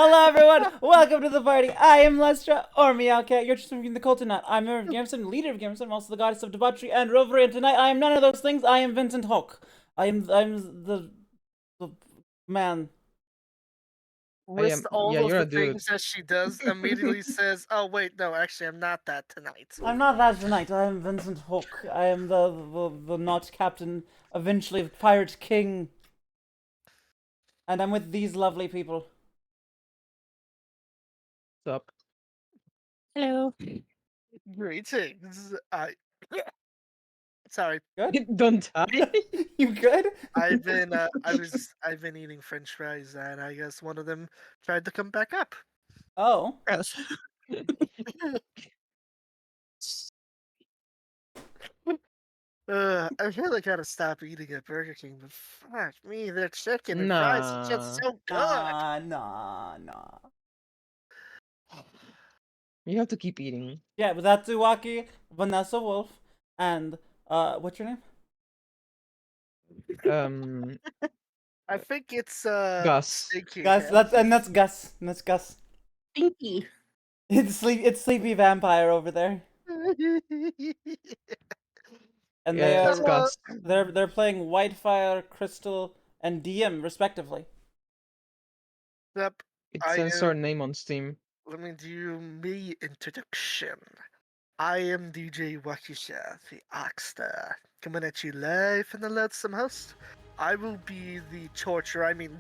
Hello, everyone. Welcome to the party. I am Lestra, or Meowcat. You're just from the Coltonut. I'm Member of Gamerson, leader of Gamerson, I'm also the goddess of debauchery and revelry. And tonight, I am none of those things. I am Vincent Hawk. I'm the man. List all Yeah, of you're the a dude. things that she does, immediately says, "Oh wait, no, actually, I'm not that tonight." I'm not that tonight. I am Vincent Hawk. I am the not captain, eventually pirate king, and I'm with these lovely people. What's up? Hello. Greetings. Sorry, Good. Don't die. You good? I've been eating French fries, and I guess one of them tried to come back up. Oh. Gross. I really gotta stop eating at Burger King, but fuck me, their chicken and fries are just Nah. so good. Nah. You have to keep eating. Yeah, but that's Uwaki, Vanessa Wolf, and what's your name? Um, I think it's Gus. Stinky. Gus. That's Gus. That's Gus. Stinky. It's Sleepy Vampire over there, and they Yeah, it's are Gus. they're playing Whitefire, Crystal, and DM respectively. Yep, It's I a our name on Steam. Let me do me introduction. I am DJ Wakisha, the Oxstar, coming at you live from the Lonesome Host. I will be the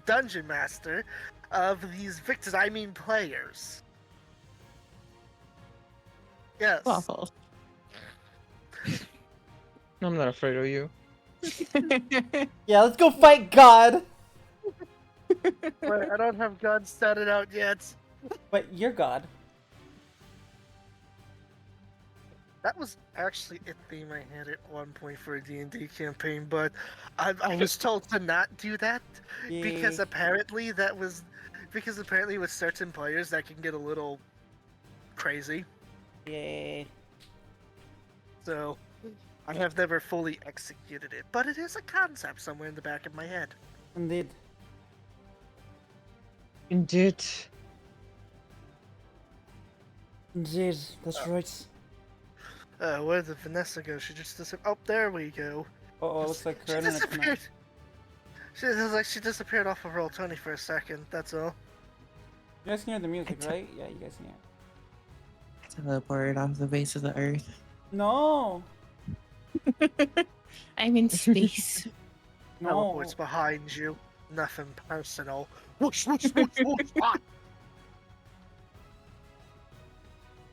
dungeon master of these victors, players. Yes. Waffle. I'm not afraid of you. Yeah, let's go fight God. But I don't have guns started out yet. But you're God. That was actually a theme I had at one point for a D&D campaign, but I was told to not do that because Yeah. apparently with certain players that can get a little crazy. Yeah. So I have never fully executed it, but it is a concept somewhere in the back of my head. Indeed. Indeed. Indeed. That's right. Where did Vanessa go? She just disappeared. Oh, there we go. Oh, looks like She her internet's disappeared. not. She disappeared off of Roll20 for a second. That's all. You guys can hear the music, right? Yeah, you guys can hear. Teleported off the base of the earth. No. I'm in space. No. Teleports behind you. Nothing personal. Whoosh, whoosh, whoosh, whoosh. Ah!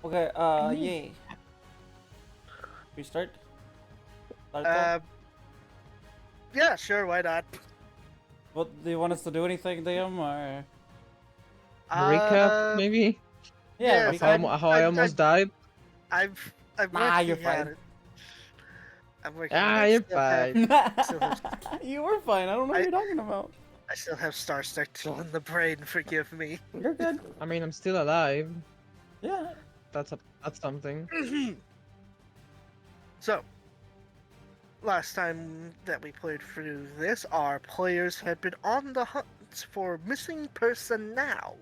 Okay. Yay. Restart. Start though? Yeah, sure, why not? What do you want us to do? Anything, DM, or? Recap, maybe? Yeah. yes, How I almost died? I'm Nah, you're working at fine. it. I'm working Ah, at it. you're Still have- fine. You were fine. I don't know what you're talking about. I still have Star Still in the brain, forgive me. You're good. I mean, I'm still alive. Yeah. That's something. So, last time that we played through this, our players had been on the hunt for missing personnel.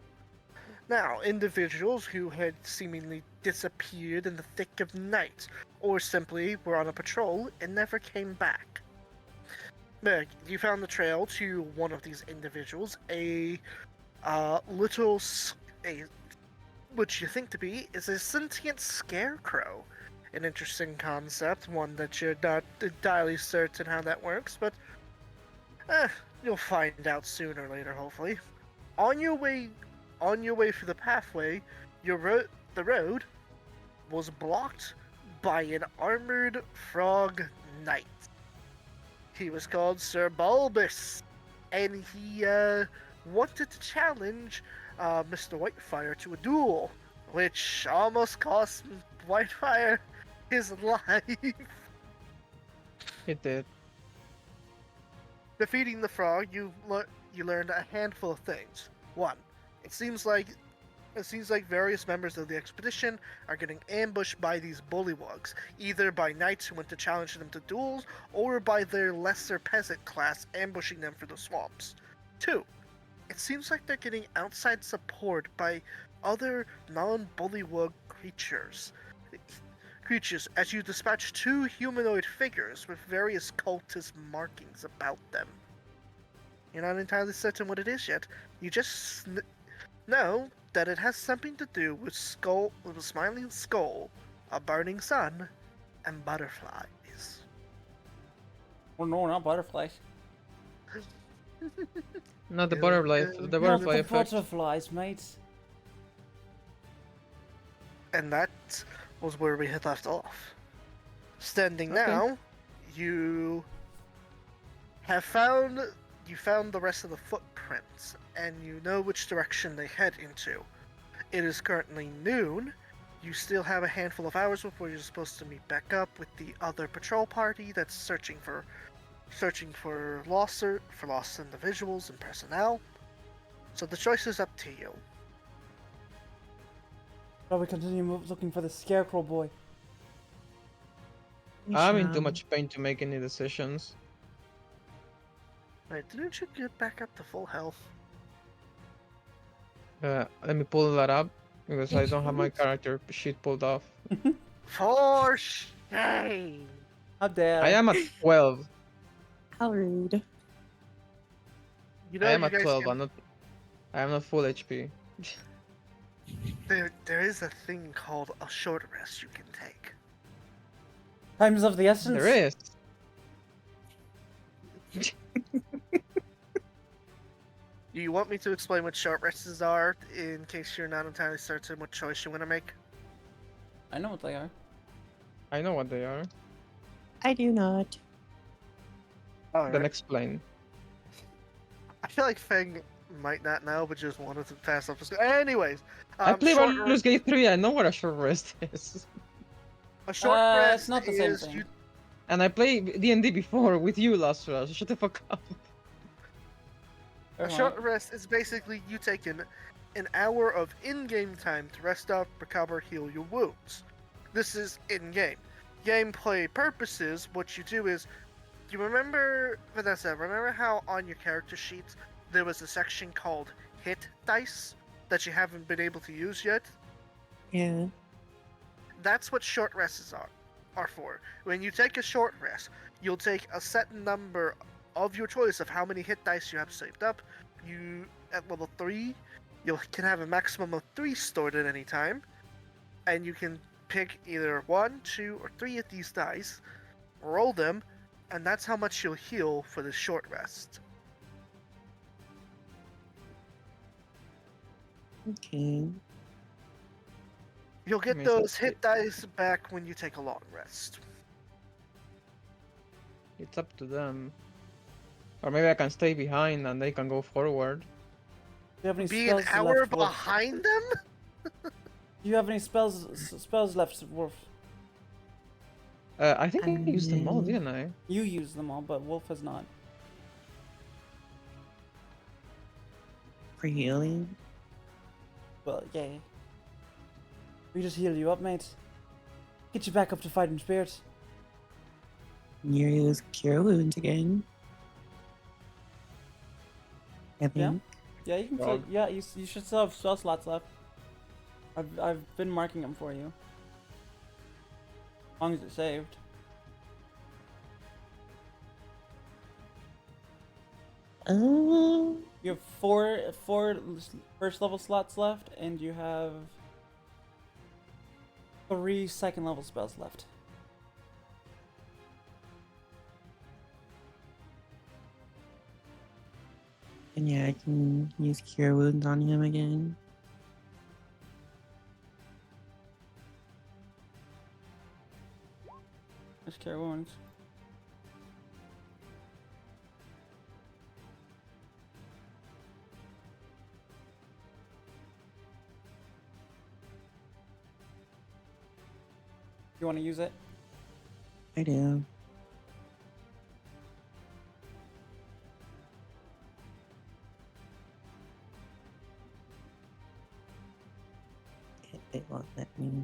Now, individuals who had seemingly disappeared in the thick of night, or simply were on a patrol and never came back. Meg, you found the trail to one of these individuals, which you think to be is a sentient scarecrow. An interesting concept, one that you're not entirely certain how that works, but you'll find out sooner or later, hopefully. On your way through the pathway, the road was blocked by an armored frog knight. He was called Sir Bulbous, and he wanted to challenge Mr. Whitefire to a duel, which almost cost Whitefire his life. It did. Defeating the frog, you learned a handful of things. One, it seems like various members of the expedition are getting ambushed by these bullywugs, either by knights who went to challenge them to duels, or by their lesser peasant class ambushing them for the swamps. Two, it seems like they're getting outside support by other non-bullywug creatures. As you dispatch two humanoid figures with various cultist markings about them. You're not entirely certain what it is yet. You just know that it has something to do with a smiling skull, a burning sun, and butterflies. Well, no, not butterflies. Not the Yeah, butterfly, yeah, the yeah, Not butterfly the effect. butterflies, mate. And that was where we had left off. Standing Okay. now, you have found the rest of the footprints, and you know which direction they head into. It is currently noon. You still have a handful of hours before you're supposed to meet back up with the other patrol party that's searching for lost individuals and personnel. So the choice is up to you. Shall we continue looking for the scarecrow boy? We I'm in too shall. much pain to make any decisions. Wait, didn't you get back up to full health? Let me pull that up because I don't have my character sheet pulled off. For shame! How dare I am at 12. How rude. You I know, am you at guys 12. can, I am not full HP. there is a thing called a short rest you can take. Times of the essence. There is. Do you want me to explain what short rests are in case you're not entirely certain what choice you want to make? I know what they are. I know what they are. I do not. Then explain. I feel like Feng might not know, but just wanted to pass up. Anyways, I play short Baldur's Gate 3. I know what a short rest is. a short rest It's not the same is thing. you. And I played D&D before with you last year, so shut the fuck up. A Never short mind. rest is basically you taking an hour of in-game time to rest up, recover, heal your wounds. This is in-game. Gameplay purposes, what you do is, you remember, Vanessa, remember how on your character sheets there was a section called hit dice that you haven't been able to use yet? Yeah. That's what short rests are for. When you take a short rest, you'll take a set number of your choice of how many hit dice you have saved up. You, at level 3, you can have a maximum of 3 stored at any time, and you can pick either 1, 2, or 3 of these dice, roll them, and that's how much you'll heal for the short rest. Okay. You'll get Means those that's hit it. dice back when you take a long rest. It's up to them. Or maybe I can stay behind and they can go forward. Do you have any Be an spells hour left, Wolf? behind them? Do you have any spells left, Wolf? I think I used them all, Um, didn't I? You use them all, but Wolf has not. For healing. Well, yeah. We just heal you up, mate. Get you back up to fighting spirits. Near use cure wounds again. I think. Yeah, you can. Well- Yeah, you should still have spell slots left. I've been marking them for you. As long as it's saved. Oh. You have four first level slots left, and you have 3 second level spells left. And yeah, I can use cure wounds on him again. Just cure wounds. You want to use it? I do. It won't let me.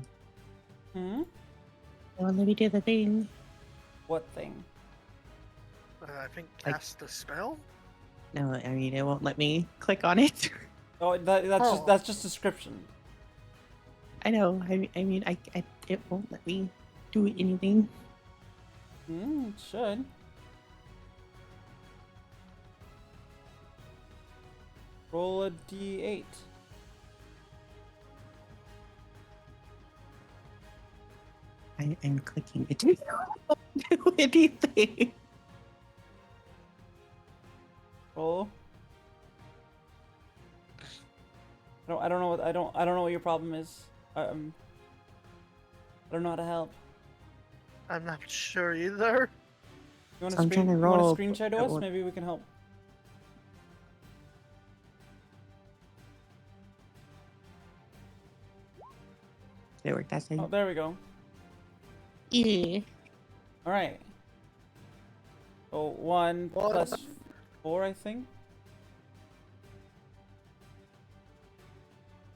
Hmm. It won't let me do the thing. What thing? I think Like- cast the spell? No, I mean, it won't let me click on it. Oh, that's Oh. that's just description. I know. I mean, it won't let me do anything. It should. Roll a d8. I'm clicking. It won't do anything. Roll. I don't know what I don't know what your problem is. I don't know how to help. I'm not sure either. You want So I'm trying to you want to roll, screen share to but us? what- Maybe we can help. Did it work that Oh, time? there we go. Yeah. All right. So 1 What? plus 4, I think.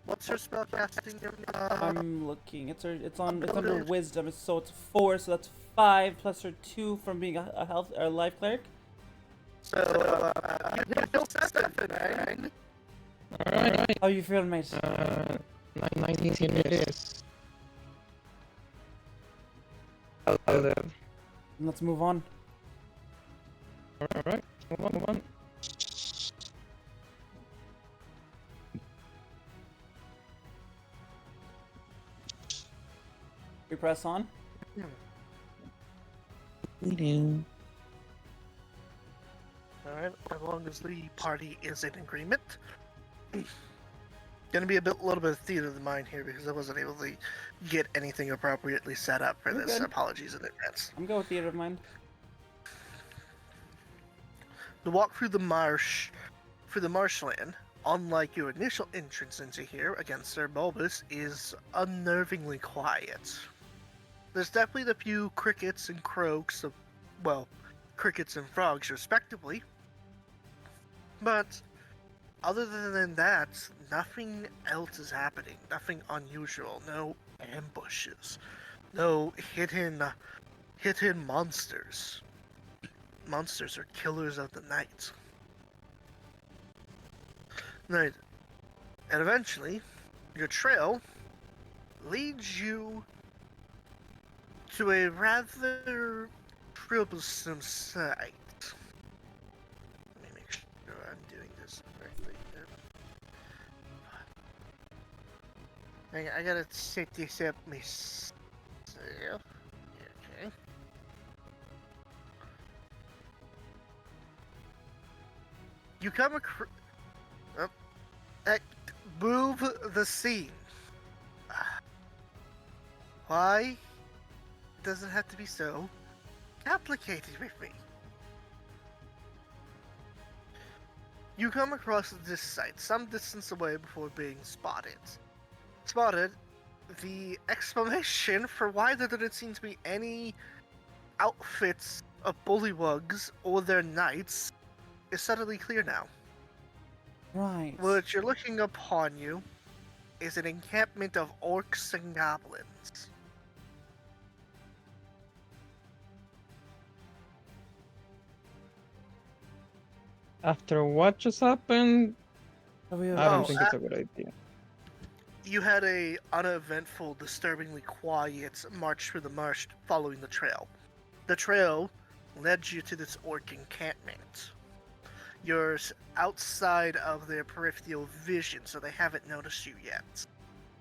What's her spellcasting? I'm looking. It's under wisdom. So it's 4. So that's 5 plus her 2 from being a health or life cleric. So, you feel 7, Alright. How you feeling, mate? 19 it is. I'll live. Let's move on. Alright, move on. We press on. We do. Alright, as long as the party is in agreement. Gonna be a little bit of theater of the mind here because I wasn't able to get anything appropriately set up for You're this. good. Apologies in advance. I'm good with theater of mind. The walk through the marshland, unlike your initial entrance into here against Sir Bulbous, is unnervingly quiet. There's definitely a few crickets and croaks, crickets and frogs respectively, but other than that, nothing else is happening. Nothing unusual. No ambushes. No hidden monsters. Monsters are killers of the night. Right. And eventually, your trail leads you to a rather troublesome sight. Let me make sure I'm doing this correctly here. I gotta set this up myself. Okay. You come across. Move the scene. Why does it have to be so complicated with me? You come across this site some distance away before being spotted. The explanation for why there didn't seem to be any outfits of bullywugs or their knights is suddenly clear now. Right. What you're looking upon you is an encampment of orcs and goblins. After what just happened, So we have I don't Oh, think it's a good idea. You had a uneventful, disturbingly quiet march through the marsh following the trail. The trail led you to this orc encampment. You're outside of their peripheral vision, so they haven't noticed you yet.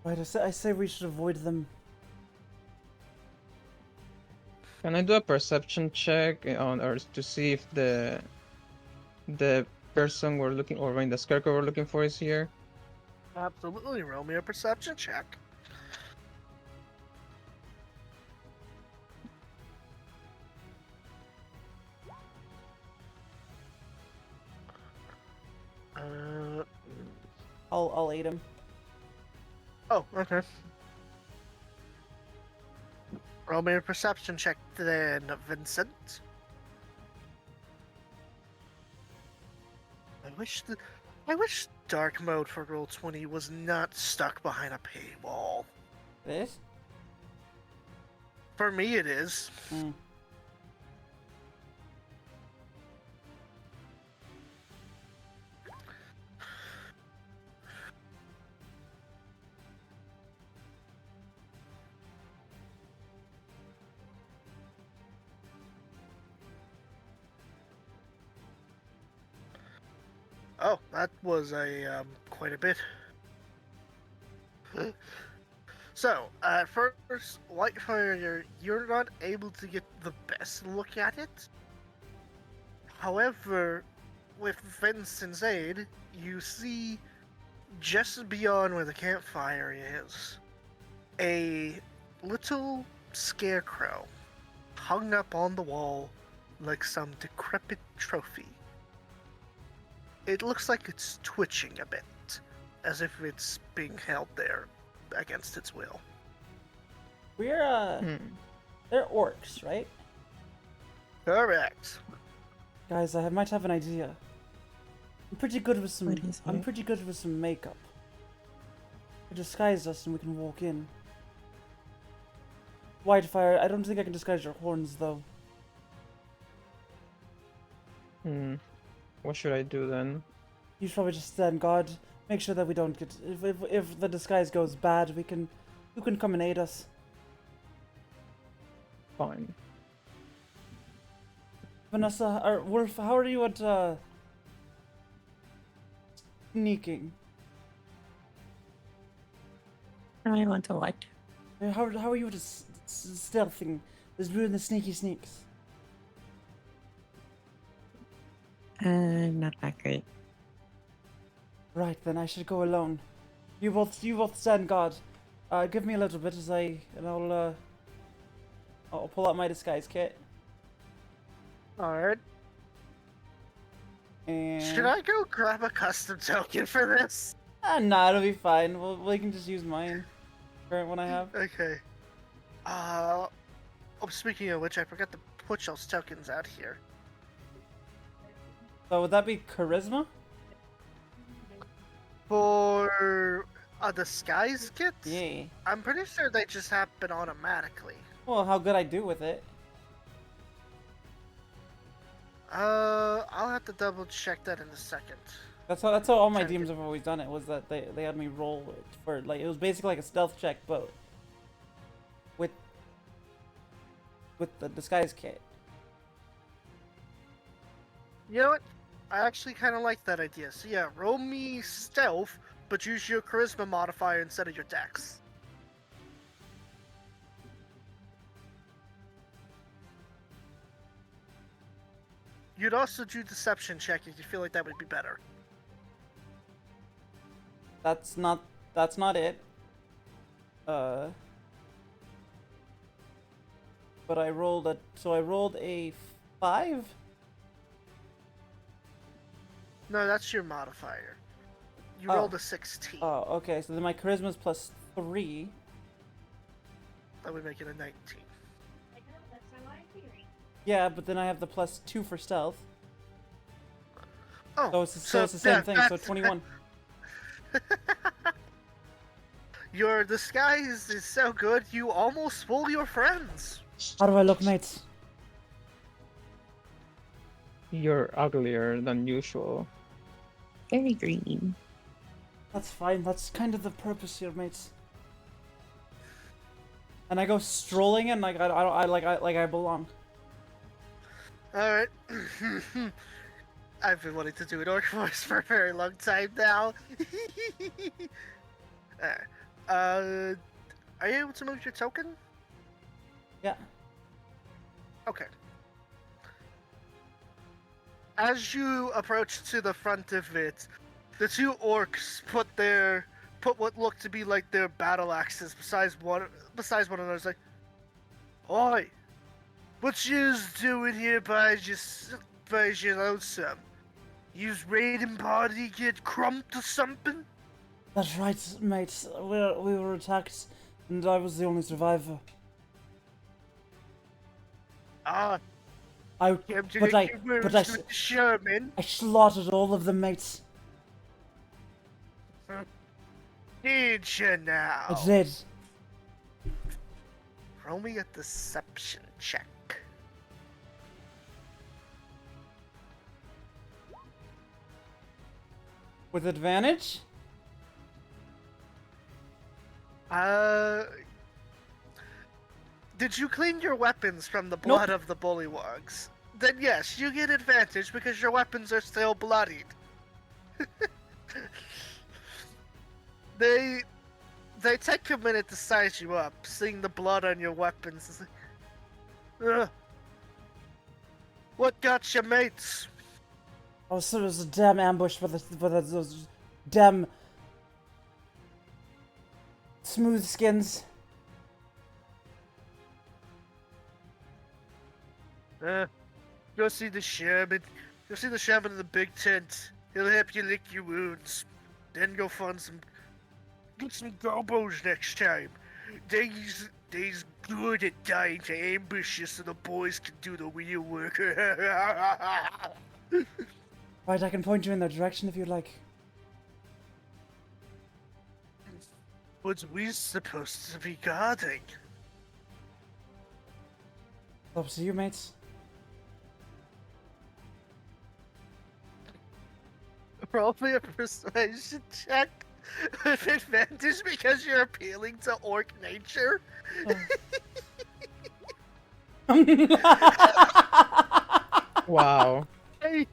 Right, I say we should avoid them. Can I do a perception check on Earth to see if the person we're looking, or the scarecrow we're looking for, is here? Absolutely, roll me a perception check. I'll aid him. Oh, okay. Roll me a perception check then, Vincent. I wish dark mode for Roll20 was not stuck behind a paywall. This? For me, it is. Oh, that was quite a bit. So, at first, Whitefire, you're not able to get the best look at it. However, with Vincent's aid, you see just beyond where the campfire is a little scarecrow hung up on the wall like some decrepit trophy. It looks like it's twitching a bit, as if it's being held there against its will. We're Hmm. they're orcs, right? Correct. Guys, I might have an idea. I'm pretty good with some. What is I'm it? pretty good with some makeup. We disguise us and we can walk in. Whitefire, I don't think I can disguise your horns though. Hmm. What should I do then? You should probably just stand guard. Make sure that we don't get. If the disguise goes bad, we can. You can come and aid us. Fine. Vanessa or Wolf, how are you at sneaking? I want to what? How are you at stealthing? Is doing the sneaky sneaks? Not that great. Right then, I should go alone. You both stand guard. Give me a little bit I'll pull out my disguise kit. Alright. And Should I go grab a custom token for this? Nah, it'll be fine. We can just use mine. Current one I have. Okay. Speaking of which, I forgot to put those tokens out here. So would that be charisma? For a disguise kit? Yeah. I'm pretty sure they just happen automatically. Well, how good I do with it. I'll have to double check that in a second. That's how all my Trying to demons have always done it. Was that they had me roll it for like it was basically like a stealth check, but with the disguise kit. You know what? I actually kind of like that idea. So yeah, roll me stealth, but use your charisma modifier instead of your dex. You'd also do deception check if you feel like that would be better. That's not it. But I rolled a 5. No, that's your modifier. You Oh. rolled a 16. Oh, okay. So then my charisma's plus 3. That would make it a 19. Yeah, but then I have the plus 2 for stealth. Oh, So it's the same yeah, thing. So that's- 21. Your disguise is so good, you almost fool your friends. How do I look, mates? You're uglier than usual. Very green. That's fine. That's kind of the purpose here, mates. And I go strolling in like I belong. All right. I've been wanting to do an orc voice for a very long time now. Are you able to move your token? Yeah. Okay. As you approach to the front of it, the two orcs put what looked to be like their battle axes beside one another. It's like, oi, what yous doing here by your lonesome? Yous raiding party get crumped or something? That's right, mates. We were attacked, and I was the only survivor. Ah, But I Sherman. slaughtered all of them, mates. Did you now? I did. Roll me a deception check. With advantage? Did you clean your weapons from the blood of the bullywogs? Then yes, you get advantage because your weapons are still bloodied. They take a minute to size you up, seeing the blood on your weapons. It's like, ugh. What got your mates? Oh, so it was a damn ambush for those damn smooth skins. Go see the shaman. Go see the shaman in the big tent. He'll help you lick your wounds. Then go find get some gobos next time. They's good at dying to ambushes so the boys can do the real work. Right, I can point you in that direction if you'd like. What's we supposed to be guarding? Up to you, mates. Roll me a persuasion check with advantage because you're appealing to orc nature. Wow. They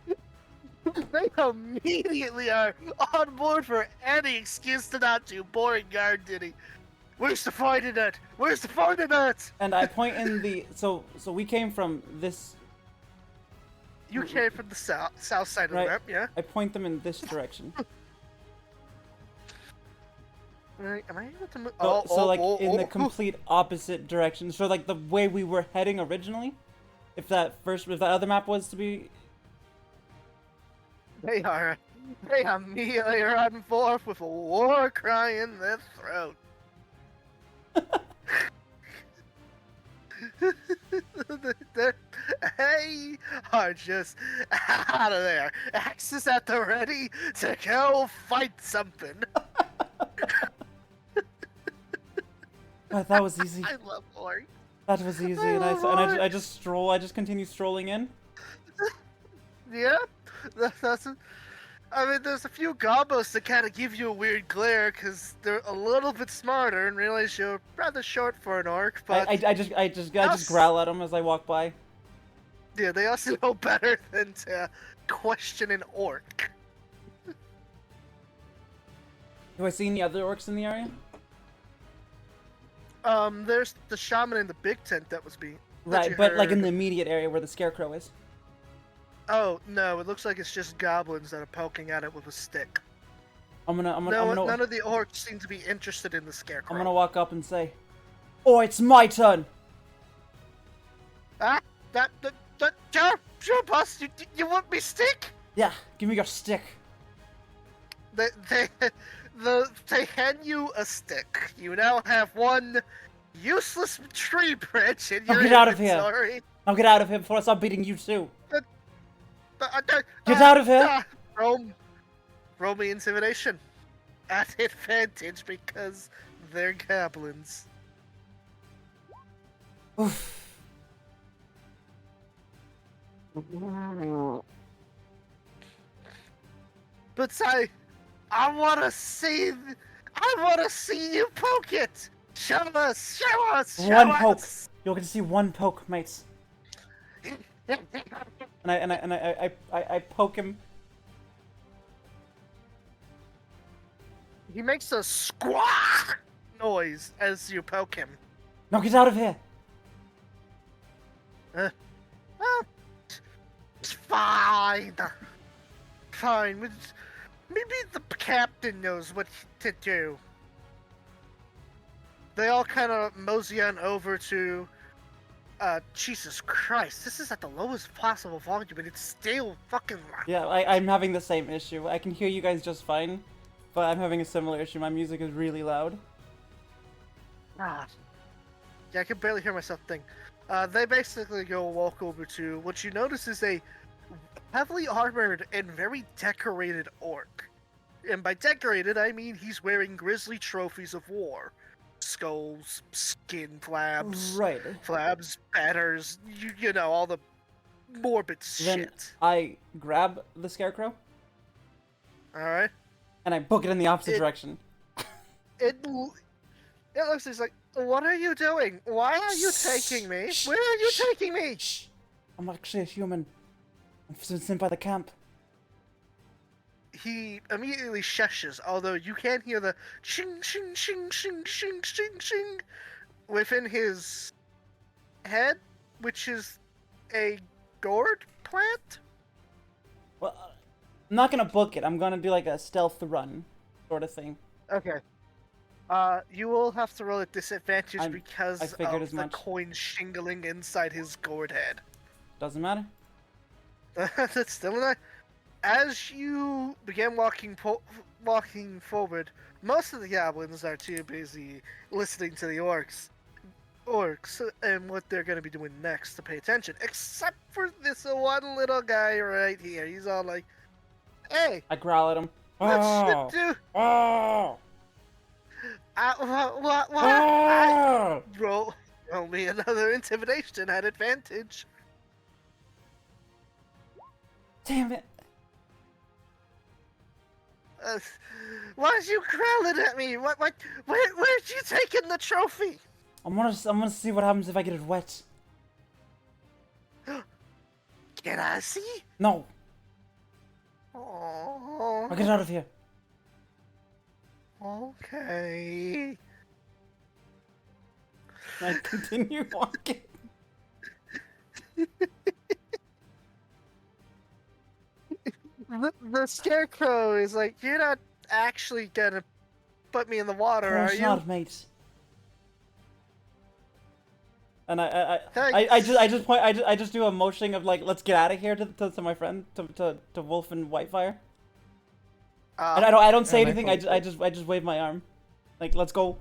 immediately are on board for any excuse to not do boring guard duty. Where's the fight in it? Where's the fight in it? And I point in the so we came from this. You came from the south side of Right. the map, yeah? I point them in this direction. Right, am I able to move? So like in the complete opposite direction. So like the way we were heading originally. If that other map was to be. They immediately run forth with a war cry in their throat. They are just out of there. Axes at the ready to go fight something. Oh, that was easy. I love orcs. That was easy, and I just continue strolling in. Yeah, that's. I mean, there's a few gobos that kind of give you a weird glare because they're a little bit smarter and realize you're rather short for an orc. But I just growl at them as I walk by. yeah, they also know better than to question an orc. Do I see any other orcs in the area? There's the shaman in the big tent that was being. Right, but like in the immediate area where the scarecrow is. Oh no, it looks like it's just goblins that are poking at it with a stick. None None of the orcs seem to be interested in the scarecrow. I'm gonna walk up and say, "Oh, it's my turn." Ah, sure, boss. You want me stick? Yeah, give me your stick. They hand you a stick. You now have one useless tree branch in your get out of here. inventory. Now get out of here before I start beating you too. Get out of here. Roll me intimidation. At advantage because they're goblins. Oof. But I wanna see you poke it. Show us. One poke. You're gonna see one poke, mates. And I poke him. He makes a squawk noise as you poke him. No, get out of here. It's fine. Fine. Maybe the captain knows what to do. They all kind of mosey on over to. Jesus Christ, this is at the lowest possible volume and it's still fucking loud. Yeah, I'm having the same issue. I can hear you guys just fine, but I'm having a similar issue. My music is really loud. God. Yeah, I can barely hear myself think. They basically go walk over to what you notice is a heavily armored and very decorated orc. And by decorated, I mean he's wearing grisly trophies of war. Skulls, skin flabs, Right. flabs, batters, you know, all the morbid Then shit. I grab the scarecrow Alright? and I book it in the opposite direction. It looks like, what are you doing? Why are you taking me? Where are you taking me? Shh. I'm actually a human. I'm sent by the camp. he immediately shushes, although you can hear the shing shing shing shing shing shing shing within his head, which is a gourd plant. Well, I'm not gonna book it. I'm gonna do like a stealth run, sort of thing. Okay. You will have to roll at disadvantage I because figured of as the much. coin shingling inside his gourd head. Doesn't matter. That's still not. As you begin walking forward, most of the goblins are too busy listening to the orcs and what they're going to be doing next to pay attention. Except for this one little guy right here. He's all like, "Hey, I growl at him. what Oh! you do? Oh! What? Oh! Roll me another intimidation at advantage." Damn it! Why'd you growling at me? Where'd you taking the trophy? I'm gonna see what happens if I get it wet. Can I see? No, Oh, I'll get out of here. okay. I continue walking. The scarecrow is like, you're not actually gonna put me in the water, Of are course you? not, mate. And I Thanks. just do a motion of like, let's get out of here to my friend, to Wolf and Whitefire. And I don't say and I anything. I just wave my arm, like, let's go.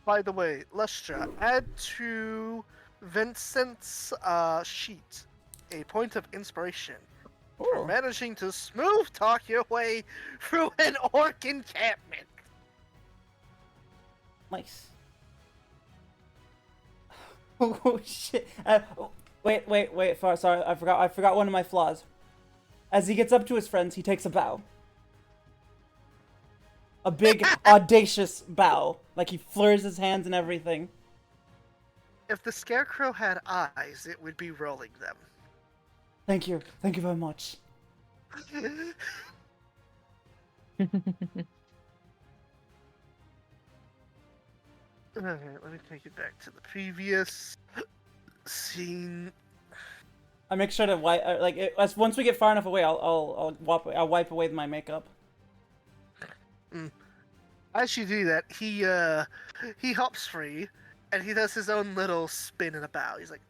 By the way, Lustra, add to Vincent's sheet a point of inspiration for Ooh. managing to smooth talk your way through an orc encampment. Nice. Oh shit! Wait. Sorry, I forgot one of my flaws. As he gets up to his friends, he takes a bow. A big, audacious bow, like he flurs his hands and everything. If the scarecrow had eyes, it would be rolling them. Thank you very much. Alright, let me take it back to the previous scene. I make sure to wipe, once we get far enough away, I'll wipe away my makeup. As you do that, he hops free, and he does his own little spin and a bow. He's like,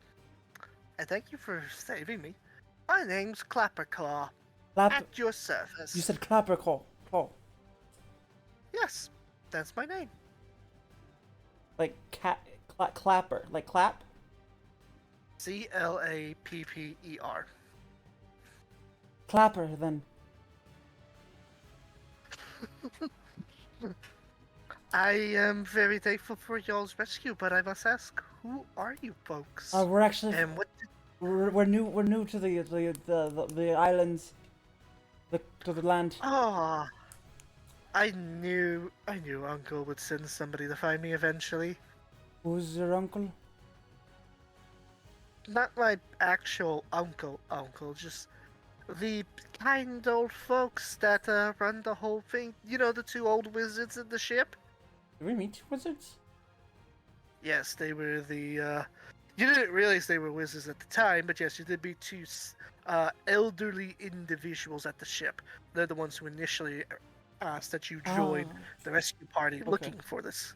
"And thank you for saving me. My name's Clapperclaw. At your service." You said clapper claw. Yes, that's my name. Like clapper, like clap. Clapper. Clapper then. I am very thankful for y'all's rescue, but I must ask, who are you folks? We're actually And what? we're new to the islands, to the land. Ah, I knew Uncle would send somebody to find me eventually. Who's your uncle? Not my actual uncle, just the kind old folks that run the whole thing. You know, the two old wizards in the ship? Did we meet wizards? Yes, they were the, you didn't realize they were wizards at the time, but yes, you did meet two, elderly individuals at the ship. They're the ones who initially asked that you join the rescue party looking for this.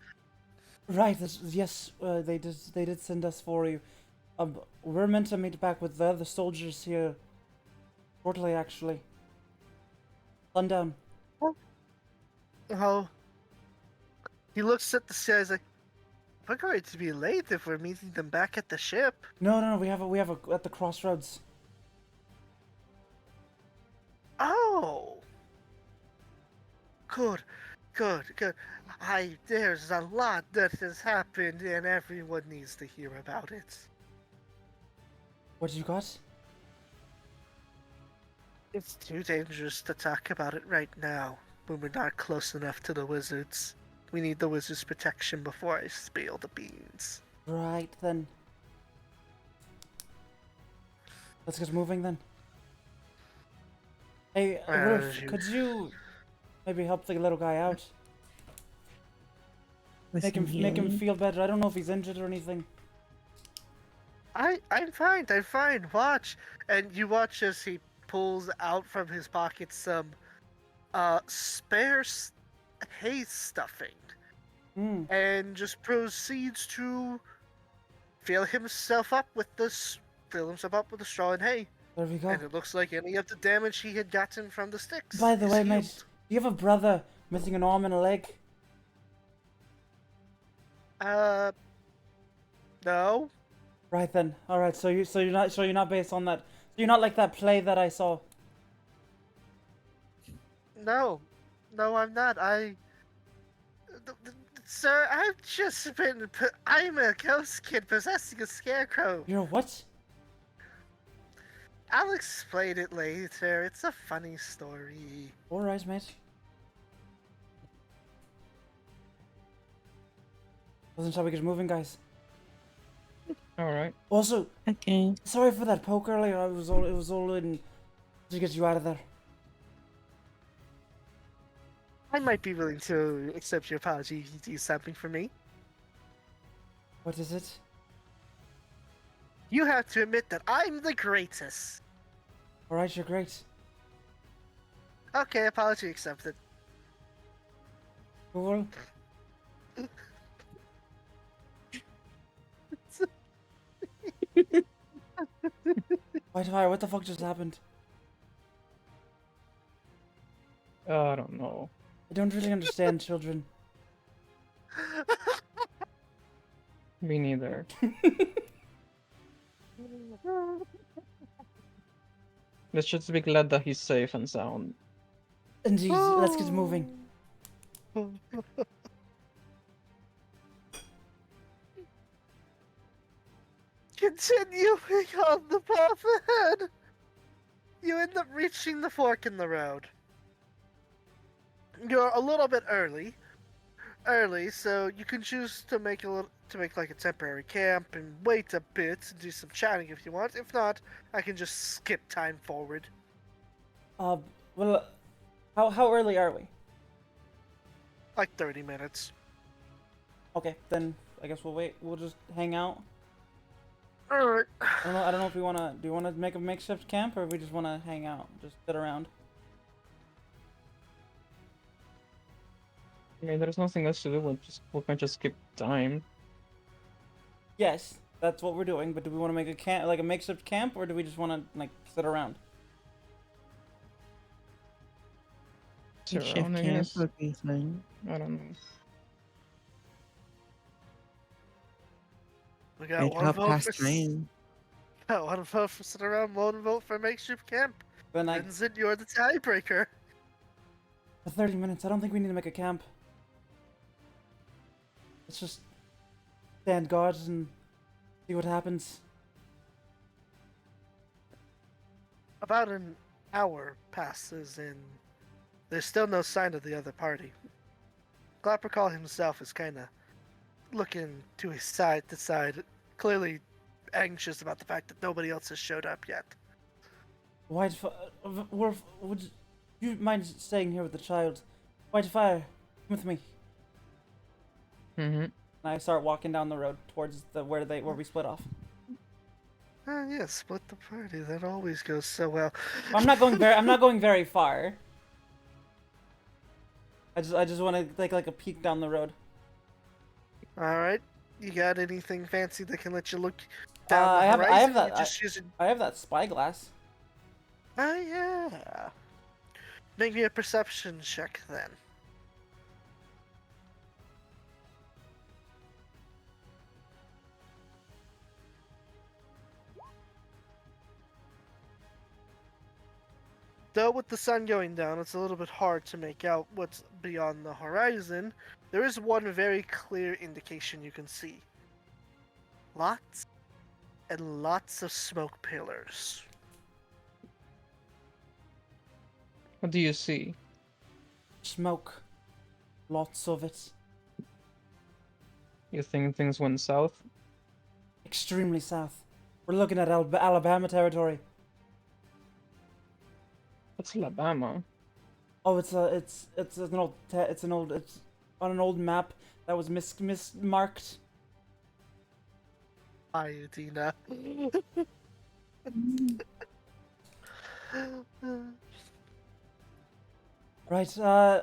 Right. Yes. They did send us for you. We're meant to meet back with the other soldiers here shortly, actually. Sundown. Oh. He looks at the sky. He's like, "We're going to be late if we're meeting them back at the ship." No. We have a at the crossroads. Oh. Good. There's a lot that has happened, and everyone needs to hear about it. What you got? It's too dangerous to talk about it right now when we're not close enough to the wizards. We need the wizards' protection before I spill the beans. Right then. Let's get moving then. Hey, Wolf, you- could you maybe help the little guy out? Make him Listen, feel better. I don't know if he's injured or anything. I'm fine. I'm fine. Watch, and you watch as he pulls out from his pocket some spare hay stuffing, Hmm. and just proceeds to fill himself up with the straw and hay. There we go. And it looks like any of the damage he had gotten from the sticks. By the is way, healed. mate, do you have a brother missing an arm and a leg? No, Right then. All right. So you're not based on that. So you're not like that play that I saw. no, I'm not. Sir, I've just been. I'm a ghost kid possessing a scarecrow. You're what? I'll explain it later. It's a funny story. All right, mate. Wasn't shall we get moving, guys? Alright. Also, okay. sorry for that poke earlier. It was all in to get you out of there. I might be willing to accept your apology if you do something for me. What is it? You have to admit that I'm the greatest. All right, you're great. Okay, apology accepted. Cool. Whitefire, what the fuck just happened? I don't know. I don't really understand children. Me neither. Let's just be glad that he's safe and sound. Indeed, let's get moving. Continuing on the path ahead, you end up reaching the fork in the road. You're a little bit early, so you can choose to make like a temporary camp and wait a bit and do some chatting if you want. If not, I can just skip time forward. Well, how early are we? Like 30 minutes. Okay, then I guess we'll wait. We'll just hang out. Alright. I don't know if we wanna. Do you wanna make a makeshift camp, or we just wanna hang out, just sit around? I mean, there's nothing else to do. We can just skip time. Yes, that's what we're doing. But do we want to make a camp, like a makeshift camp, or do we just want to like sit around? Chef Surrounding camp us. would be fun. I don't know. We got I'd one help vote pass for time. got one vote for sit around, one vote for makeshift camp. Then I Vincent, you're the tiebreaker. for 30 minutes. I don't think we need to make a camp. Let's just stand guard and see what happens. About an hour passes and there's still no sign of the other party. Glappercall himself is kind of looking to his side to side, clearly anxious about the fact that nobody else has showed up yet. Wolf, would you mind staying here with the child? Whitefire, come with me. Mm-hmm. And I start walking down the road towards where we split off. Yeah, split the party. That always goes so well. I'm not going very far. I just want to take like a peek down the road. All right, you got anything fancy that can let you look down the I horizon? have that. You're just using... I have that spyglass. Oh yeah. Make me a perception check then. Though with the sun going down, it's a little bit hard to make out what's beyond the horizon. There is one very clear indication you can see. Lots and lots of smoke pillars. What do you see? Smoke. Lots of it. You think things went south? Extremely south. We're looking at Alabama territory. But That's Alabama. Oh, it's on an old map that was mismarked. Hi, Dina. Right.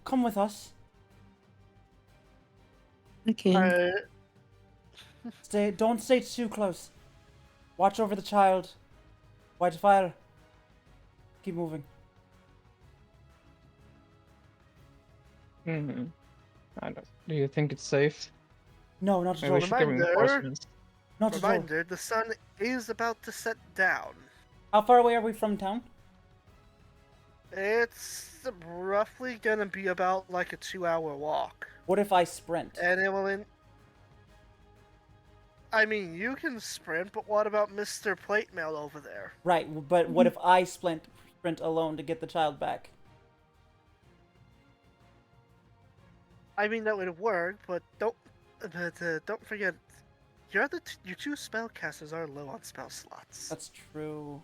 Come with us. Okay. Alright. Don't stay too close. Watch over the child. Whitefire. Keep moving. Hmm. I don't. Do you think it's safe? No, not at Maybe all. we should get Reminder. reinforcements. Not at all. Reminder, the sun is about to set down. How far away are we from town? It's roughly gonna be about like a 2-hour walk. What if I sprint? And it will I mean, you can sprint, but what about Mr. Plate Mail over there? Right, but what if I sprint alone to get the child back? I mean, that would work, but don't forget, your two spellcasters are low on spell slots. That's true.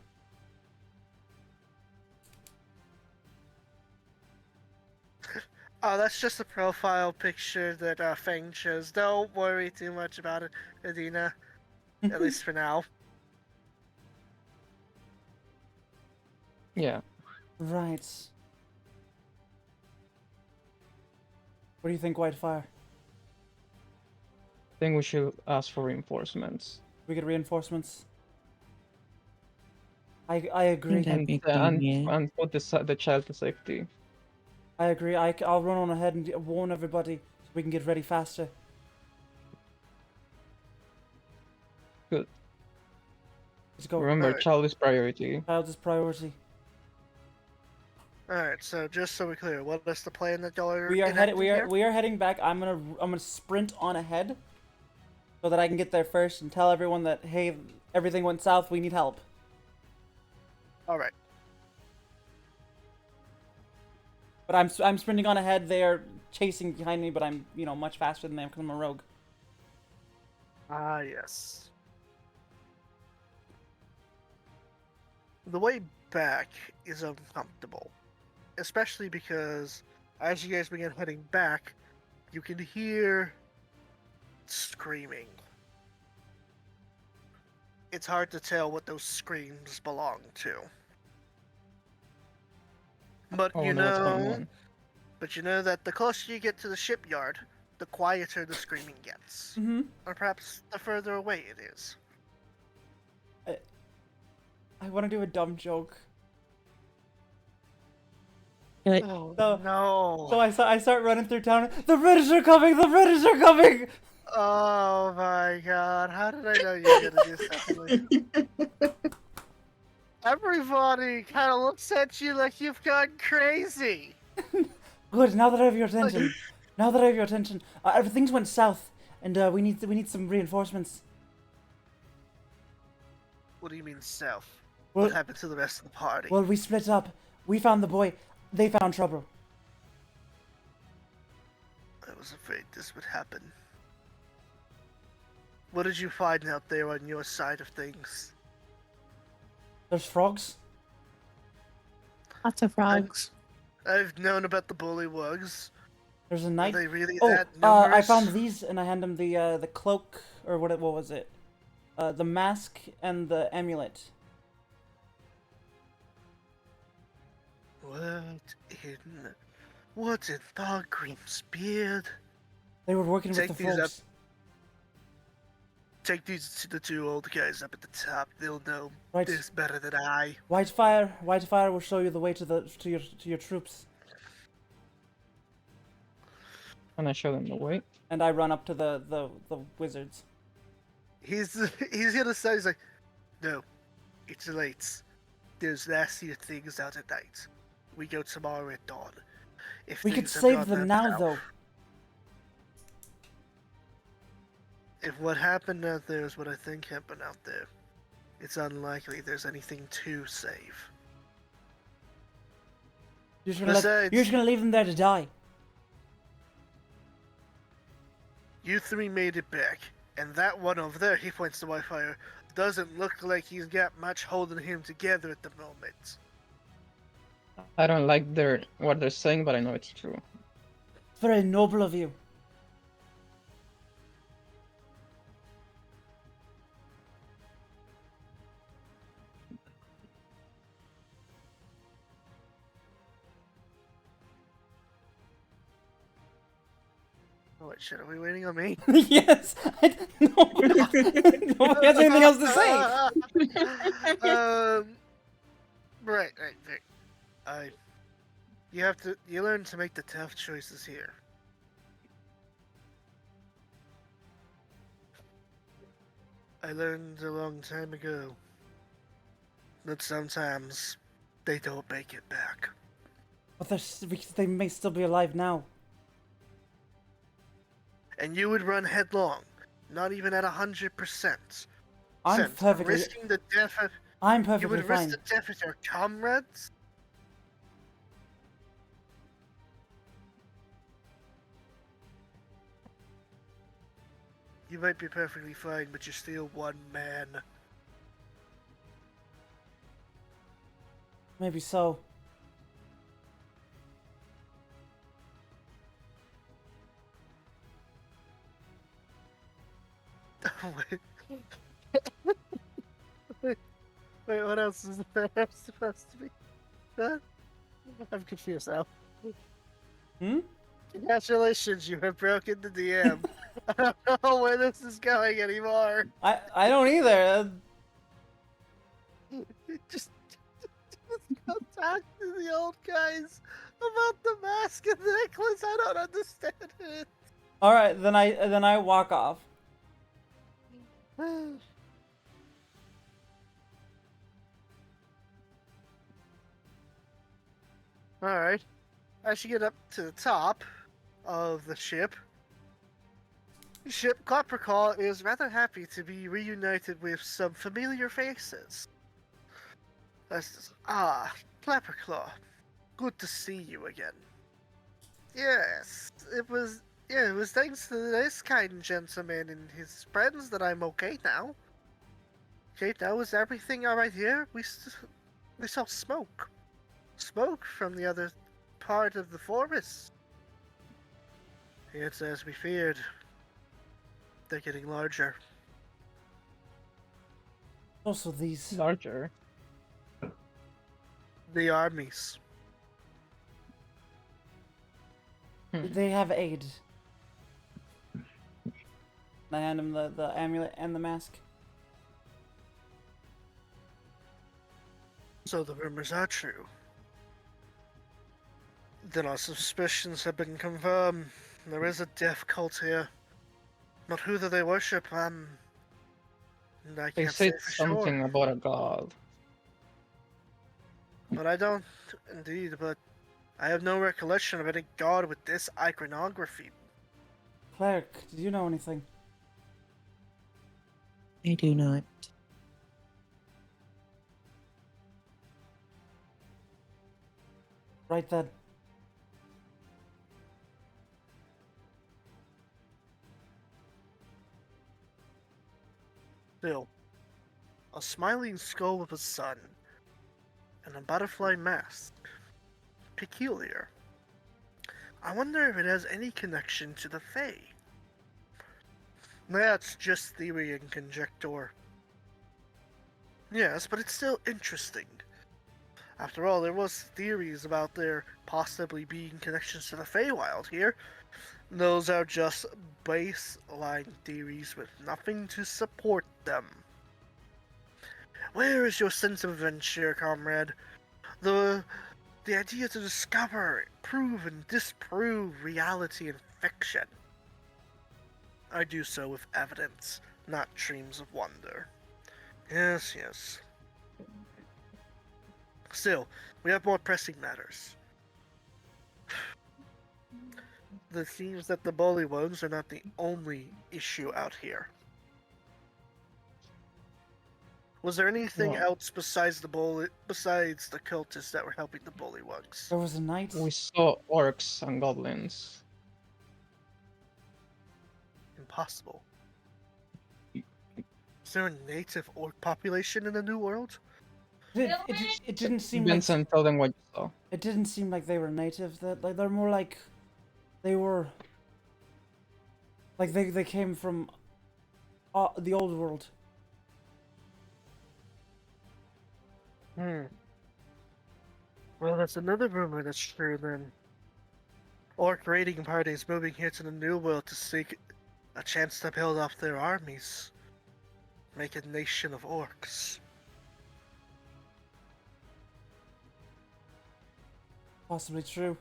Oh, that's just a profile picture that Fang chose. Don't worry too much about it, Adina. At least for now. Yeah. Right. What do you think, Whitefire? I think we should ask for reinforcements. We get reinforcements? I agree. That'd be good, yeah. And put the child to safety. I agree. I'll run on ahead and warn everybody so we can get ready faster. Good. Let's go. Remember, Alright. child is priority. Child is priority. Alright, so just so we're clear, what is the plan that y'all are We are heading. enacting here? We are heading back. I'm gonna sprint on ahead, so that I can get there first and tell everyone that hey, everything went south. We need help. Alright. But I'm sprinting on ahead. They are chasing behind me, but I'm much faster than them because I'm a rogue. Ah, yes. The way back is uncomfortable. Especially because, as you guys begin heading back, you can hear screaming. It's hard to tell what those screams belong to. But Oh, no, what's going on? you know that the closer you get to the shipyard, the quieter the screaming gets. Mm-hmm. Or perhaps the further away it is. I want to do a dumb joke. Like, Oh, So- no. So I start running through town. The British are coming! The British are coming! Oh my god, how did I know you were gonna do something like that? Everybody kind of looks at you like you've gone crazy. Good. Now that I have your attention. Now that I have your attention. Things went south, and we need some reinforcements. What do you mean south? Well, What happened to the rest of the party? well, we split up. We found the boy. They found trouble. I was afraid this would happen. What did you find out there on your side of things? There's frogs. lots of frogs. I've known about the bullywugs. There's a Are knight. they really Oh, that I numerous? found these, and I hand him the cloak, or what was it? The mask and the amulet. What in Thorgrim's beard? They were working with Take the these up. frogs. Take these to the two old guys up at the top. They'll know Right. this better than I. Whitefire will show you the way to your troops. And I show them the way. And I run up to the wizards. He's gonna say, he's like, no, it's late. There's nastier things out at night. We go tomorrow at dawn. If We could things have save gone them that now, south- though. If what happened out there is what I think happened out there, it's unlikely there's anything to save. You're Besides- just gonna leave them there to die. You three made it back, and that one over there, he points to Whitefire, doesn't look like he's got much holding him together at the moment. I don't like what they're saying, but I know it's true. It's very noble of you. Oh, wait, shit, are we waiting on me? Yes. Nobody has anything else to say. Right. You learn to make the tough choices here. I learned a long time ago that sometimes they don't make it back. But they may still be alive now. And you would run headlong, not even at 100%. I'm perfectly. Risking the death of, I'm you perfectly would risk fine. the death of your comrades? You might be perfectly fine, but you're still one man. Maybe so. Wait, what else is there supposed to be? Huh? I'm confused now. Hmm? Congratulations, you have broken the DM. I don't know where this is going anymore. I don't either. Just go talk to the old guys about the mask and the necklace. I don't understand it. All right, then I walk off. Alright. As you get up to the top of the ship, Copperclaw is rather happy to be reunited with some familiar faces. Clapperclaw, good to see you again. Yes, it was thanks to this kind gentleman and his friends that I'm okay now. Okay, now is everything alright here? We saw smoke. Smoke from the other part of the forest. It's as we feared. They're getting larger. Also, these. Larger. The armies. They have aid. I hand him the amulet and the mask. So the rumors are true. Then our suspicions have been confirmed. There is a death cult here. But who do they worship? I They can't say said for something sure. about a god. But I don't, indeed, but I have no recollection of any god with this iconography. Cleric, do you know anything? I do not. Right then. Still, a smiling skull with a sun, and a butterfly mask. Peculiar. I wonder if it has any connection to the Fae. That's just theory and conjecture. Yes, but it's still interesting. After all, there was theories about there possibly being connections to the Feywild here. Those are just baseline theories with nothing to support them. Where is your sense of adventure, comrade? The idea to discover, prove, and disprove reality and fiction. I do so with evidence, not dreams of wonder. Yes. Still, we have more pressing matters. It seems that the bullywugs are not the only issue out here. Was there anything No. else besides the cultists that were helping the bullywugs? There was a knight. We saw orcs and goblins. Impossible. there a native orc population in the New World? It didn't seem like Vincent, tell them what you saw. it didn't seem like they were native. That like they're more like they were like they came from the old world. Hmm. Well, that's another rumor that's true then. Orc raiding parties moving here to the New World to seek a chance to build up their armies. Make a nation of orcs. Possibly true.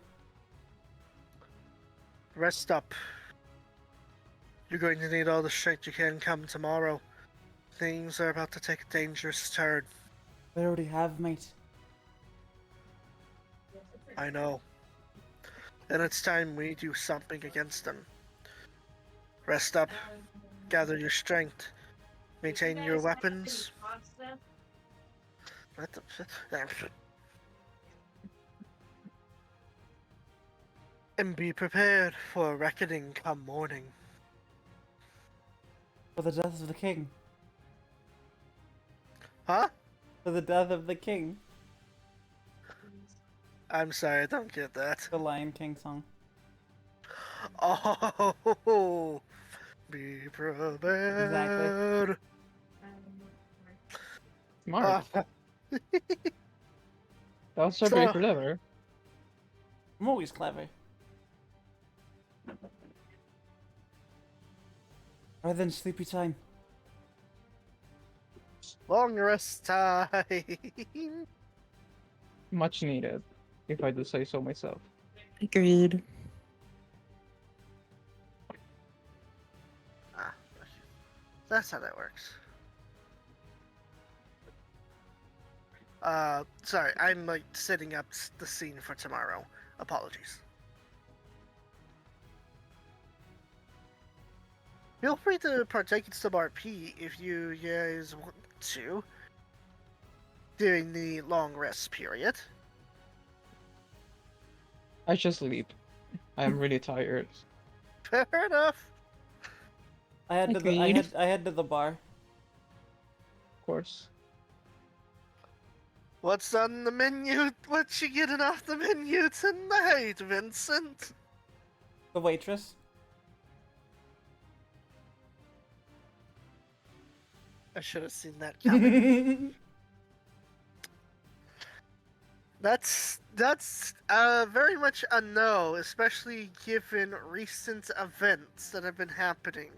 Rest up. You're going to need all the strength you can come tomorrow. Things are about to take a dangerous turn. They already have, mate. I know. And it's time we do something against them. Rest up. Gather your strength. Maintain your weapons. What the and be prepared for a reckoning come morning. For the death of the king. Huh? For the death of the king. I'm sorry, I don't get that. The Lion King song. Oh, be prepared. Smart. Ah, That was so So- very clever. I'm always clever. Alright then, sleepy time. long rest time. Much needed, if I do say so myself. Agreed. Ah, that's how that works. Sorry, I'm like setting up the scene for tomorrow. Apologies. Feel free to partake in some RP if you guys want to during the long rest period. I should sleep. I am really tired. Fair enough. I had Agreed. I had to the bar. Of course. What's on the menu? What you getting off the menu tonight, Vincent? The waitress. I should have seen that coming. That's very much a no, especially given recent events that have been happening.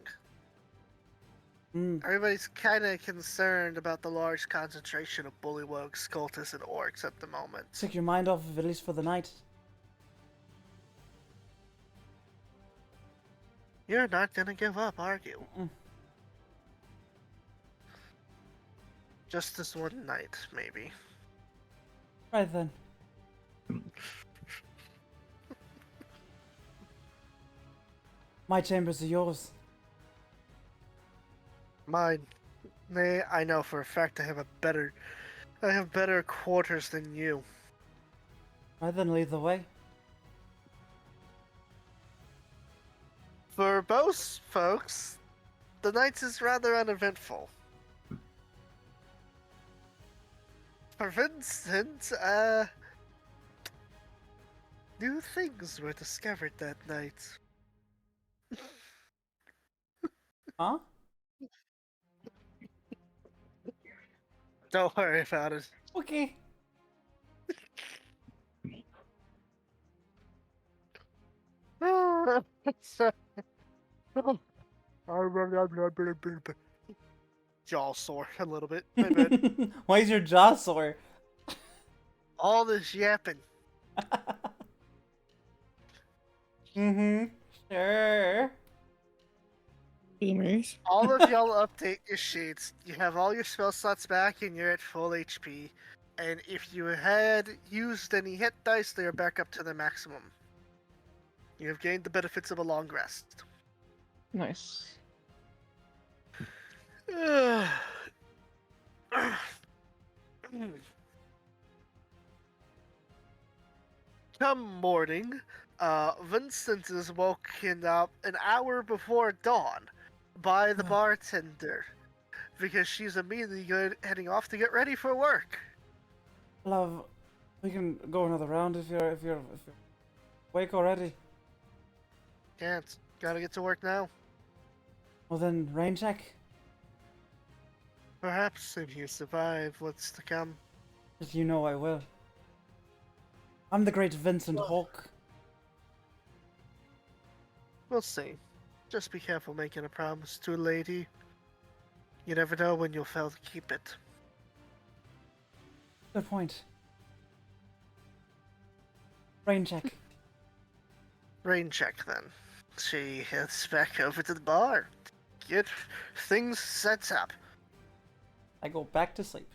Everybody's kind of concerned about the large concentration of bullywugs, cultists, and orcs at the moment. Take your mind off of it, at least for the night. You're not gonna give up, are you? Mm-mm. Just this one night, maybe. Right then. My chambers are yours. Mine. Nay, I know for a fact I have better quarters than you. Right then, lead the way. For most folks, the night is rather uneventful. For Vincent, new things were discovered that night. Huh? Don't worry about it. Okay. Jaw sore a little bit. My bad. Why is your jaw sore? All this yapping. Mm-hmm. Sure. Boomers. All of y'all update your sheets. You have all your spell slots back and you're at full HP. And if you had used any hit dice, they are back up to their maximum. You have gained the benefits of a long rest. Nice. Come morning, Vincent is woken up an hour before dawn by the bartender. because she's immediately heading off to get ready for work. Love, we can go another round if you're awake already. Can't. Gotta get to work now. Well then, rain check. Perhaps if you survive what's to come. As you know I will. I'm the great Vincent Hawk. We'll see. Just be careful making a promise to a lady. You never know when you'll fail to keep it. Good point. Rain check. Rain check then. She heads back over to the bar. Get things set up. I go back to sleep.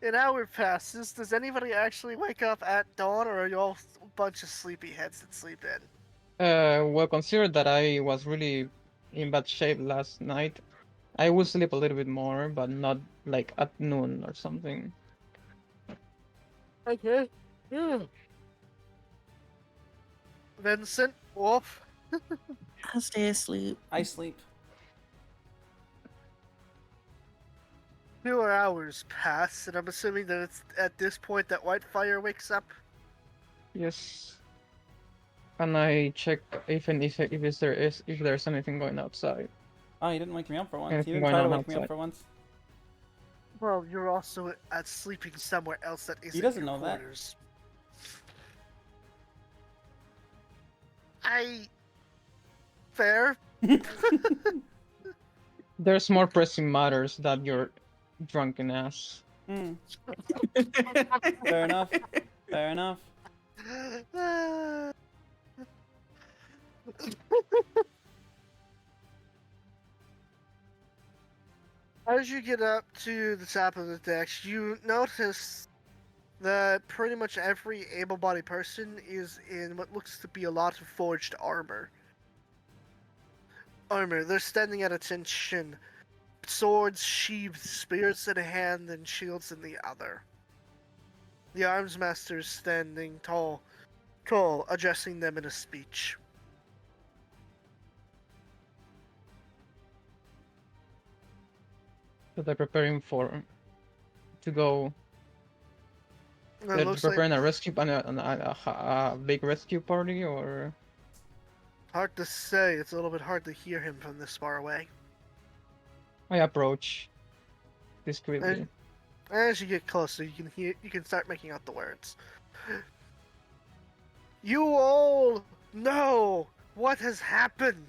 An hour passes. Does anybody actually wake up at dawn, or are you all a bunch of sleepy heads that sleep in? Well, consider that I was really in bad shape last night. I will sleep a little bit more, but not like at noon or something. Okay. Vincent, Wolf. I'll stay asleep. I sleep. 2 hours pass, and I'm assuming that it's at this point that Whitefire wakes up. Yes. Can I check if there's anything going outside? Oh, you didn't wake me up for once. You Anything didn't going try to on wake me up outside? for once. Well, you're also at sleeping somewhere else that isn't doesn't your know that. quarters. Fair. There's more pressing matters than your drunken ass. Hmm. Fair enough. Fair enough. As you get up to the top of the decks, you notice that pretty much every able-bodied person is in what looks to be a lot of forged armor. They're standing at attention, swords sheathed, spears in a hand, and shields in the other. The arms master is standing tall, addressing them in a speech. So they're preparing to go. It They're looks like preparing a rescue a big rescue party, or hard to say. It's a little bit hard to hear him from this far away. I approach discreetly. As you get closer, you can start making out the words. You all know what has happened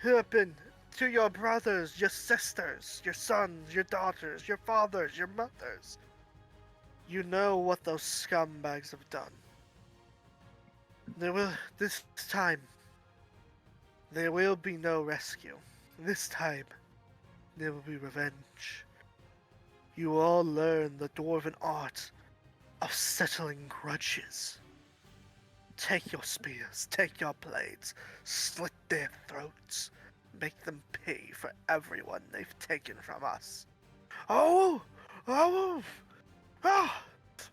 to your brothers, your sisters, your sons, your daughters, your fathers, your mothers. You know what those scumbags have done. This time, there will be no rescue. This time, there will be revenge. You all learn the dwarven art of settling grudges. Take your spears, take your blades, slit their throats, make them pay for everyone they've taken from us. Oh! Oh! Ah!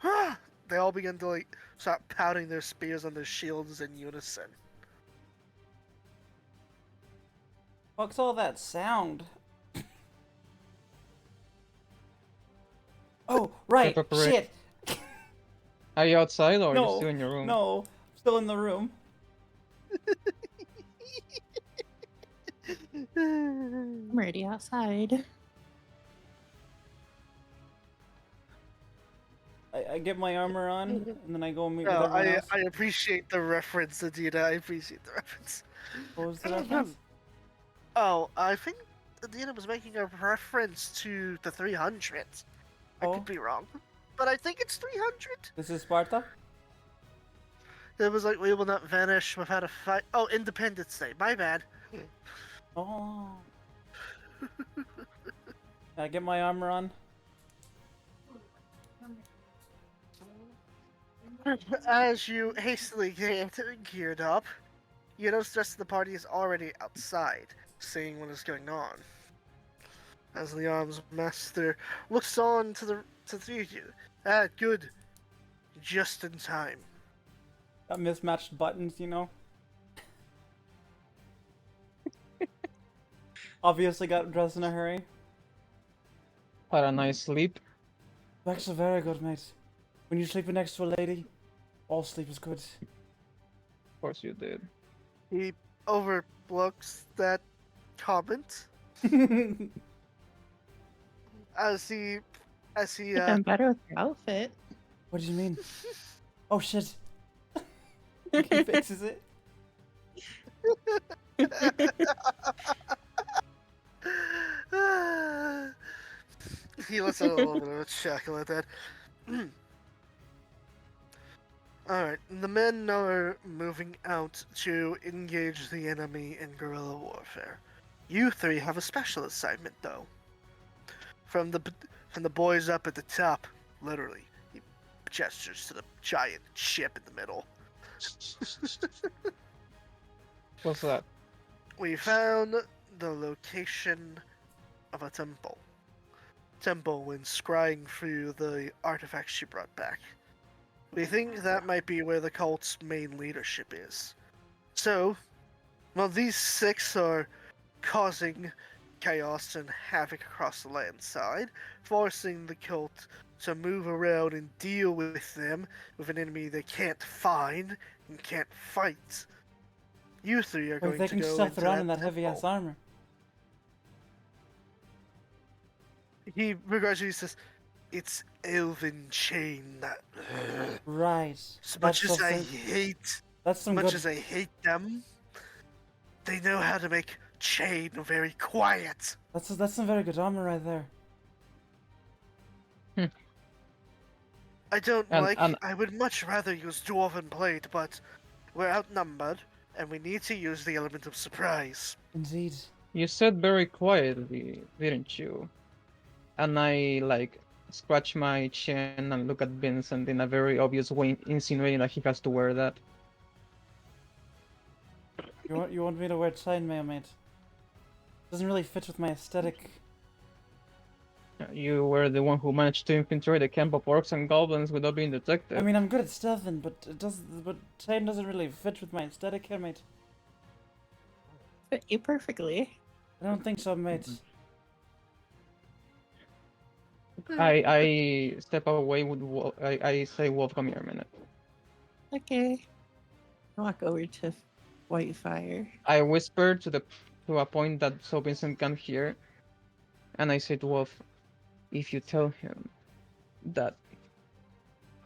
Ah! They all begin to start pounding their spears on their shields in unison. What's all that sound? Oh, right. Preparation. Shit. Are you outside or are you No. still in your room? No. Still in the room. I'm already outside. I get my armor on, and then I go and meet with Oh, everyone else. I appreciate the reference, Adina. I appreciate the reference. What was the reference? Oh, I think Adina was making a reference to the 300. I Oh. could be wrong, but I think it's 300. This is Sparta? It was like, we will not vanish without a fight. Oh, Independence Day. My bad. Oh. I get my armor on. As you hastily get geared up, you notice the rest of the party is already outside, seeing what is going on. As the arms master looks on to the three of you. Ah, good. Just in time. Got mismatched buttons, you know? obviously got dressed in a hurry. Had a nice sleep. Actually, very good, mate. When you're sleeping next to a lady, all sleep is good. Of course you did. He overlooks that comment as he But I'm better with your outfit. What do you mean? Oh shit! He fixes it. he lets out a little bit of a chuckle at that. Alright, the men are moving out to engage the enemy in guerrilla warfare. You three have a special assignment, though. From the boys up at the top, literally, he gestures to the giant ship in the middle. What's that? We found the location of a temple. When scrying through the artifacts she brought back. We think that might be where the cult's main leadership is. So, while these 6 are causing chaos and havoc across the land side, forcing the cult to move around and deal with them with an enemy they can't find and can't fight. You 3 are Well, going they to can go stuff into around that in that heavy ass temple. armor. He begrudgingly says, "It's elven chain that." Right. As much as I some, hate, that's some much good. as I hate them, they know how to make chain very quiet. That's some very good armor right there. I don't And- like. and- I would much rather use dwarven blade, but we're outnumbered, and we need to use the element of surprise. Indeed. You said very quietly, didn't you? And I like scratch my chin and look at Vincent in a very obvious way, insinuating that he has to wear that. You want me to wear chainmail, mate? Doesn't really fit with my aesthetic. You were the one who managed to infiltrate the camp of orcs and goblins without being detected. I mean, I'm good at stealthing, but but chain doesn't really fit with my aesthetic here, mate. Fit you perfectly. I don't think so, mate. I step away with Wolf. I say, Wolf, come here a minute. Okay. I walk over to Whitefire. I whisper to a point that so Vincent can hear, and I say to Wolf, if you tell him that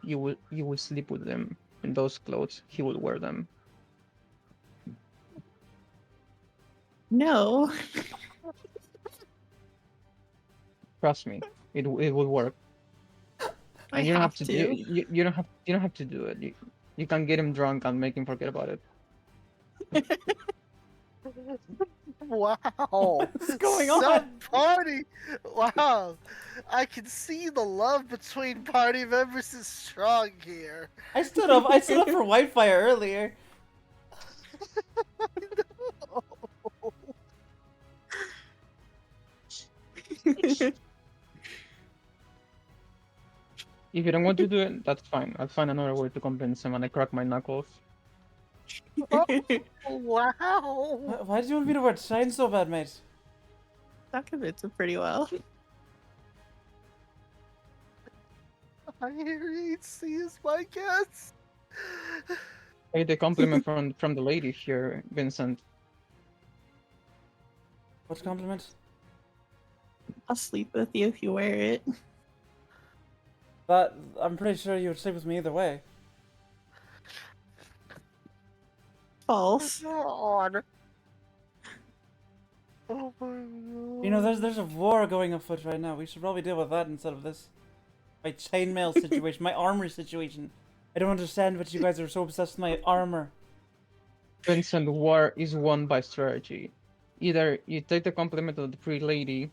you will sleep with them in those clothes, he will wear them. No. Trust me, it will work. I And you don't have have to. to. You don't have to do it. You can get him drunk and make him forget about it. Wow! What's going Some on? party! Wow! I can see the love between party members is strong here. I stood up. I stood up for Whitefire earlier. If you don't want to do it, that's fine. I'll find another way to convince him, and I crack my knuckles. Wow! Why do you want me to wear chain so bad, mate? That convinced him pretty well. I hear HC is my guess. Hey, the compliment from the lady here, Vincent. What compliment? I'll sleep with you if you wear it. That I'm pretty sure you would sleep with me either way. False. God. Oh my god. You know, there's a war going afoot right now. We should probably deal with that instead of this. My chainmail situation, my armor situation. I don't understand what you guys are so obsessed with my armor. Vincent, war is won by strategy. Either you take the compliment of the pretty lady,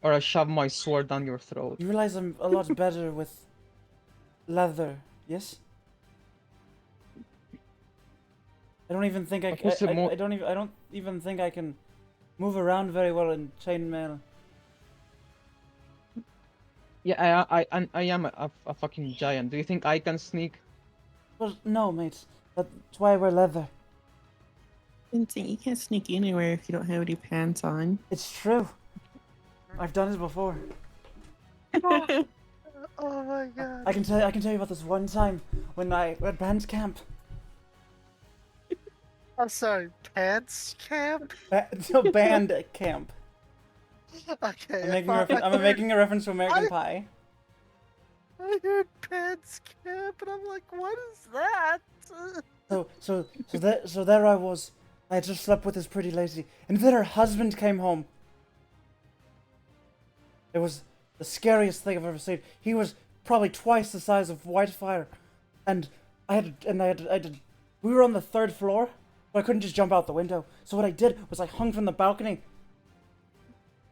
or I shove my sword down your throat. You realize I'm a lot better with leather, yes? I don't even think I don't even think I can move around very well in chainmail. Yeah, I am a fucking giant. Do you think I can sneak? Well, no, mate. That's why I wear leather. Vincent, you can't sneak anywhere if you don't have any pants on. It's true. I've done it before. Oh, oh my god. I can tell you about this one time when I went band camp. I'm sorry, pants camp? No, band camp. Okay, I'm making a reference to American Pie. I heard pants camp, and I'm like, what is that? So there I was. I had just slept with this pretty lady, and then her husband came home. It was the scariest thing I've ever seen. He was probably twice the size of Whitefire, and we were on the 3rd floor, but I couldn't just jump out the window. So what I did was I hung from the balcony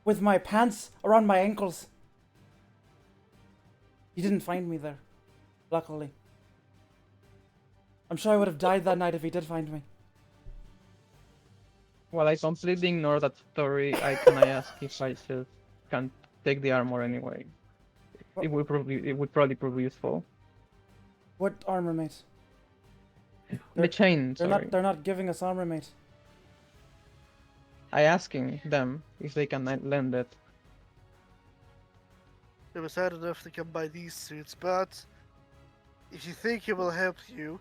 with my pants around my ankles. He didn't find me there, luckily. I'm sure I would have died that night if he did find me. Well, I completely ignore that story. Can I ask if I just can take the armor anyway? It would probably prove useful. What armor, mate? The chain, sorry. They're not giving us armor, mate. I asking them if they can lend it. It was hard enough to come by these suits, but if you think it will help you,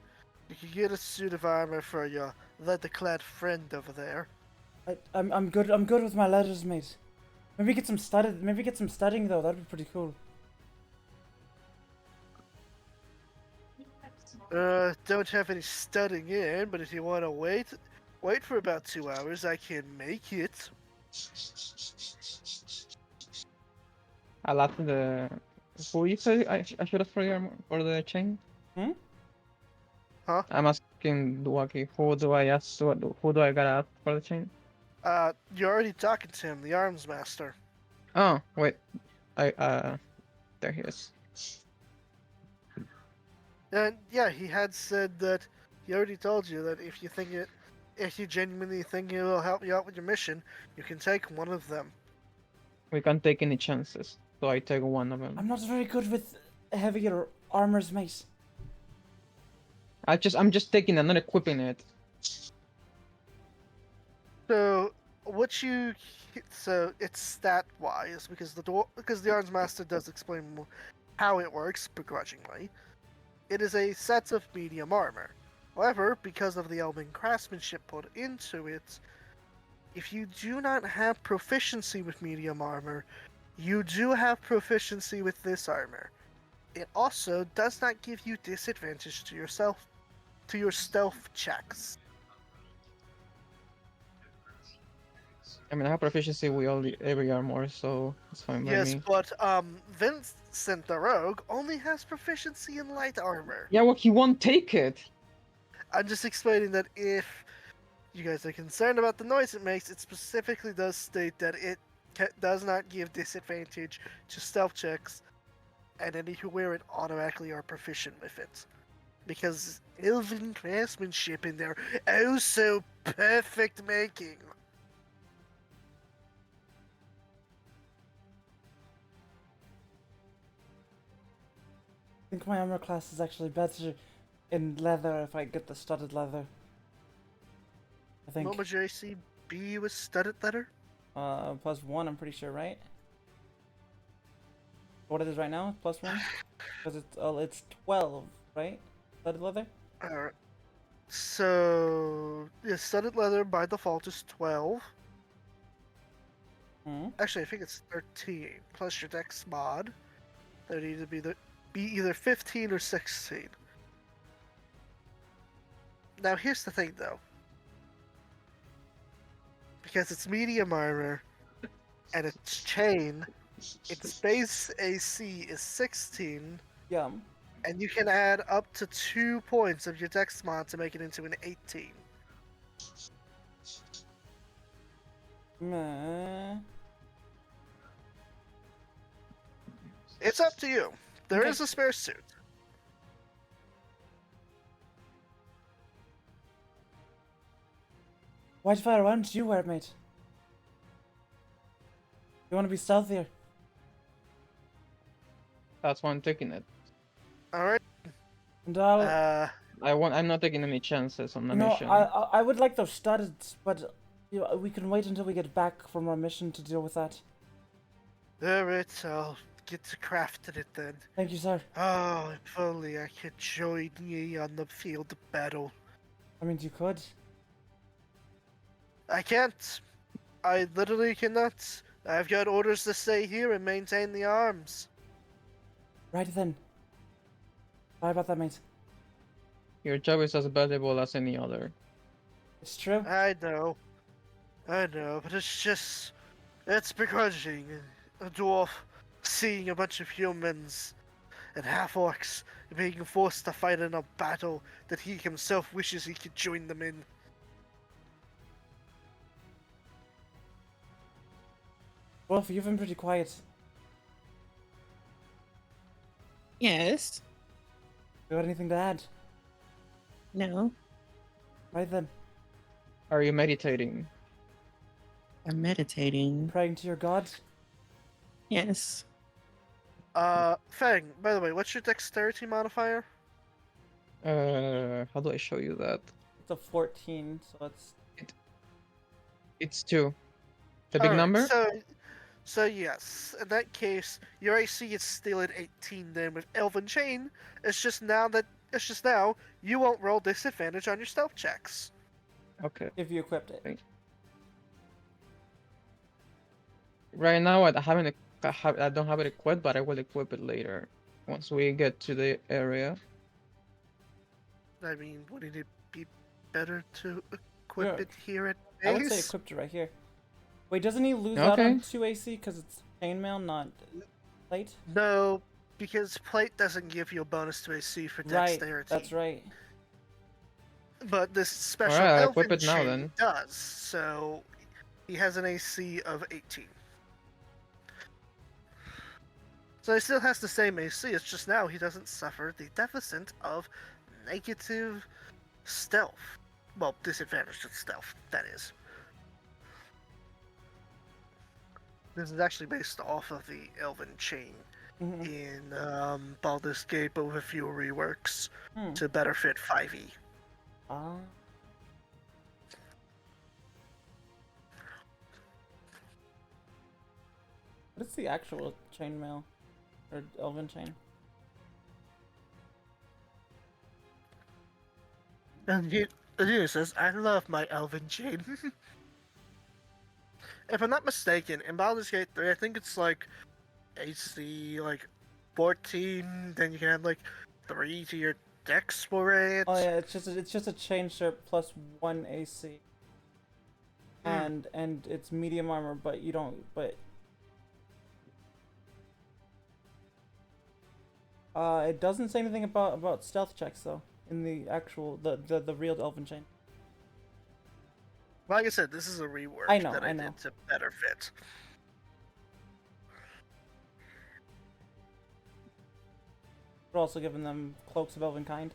you can get a suit of armor for your leather-clad friend over there. I'm good with my letters, mate. Maybe get some studying though. That'd be pretty cool. Don't have any studying in, but if you want to wait for about 2 hours, I can make it. I'll ask the... Who you say I should have for the armor, for the chain? Hmm? Huh? I'm asking Duaki, who do I gotta ask for the chain? You're already talking to him, the arms master. Oh, wait. There he is. And yeah, he had said that he already told you that if you genuinely think it will help you out with your mission, you can take one of them. We can't take any chances, so I take one of them. I'm not very good with heavier armors, mate. I'm just taking it, not equipping it. So it's stat wise because the arms master does explain how it works begrudgingly. It is a set of medium armor. However, because of the elven craftsmanship put into it, if you do not have proficiency with medium armor, you do have proficiency with this armor. It also does not give you disadvantage to your stealth checks. I mean, I have proficiency with every armor, so it's fine by Yes, me. but Vincent the Rogue only has proficiency in light armor. Yeah, well, he won't take it. I'm just explaining that if you guys are concerned about the noise it makes, it specifically does state that it does not give disadvantage to stealth checks, and any who wear it automatically are proficient with it. Because elven craftsmanship in their oh so perfect making. I think my armor class is actually better in leather if I get the studded leather. I think. What would your AC be with studded leather? +1, I'm pretty sure, right? What it is right now, +1? Because it's 12, right? Studded leather? Alright. So, yeah, studded leather by default is 12. Hmm. Actually, I think it's 13 plus your dex mod. That would either be either 15 or 16. Now, here's the thing, though. Because it's medium armor and it's chain, its base AC is 16, Yum. and you can add up to 2 points of your dex mod to make it into an 18. Meh. It's up to you. There Okay. is a spare suit. Whitefire, why don't you wear it, mate? You want to be stealthier? That's why I'm taking it. Alright. And I'll... I'm not taking any chances on the No, mission. I would like those studs, but we can wait until we get back from our mission to deal with that. Alright, I'll get to crafting it then. Thank you, sir. Oh, if only I could join ye on the field of battle. I mean, you could. I can't. I literally cannot. I've got orders to stay here and maintain the arms. Right then. Sorry about that, mate. Your job is as valuable as any other. It's true. I know, but it's begrudging. A dwarf seeing a bunch of humans and half-orcs being forced to fight in a battle that he himself wishes he could join them in. Wolf, you've been pretty quiet. Yes. You got anything to add? No. Right then. Are you meditating? I'm meditating. Praying to your god? Yes. Fang, by the way, what's your dexterity modifier? How do I show you that? It's a 14, so it's... It's 2. The big Alright, number? So yes, in that case, your AC is still at 18 then with Elven Chain. It's just now you won't roll disadvantage on your stealth checks. Okay. if you equipped it. Right now I don't have it equipped, but I will equip it later once we get to the area. I mean, wouldn't it be better to equip Yeah. it here at I would say base? equipped it right here. Wait, doesn't he lose out Okay. on 2 AC because it's chainmail, not plate? No, because plate doesn't give you a bonus to AC for Right, dexterity. that's right. But this special Alright, I'll Elven equip it now Chain then. does, so he has an AC of 18. So he still has the same AC, it's just now he doesn't suffer the deficit of negative stealth. Well, disadvantage to stealth, that is. This is actually based off of the Elven Chain Mhm. in Baldur's Gate, but with a few reworks Hmm. to better fit 5e. Ah. What's the actual chainmail? Or elven chain? And he says, I love my Elven Chain. If I'm not mistaken, in Baldur's Gate 3, I think it's like AC like 14, then you can add like 3 to your dex for it. Oh yeah, it's just a chain shirt plus 1 AC. Hmm. And it's medium armor, but you don't it doesn't say anything about stealth checks though in the actual the real elven chain. Like I said, this is a rework I know, that I I know. did to better fit. We're also giving them cloaks of elven kind.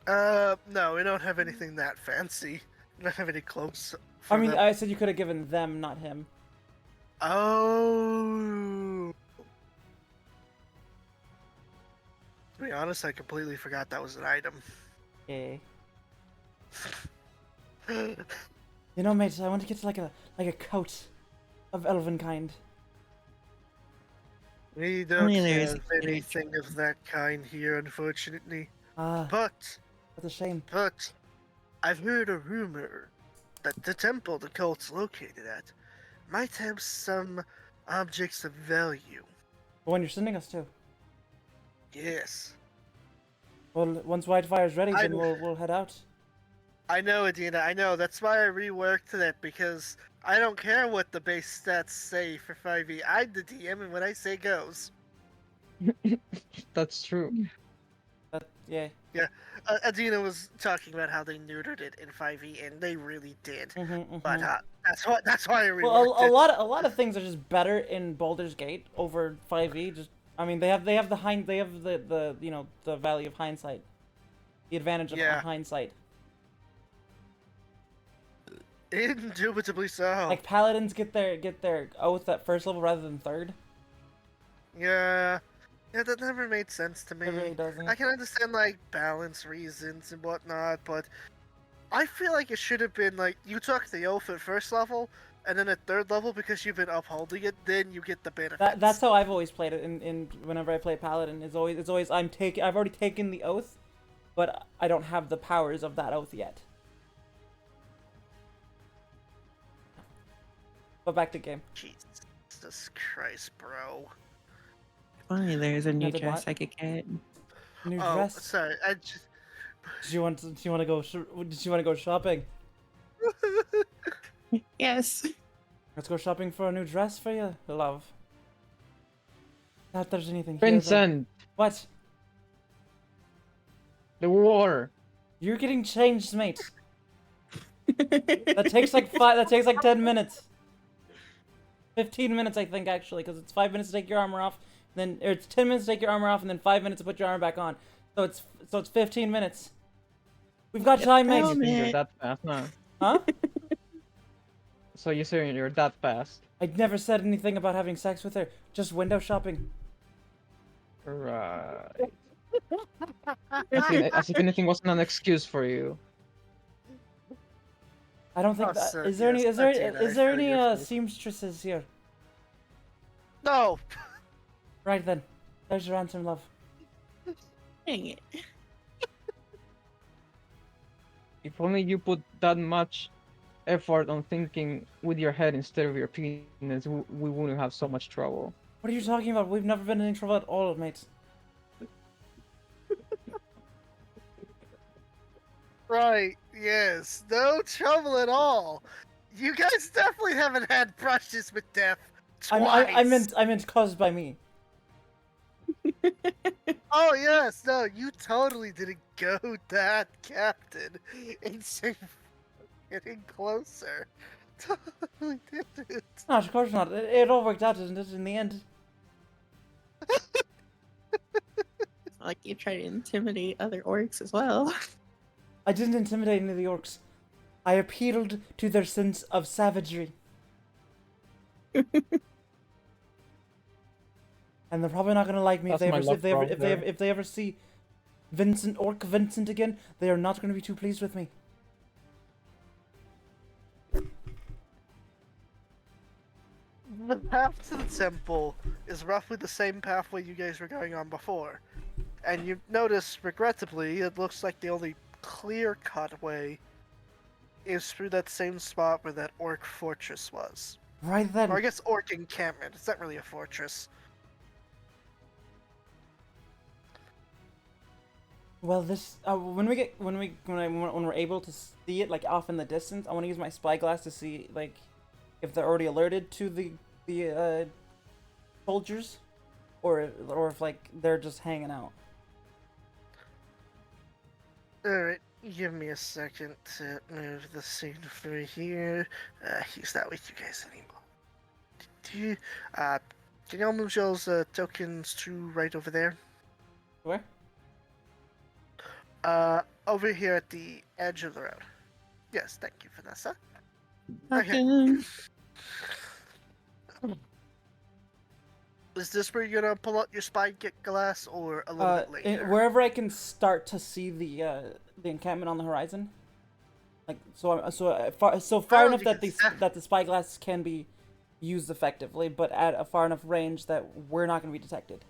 No, we don't have anything that fancy. We don't have any cloaks. I mean, them. I said you could have given them, not him. Oh. To be honest, I completely forgot that was an item. Yeah. You know, mate, I want to get like a coat of elven kind. We don't Only there is have a anything of that kind here, unfortunately. Ah, But that's a shame. I've heard a rumor that the temple the cult's located at might have some objects of value. The one you're sending us to. Yes. Well, once Whitefire's ready, I- then we'll head out. I know, Adina, I know. That's why I reworked that, because I don't care what the base stats say for 5e. I'm the DM, and what I say goes. That's true. Yeah. Adina was talking about how they neutered it in 5e, and they really did. Mhm. But that's why I reworked Well, it. a lot of things are just better in Baldur's Gate over 5e. Just, I mean, they have the you know, the value of hindsight, the advantage of Yeah. hindsight. Indubitably so. Like paladins get their oath at first level rather than third. Yeah, Yeah, that never made sense to me. It really doesn't. I can understand like balance reasons and whatnot, but I feel like it should have been like you took the oath at first level, and then at third level because you've been upholding it, then you get the benefits. That's how I've always played it in whenever I play Paladin. It's always I've already taken the oath, but I don't have the powers of that oath yet. But back to game. Jesus Christ, bro. Finally, there's a new Another dress bot? I could get. New Oh, dress. sorry. I just. Do you want to go? Did you want to go shopping? Yes. Let's go shopping for a new dress for you, love. Not that there's anything here. though. Vincent, What? the war. You're getting changed, mate. That takes like 10 minutes. 15 minutes, I think, actually, because it's 5 minutes to take your armor off, or it's 10 minutes to take your armor off, and then 5 minutes to put your armor back on. So it's 15 minutes. We've got time, You mate. Oh, think you're man. that fast, huh? Huh? So you're saying you're that fast? I never said anything about having sex with her. Just window shopping. Right. As if anything wasn't an excuse for you. I don't think Oh, that. sir, Is there yes, any? Is there? I did. Is I there heard any your face. seamstresses here? No! Right then. There's your answer, love. Dang it. If only you put that much effort on thinking with your head instead of your penis, we wouldn't have so much trouble. What are you talking about? We've never been in trouble at all, mate. Right, yes. No trouble at all. You guys definitely haven't had brushes with death twice. I meant caused by me. Oh, yes, no, you totally didn't go that, Captain. It's getting closer. Totally didn't. No, of course not. It all worked out, didn't it, in the end? Like you try to intimidate other orcs as well. I didn't intimidate any of the orcs. I appealed to their sense of savagery. And they're probably not gonna like me That's my luck wrong there. if they ever see Orc Vincent again. They are not gonna be too pleased with me. The path to the temple is roughly the same pathway you guys were going on before. And you notice, regrettably, it looks like the only clear-cut way is through that same spot where that orc fortress was. Right then. Or I guess orc encampment. It's not really a fortress. Well, this when we're able to see it like off in the distance, I want to use my spyglass to see like if they're already alerted to the soldiers, or if like they're just hanging out. Alright, give me a second to move the scene through here. He's not with you guys anymore. Can y'all move y'all's tokens to right over there? Where? Over here at the edge of the road. Yes, thank you, Vanessa. Okay. Fucking- Is this where you're gonna pull out your spyglass, or a little bit later? Wherever I can start to see the encampment on the horizon. Like so far Oh, enough you that can that the spyglass can be used effectively, but at a far enough range that we're not going to be detected.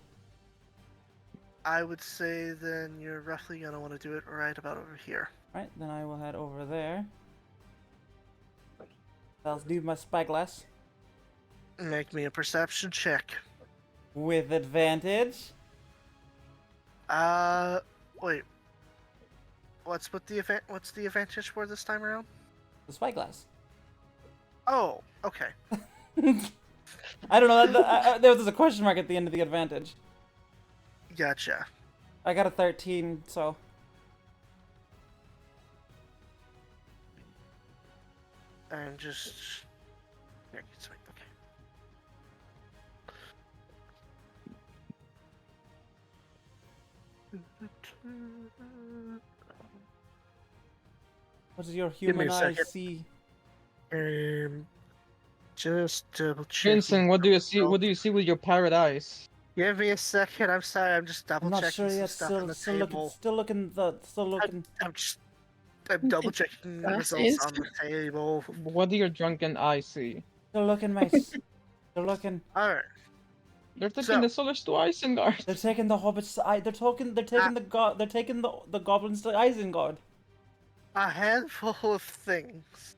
I would say then you're roughly gonna want to do it right about over here. Right, then I will head over there. I'll do my spyglass Make me a perception check. with advantage. Wait. What's the advantage for this time around? The spyglass. Oh, okay. I don't know. There was a question mark at the end of the advantage. Gotcha. I got a 13, so. And just. There, sweet, okay. What does your Give me human a eye second. see? Just double check. Vincent, what do you see? What do you see with your parrot eyes? Give me a second. I'm sorry. I'm just double I'm not checking sure some yet. stuff on the table. Still looking. I'm double checking the results Glasses. on the table. What do your drunken eyes see? Still looking, mate. Still looking. All right. They're taking So, the soldiers to Isengard. They're taking the hobbits. They're taking They're taking the goblins to Isengard. a handful of things.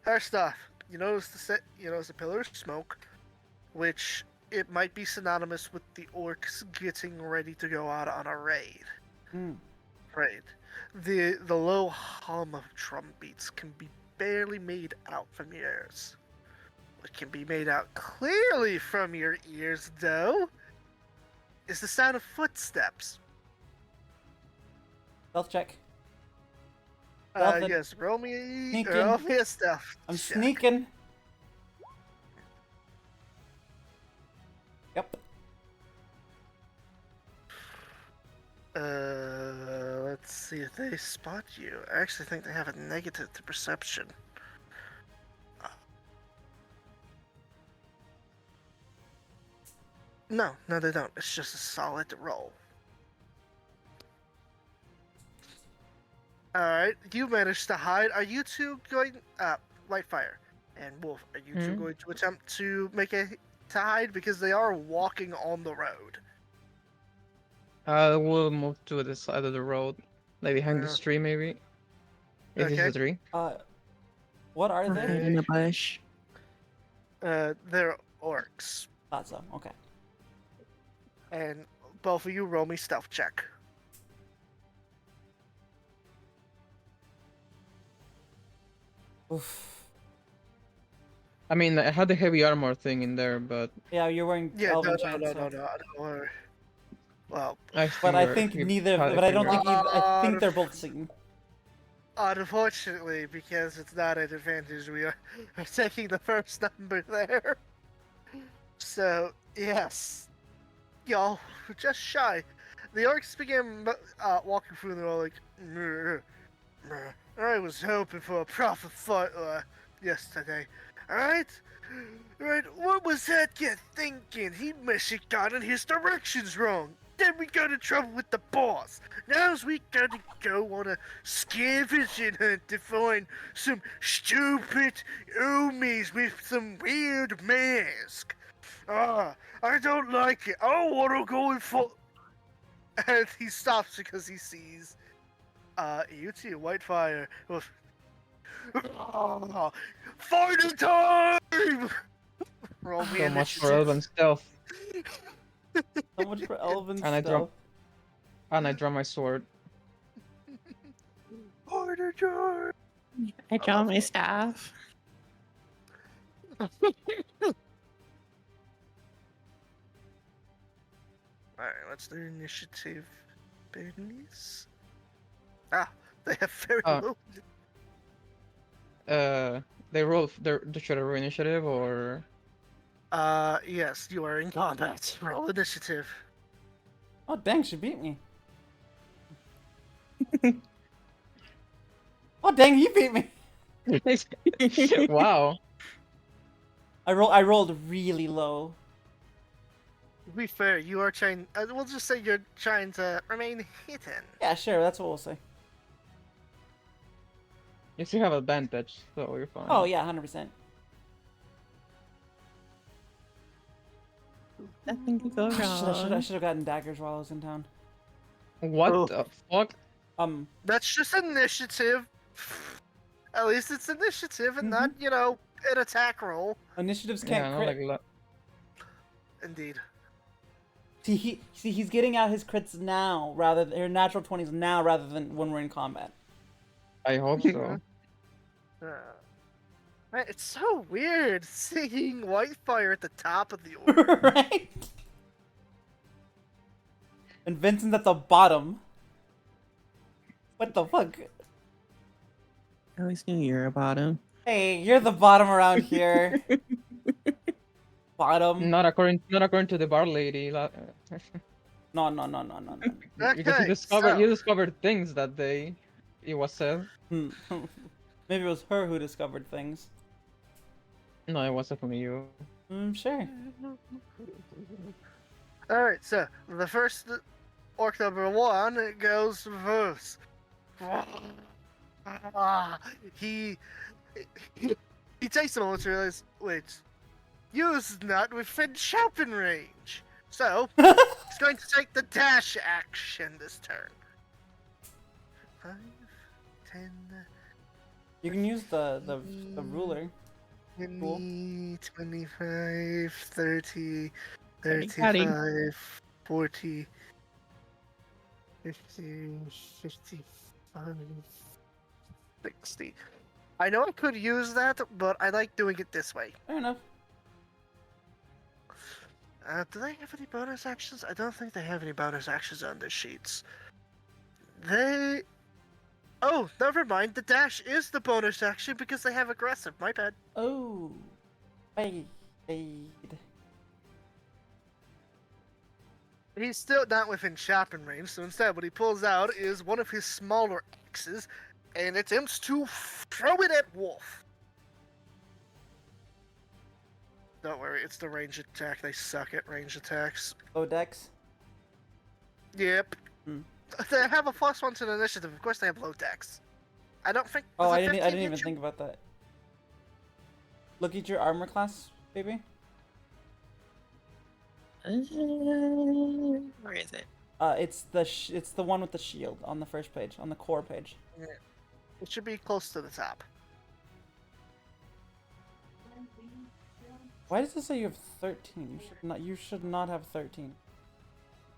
First off, you notice the pillar of smoke, which it might be synonymous with the orcs getting ready to go out on a raid. Hmm. Right. The low hum of drum beats can be barely made out from your ears. What can be made out clearly from your ears, though, is the sound of footsteps. Stealth check. Stealth it. Yes, roll me Sneaking. a stealth I'm check. sneaking. Yep. Let's see if they spot you. I actually think they have a negative to perception. No, they don't. It's just a solid roll. Alright, you managed to hide. Are you two going... Lightfire and Wolf, are you two going to attempt to to hide? Because they are walking on the road. We'll move to the side of the road, like behind this tree, maybe. If it's Okay. a tree. What are Or they? hide in the bush. They're orcs. Thought so. Okay. And both of you roll me stealth check. Oof. I mean, I had the heavy armor thing in there, but Yeah, you're wearing Yeah, elven no, chains. so- don't worry. Well, But I think neither. But I don't think either. I think they're both seen. unfortunately, because it's not an advantage, we are taking the first number there. So, yes. Y'all were just shy. The orcs began walking through the road like, "Meh, meh. I was hoping for a proper fight yesterday. Alright? Right, what was that kid thinking? He must have gotten his directions wrong. Then we got in trouble with the boss. Now's we gotta go on a scavenging hunt to find some stupid Umis with some weird mask. I don't like it. I wanna go and And he stops because he sees you two, Whitefire, with fighting time! Roll me so much for initiative. elven stealth. So much for elven And I stuff. drop- And I draw my sword. Fighting time! I draw my staff. Alright, let's do initiative business. They have very Oh. low. They roll should I roll initiative or Yes, you are in combat. Roll initiative. Oh dang, she beat me. Oh dang, he beat me. wow. I rolled really low. To be fair, you are trying. We'll just say you're trying to remain hidden. Yeah, sure. That's what we'll say. You still have advantage, so you're fine. Oh yeah, 100%. Nothing could go I wrong. should have gotten daggers while I was in town. What Oh. the fuck? That's just initiative. At least it's initiative and not, an attack roll. Initiatives Yeah, can't no, crit. like Indeed. See, he's getting out his crits now, rather than, or natural 20s now, rather than when we're in combat. I hope so. Man, it's so weird seeing Whitefire at the top of the order. Right? And Vincent's at the bottom. What the fuck? I always knew you were a bottom. Hey, you're the bottom around here. Bottom. Not according to the bar lady. No. Because you discovered things that day. It was said. Maybe it was her who discovered things. No, it was definitely you. Sure. Alright, so the first orc number 1 goes first. He he takes a moment to realize, wait, you's not within shouting range. So he's going to take the dash action this turn. 5, 10, You can use the ruler. 20, 25, 30, Starting counting. 35, 40, 50, 55, 60. I know I could use that, but I like doing it this way. Fair enough. Do they have any bonus actions? I don't think they have any bonus actions on their sheets. They... Oh, never mind. The dash is the bonus action because they have aggressive. My bad. Oh. Fade. He's still not within shopping range, so instead what he pulls out is one of his smaller axes and attempts to throw it at Wolf. Don't worry, it's the range attack. They suck at range attacks. Oh, Dex. Yep. Hmm. They have a +1 to the initiative. Of course they have low dex. I don't think... Oh, does a I didn't 15 even hit you? think about that. Look at your armor class, baby. Where is it? It's the one with the shield on the first page, on the core page. It should be close to the top. Why does it say you have 13? You should not have 13.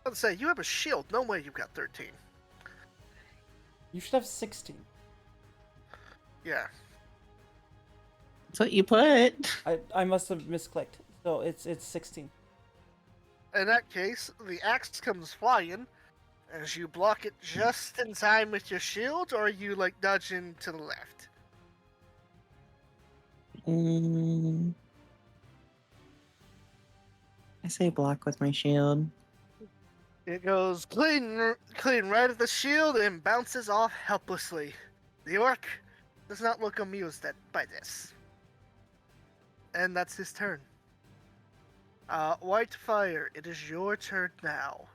I was say, you have a shield. No way you've got 13. You should have 16. Yeah. That's what you put. I must have misclicked. So it's 16. In that case, the axe comes flying as you block it just in time with your shield, or are you like dodging to the left? I say block with my shield. It goes clean right at the shield and bounces off helplessly. The orc does not look amused by this. And that's his turn. Whitefire, it is your turn now.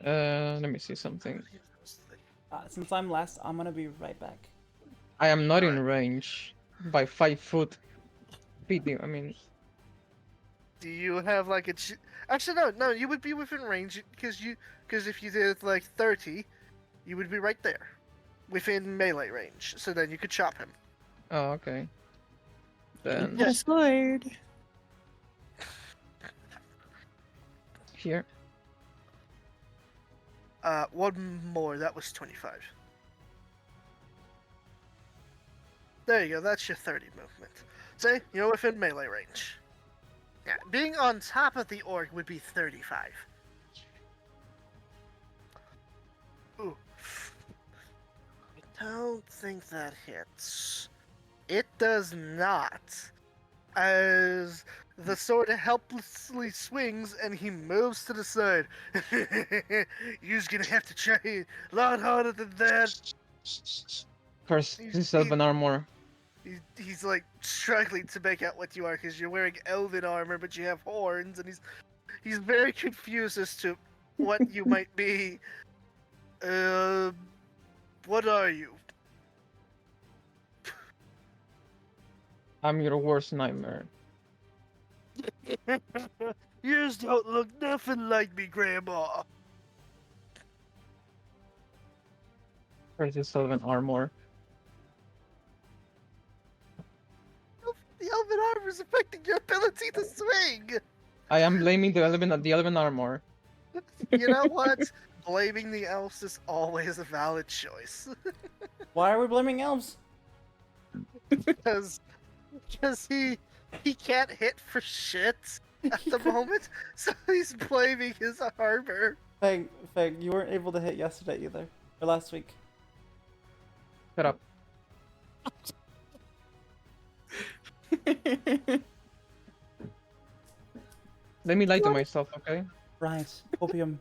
Let me see something. Since I'm last, I'm gonna be right back. I am not in range by 5 foot. I mean, Do you have like a... Actually, no, you would be within range because if you did like 30, you would be right there. Within melee range. So then you could chop him. oh, okay. Then Got a sword. here. One more, that was 25. There you go, that's your 30 movement. Say, you're within melee range. Yeah, being on top of the orc would be 35. Ooh. I don't think that hits. It does not. As the sword helplessly swings and he moves to the side. You're gonna have to try a lot harder than that. Curse, this is elven armor. He's like struggling to make out what you are because you're wearing elven armor, but you have horns, and he's very confused as to what you might be. What are you? I'm your worst nightmare. Yours don't look nothing like me, Grandma. Curse is elven armor. The elven armor is affecting your ability to swing. I am blaming the elven armor. You know what? Blaming the elves is always a valid choice. Why are we blaming elves? because he can't hit for shit at the moment, so he's blaming his armor. Fang, you weren't able to hit yesterday either, or last week. Shut up. Let me lie to myself, okay? Right, opium.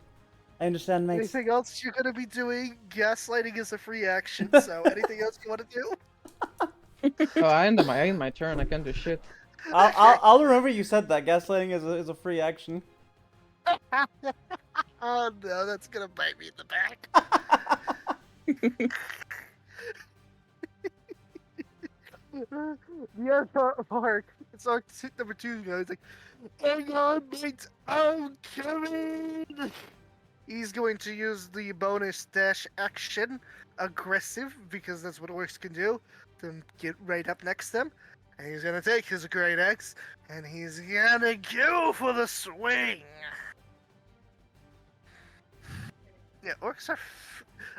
I understand, mate. Anything else you're gonna be doing? Gaslighting is a free action, so anything else you want to do? Oh, I end my turn. I can't do shit. I'll remember you said that. Gaslighting is a free action. Oh no, that's gonna bite me in the back. The other part, it's our number 2 guy. He's like, hang on, mate, I'm coming. He's going to use the bonus dash action, aggressive, because that's what orcs can do. Then get right up next to them, and he's gonna take his great axe, and he's gonna go for the swing. Yeah, orcs are.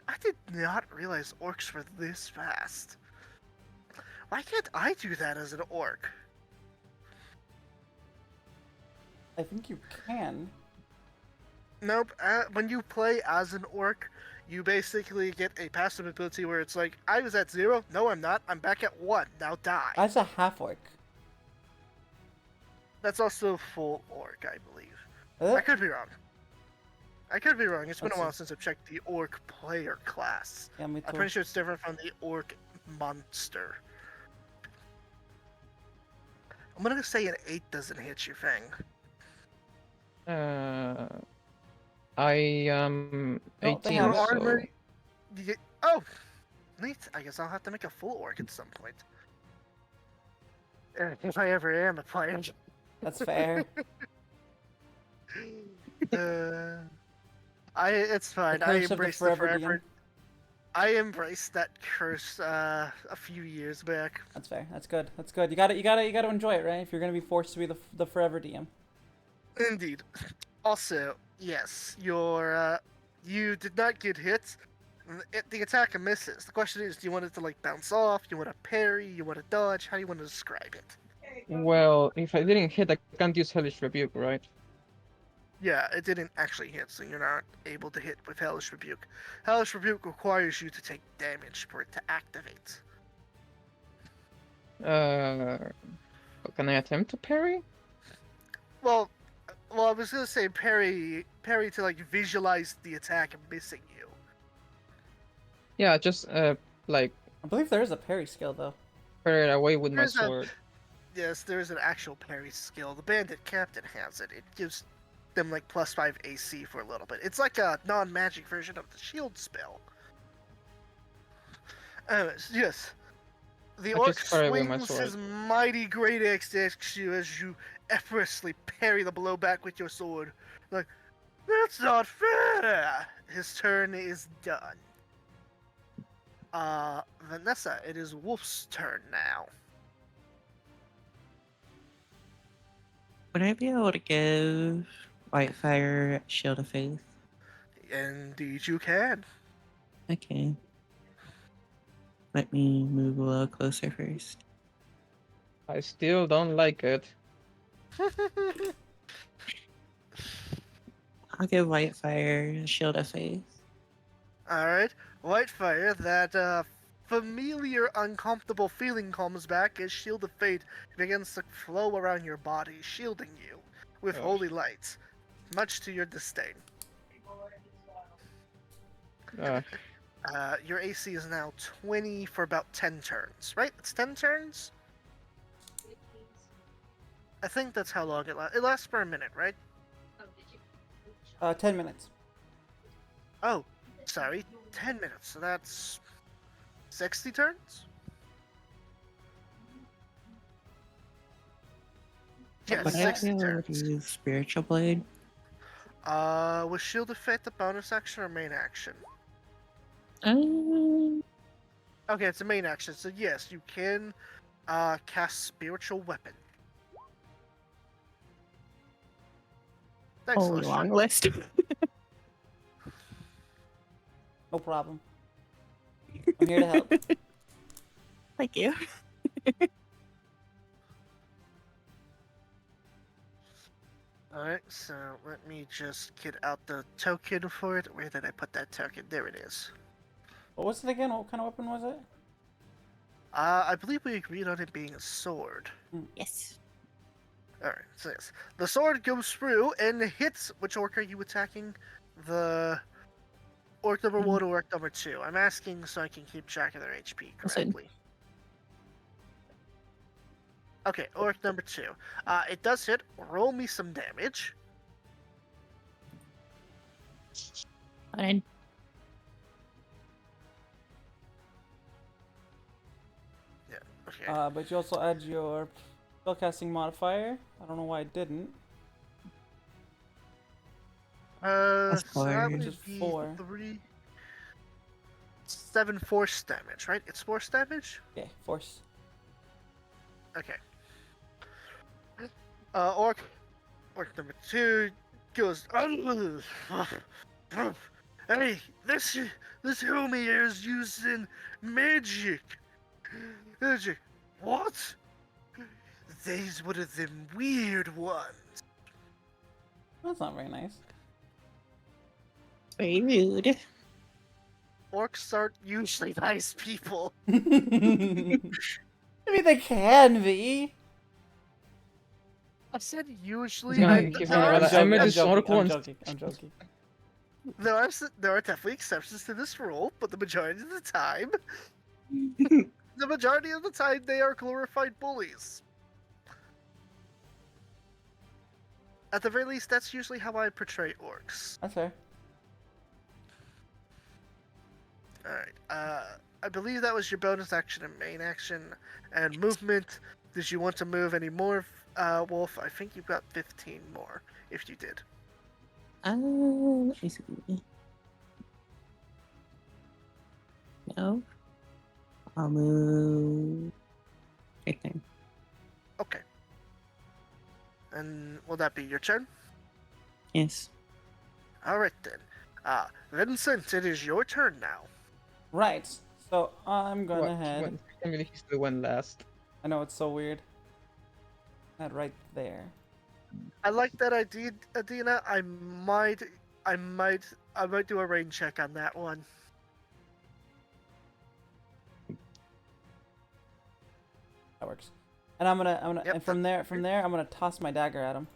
I did not realize orcs were this fast. Why can't I do that as an orc? I think you can. Nope. When you play as an orc, you basically get a passive ability where it's like, I was at 0. No, I'm not. I'm back at 1. Now die. That's a half orc. That's also full orc, I believe. Is I it? could be wrong. I could be wrong. It's been Let's a while see. since I've checked the orc player class. Yeah, me I'm too. pretty sure it's different from the orc monster. I'm gonna say an 8 doesn't hit you, Fang. I am No, they 18, have Your it. so armor. Oh, neat. I guess I'll have to make a full orc at some point. If I ever am a player. That's fair. It's The fine. I curse of the embraced the forever forever. DM. I embraced that curse a few years back. That's fair. That's good. That's good. You gotta enjoy it, right? If you're gonna be forced to be the forever DM. Indeed. Also, yes, you did not get hit. The attack misses. The question is, do you want it to like bounce off? Do you want to parry? You want to dodge? How do you want to describe it? well, if I didn't hit, I can't use Hellish Rebuke, right? Yeah, it didn't actually hit, so you're not able to hit with Hellish Rebuke. Hellish Rebuke requires you to take damage for it to activate. Can I attempt to parry? Well, I was gonna say parry to like visualize the attack missing you. Yeah, just like I believe there is a parry skill though. parry it away with my There's a- sword. Yes, there is an actual parry skill. The Bandit Captain has it. It gives them like +5 AC for a little bit. It's like a non-magic version of the shield spell. Yes. The I orc just parry with my swings sword. his mighty great axe at you as you effortlessly parry the blow back with your sword. Like, that's not fair! His turn is done. Vanessa, it is Wolf's turn now. Would I be able to give Whitefire Shield of Faith? Indeed you can. Okay. Let me move a little closer first. I still don't like it. I'll give Whitefire Shield of Faith. Alright, Whitefire, that familiar uncomfortable feeling comes back as Shield of Fate begins to flow around your body, shielding you with Oh. holy lights, much to your disdain. Your AC is now 20 for about 10 turns, right? It's 10 turns? I think that's how long it lasts. It lasts for a minute, right? 10 minutes. Oh, sorry, 10 minutes, so that's 60 turns? Yeah, Would I 60 be able to turns. use Spiritual Blade? Was Shield of Fate the bonus action or main action? Okay, it's a main action, so yes, you can cast Spiritual Weapon. Thanks, Holy Lustra. long list. No problem. I'm here to help. Thank you. Alright, so let me just get out the token for it. Where did I put that token? There it is. What was it again? What kind of weapon was it? I believe we agreed on it being a sword. Yes. Alright, so yes. The sword goes through and hits. Which orc are you attacking? The orc number 1 or orc number 2? I'm asking so I can keep track of their HP Listen. correctly. Okay, orc number 2. It does hit. Roll me some damage. Fine. Okay. But you also add your spellcasting modifier. I don't know why it didn't. That's So that fine. would Just be 4. 7 force damage, right? It's force damage? Yeah, force. Okay. Orc number 2 goes. Hey, this homie here is using magic. Magic. What? These one of them weird ones. That's not very nice. Very rude. Orcs aren't usually nice people. Maybe they can be. I said usually. gonna- I, he's there, gonna are, go like, I met this orc I'm once. joking. I'm joking. there are there are definitely exceptions to this rule, but the majority of the time, they are glorified bullies. At the very least, that's usually how I portray orcs. That's fair. Alright, I believe that was your bonus action and main action. And movement, did you want to move any more, Wolf? I think you've got 15 more, if you did. Let me see. No. I'll move right there. Okay. And will that be your turn? Yes. Alright then. Vincent, it is your turn now. Right. So I'm gonna What? head. I mean, he's the one last. I know it's so weird. Head right there. I like that idea, Adina. I might do a rain check on that one. That works. And I'm gonna, Yep, and from there, I'm gonna toss my dagger at him,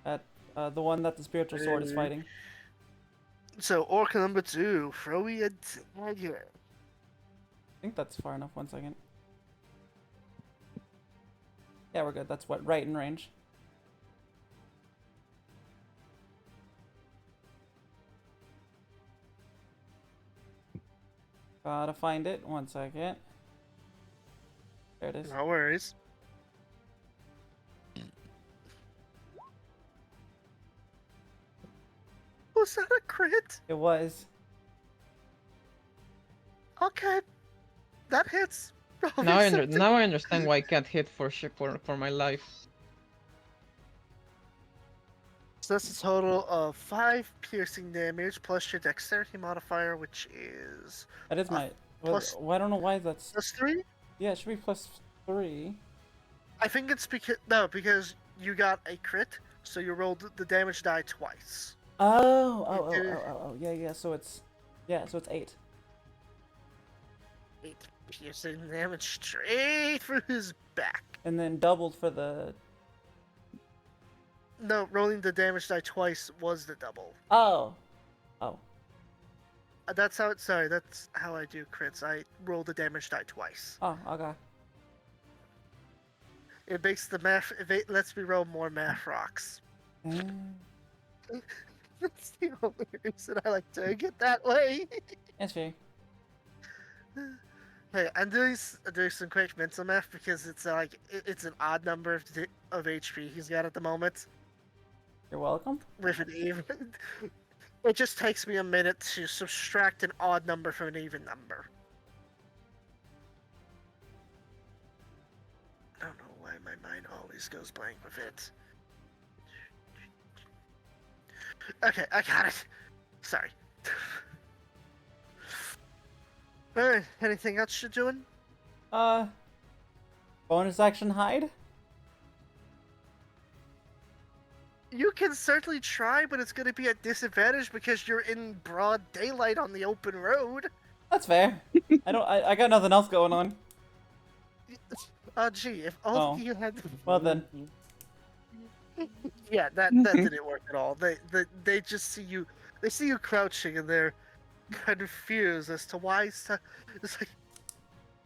at the one that the spiritual sword is fighting. So, orc number 2, throw me a dagger. I think that's far enough. 1 second. Yeah, we're good. That's what, right in range. Gotta find it. 1 second. There it is. No worries. Was that a crit? It was. Okay, that hits. Now I understand why I can't hit for my life. So that's a total of 5 piercing damage plus your dexterity modifier, which is That is my. plus- Well, I don't know why that's. plus 3. Yeah, it should be +3. I think it's because you got a crit, so you rolled the damage die twice. Oh, yeah. So it's 8. 8 piercing damage straight through his back. And then doubled for the. No, rolling the damage die twice was the double. Oh. That's how that's how I do crits. I roll the damage die twice. Oh, okay. It makes the math. It lets me roll more math rocks. That's the only reason I like doing it that way. That's fair. Hey, I'm doing some quick mental math because it's like it's an odd number of HP he's got at the moment You're welcome. with an even. It just takes me a minute to subtract an odd number from an even number. I don't know why my mind always goes blank with it. Okay, I got it. Sorry. Alright, anything else you're doing? Bonus action hide? You can certainly try, but it's going to be at disadvantage because you're in broad daylight on the open road. That's fair. I got nothing else going on. Oh, gee, if only Oh. you had. Well then. Yeah, that didn't work at all. They just see you. They see you crouching, and they're confused as to why. It's like,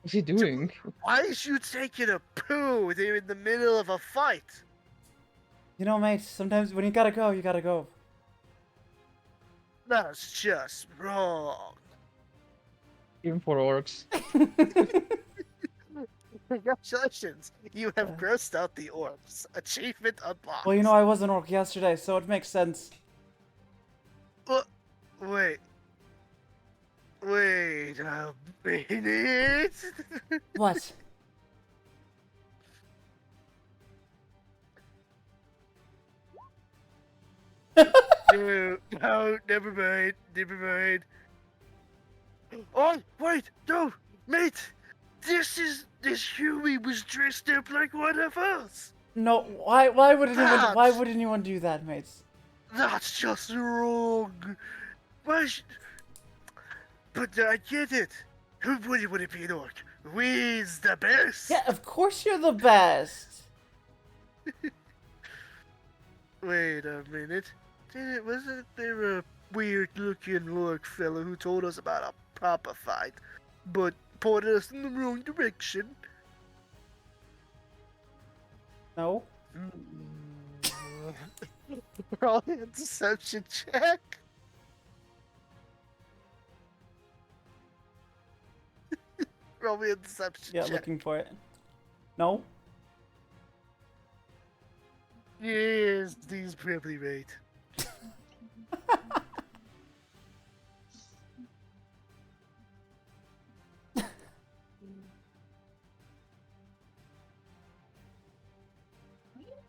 What's he doing? why is you taking a poo? They're in the middle of a fight. You know, mate, sometimes when you gotta go, you gotta go. That's just wrong. Even for orcs. Congratulations, you have Yeah. grossed out the orcs. Achievement unlocked. Well, you know, I was an orc yesterday, so it makes sense. Wait. Wait a minute. What? No, never mind, never mind. Oh, wait, no, mate! This Huey was dressed up like one of us! No, why That's, would anyone do that, mates? that's just wrong! Why but I get it! Who would it be an orc? We's the best! Yeah, of course you're the best. Wait a minute. Wasn't there a weird looking orc fellow who told us about a proper fight, but pointed us in the wrong direction? No. Roll a deception check. Roll me a deception Yeah, check. looking for it. No. Yes, these probably right.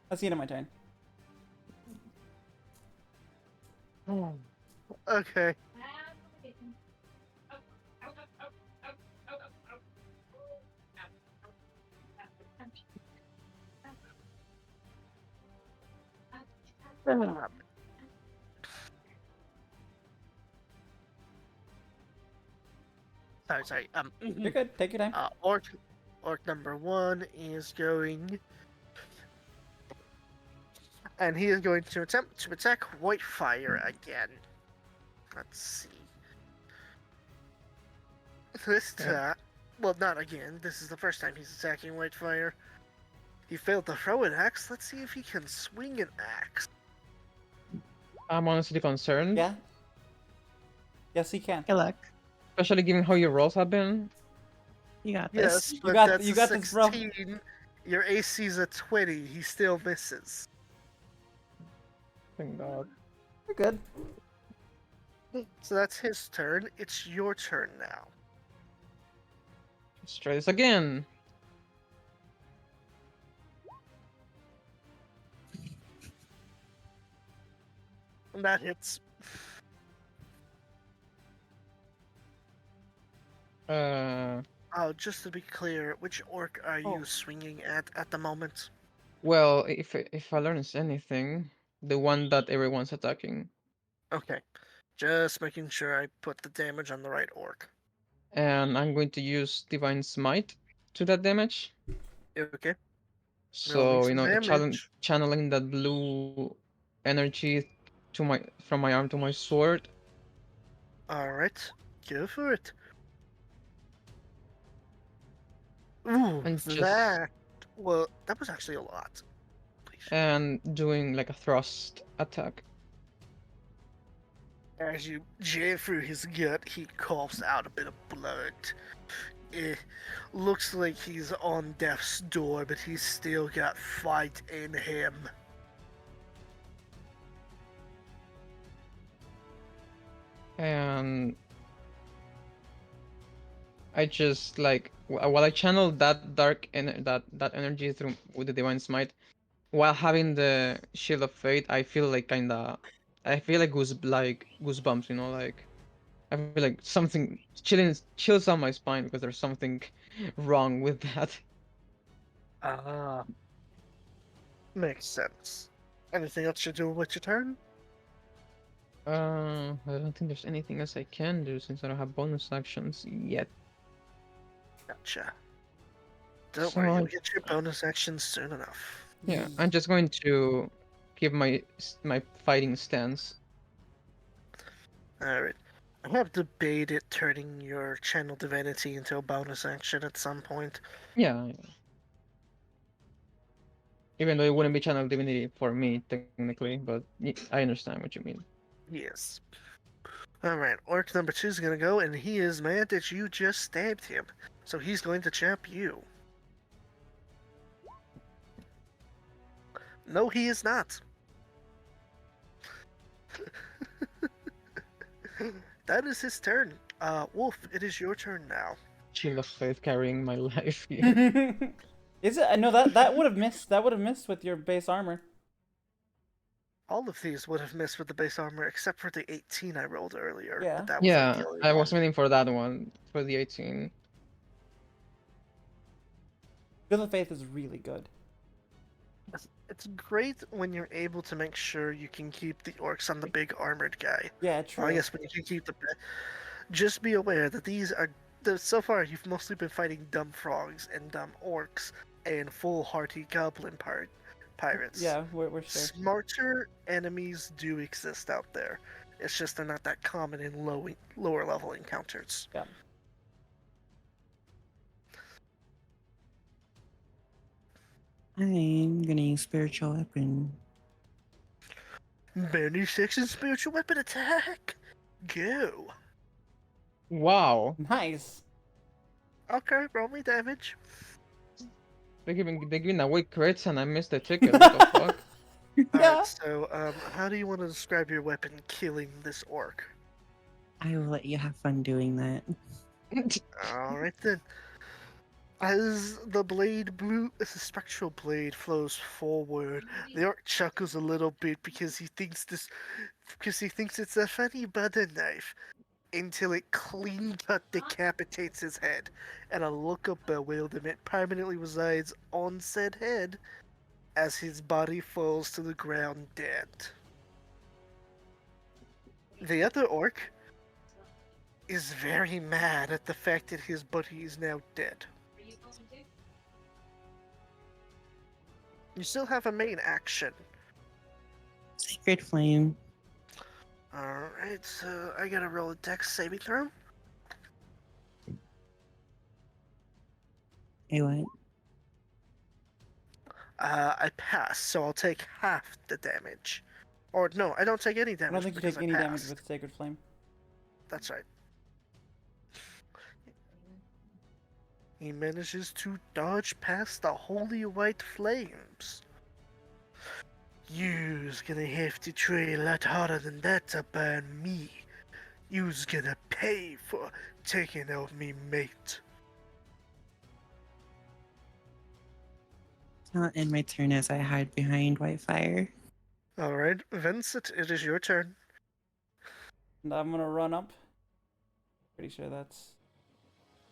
That's the end of my turn. Okay. Sorry. You're good. Take your time. Orc number 1 is going, and he is going to attempt to attack Whitefire again. Let's see. This time, well, not again. This is the first time he's attacking Whitefire. He failed to throw an axe. Let's see if he can swing an axe. I'm honestly concerned, Yeah. Yes, he can. Good luck. especially given how your rolls have been. You got Yes, this. but got- that's you a got this, bro. 16. Your AC's a 20. He still misses. Thank God. You're good. So that's his turn. It's your turn now. Let's try this again. And that hits. Oh, just to be clear, which orc are you Oh. swinging at the moment? Well, if I learn anything, the one that everyone's attacking, Okay. Just making sure I put the damage on the right orc. and I'm going to use Divine Smite to that damage. Okay. Roll me So some damage. channeling that blue energy to my from my arm to my sword. Alright. Go for it. Ooh, And just- that. Well, that was actually a lot. And doing like a thrust attack. As you jam through his gut, he coughs out a bit of blood. It looks like he's on death's door, but he's still got fight in him. And I just like while I channel that that energy through with the Divine Smite, while having the Shield of Fate, I feel like goosebumps, you know, like I feel like something chills down my spine because there's something wrong with that. Ah. Makes sense. Anything else you're doing with your turn? I don't think there's anything else I can do since I don't have bonus actions yet. Gotcha. Don't So worry, I- you'll get your bonus actions soon enough. Yeah, I'm just going to keep my fighting stance. Alright. I have debated turning your channel divinity into a bonus action at some point. Yeah. Even though it wouldn't be channel divinity for me technically, but I understand what you mean. Yes. Alright, orc number 2 is gonna go, and he is mad that you just stabbed him. So he's going to chop you. No, he is not. That is his turn. Wolf, it is your turn now. Shield of faith carrying my life here. Is it? No, that would have missed. That would have missed with your base armor. All of these would have missed with the base armor except for the 18 I rolled earlier. Yeah. But that was like Yeah, the only I was one. waiting for that one, for the 18. Shield of Faith is really good. It's great when you're able to make sure you can keep the orcs on the big armored guy. Yeah, true. I guess when you can keep the. Just be aware that these are. So far, you've mostly been fighting dumb frogs and dumb orcs and full-hearty goblin pirates. Yeah, we're sure. Smarter enemies do exist out there. It's just they're not that common in lower level encounters. Yeah. I'm gonna use spiritual weapon. Many section spiritual weapon attack. Go. Wow, Nice. Okay, roll me damage. they're giving away crits and I missed the ticket. What the fuck? Yeah. Alright, so how do you want to describe your weapon killing this orc? I will let you have fun doing that. Alright then. As the spectral blade flows forward, the orc chuckles a little bit because he thinks it's a funny butter knife, until it clean cut decapitates his head, and a look of bewilderment permanently resides on said head as his body falls to the ground dead. The other orc is very mad at the fact that his buddy is now dead. You still have a main action. Sacred flame. Alright, so I gotta roll a dex saving throw. Hey, what? I pass, so I'll take half the damage. Or no, I don't take any I damage. don't think you because take I any damage passed. with Sacred Flame. That's right. He manages to dodge past the holy white flames. You's gonna have to try a lot harder than that to burn me. You's gonna pay for taking out me mate. I'll end my turn as I hide behind white fire. Alright, Vincent, it is your turn. And I'm gonna run up. Pretty sure that's.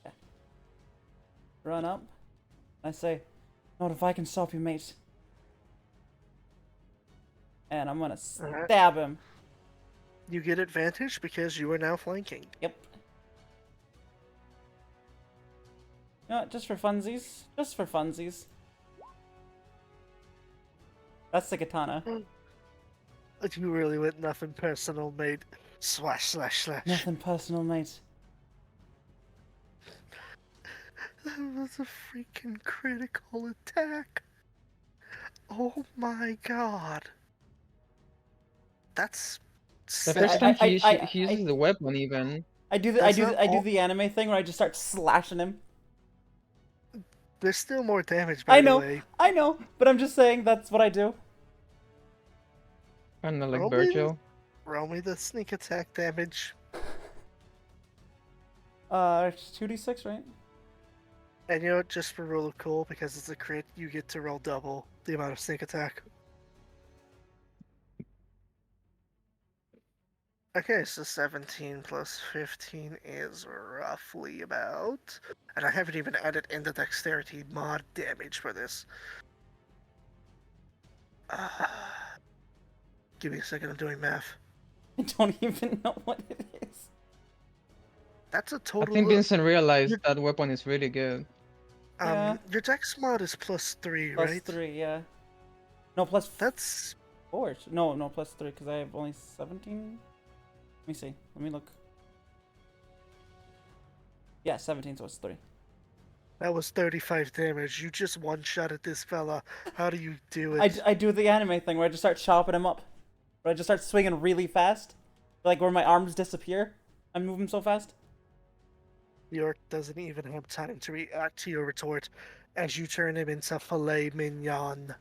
Yeah. Run up. I say, not if I can stop you, mate. And I'm gonna Alright. stab him. You get advantage because you are now flanking. Yep. You know what, just for funsies. Just for funsies. That's the katana. You really went nothing personal, mate. Slash, slash, slash. Nothing personal, mate. That was a freaking critical attack. Oh my god. That's The sick. first time he I- uses the weapon even. I do That's not all- the anime thing where I just start slashing him. There's still more damage, by I the know, way. I know, but I'm just saying that's what I do. Kinda like Roll me- Virgil. Roll me the sneak attack damage. 2d6, right? And you know what, just for rule of cool, because it's a crit, you get to roll double the amount of sneak attack. Okay, so 17 plus 15 is roughly about... And I haven't even added in the dexterity mod damage for this. Give me a second, I'm doing math. I don't even know what it is. That's a I total think of... Vincent realized that weapon is really good. Yeah. Your dex mod is +3, Plus right? 3, yeah. No, plus That's... 4. No, plus 3, because I have only 17. Let me see. Let me look. Yeah, 17, so it's 3. That was 35 damage. You just one-shotted this fella. How do you do it? I do the anime thing where I just start chopping him up. Where I just start swinging really fast. Like where my arms disappear. I'm moving so fast. The orc doesn't even have time to react to your retort as you turn him into filet mignon.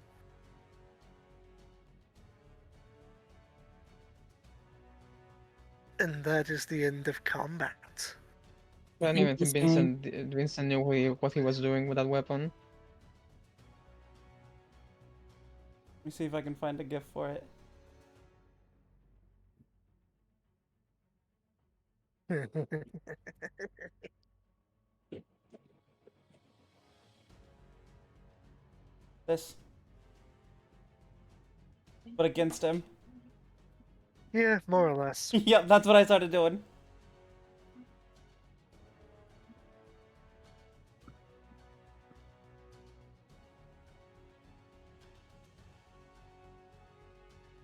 And that is the end of combat. I don't think even think this game- Vincent knew what he was doing with that weapon. Let me see if I can find a gif for it. This. But against him. Yeah, more or less. Yep, that's what I started doing.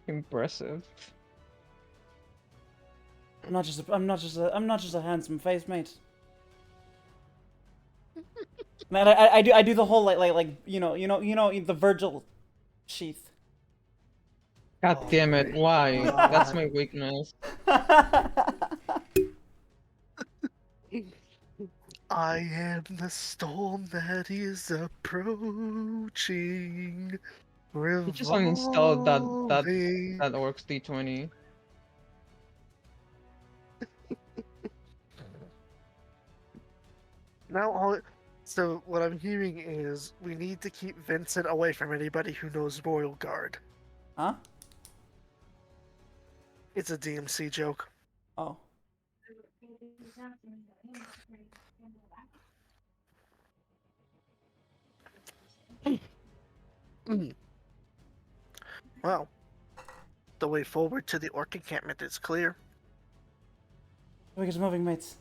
Impressive. I'm not just a handsome face, mate. Man, I do the whole like you know the Virgil sheath. God Oh, damn it! great. Why? That's God. my weakness. I am the storm that is approaching, He just uninstalled revolving. that Orcs D20. Now, so what I'm hearing is we need to keep Vincent away from anybody who knows Royal Guard. Huh? It's a DMC joke. Oh. Well, the way forward to the orc encampment is clear. We get moving, mates.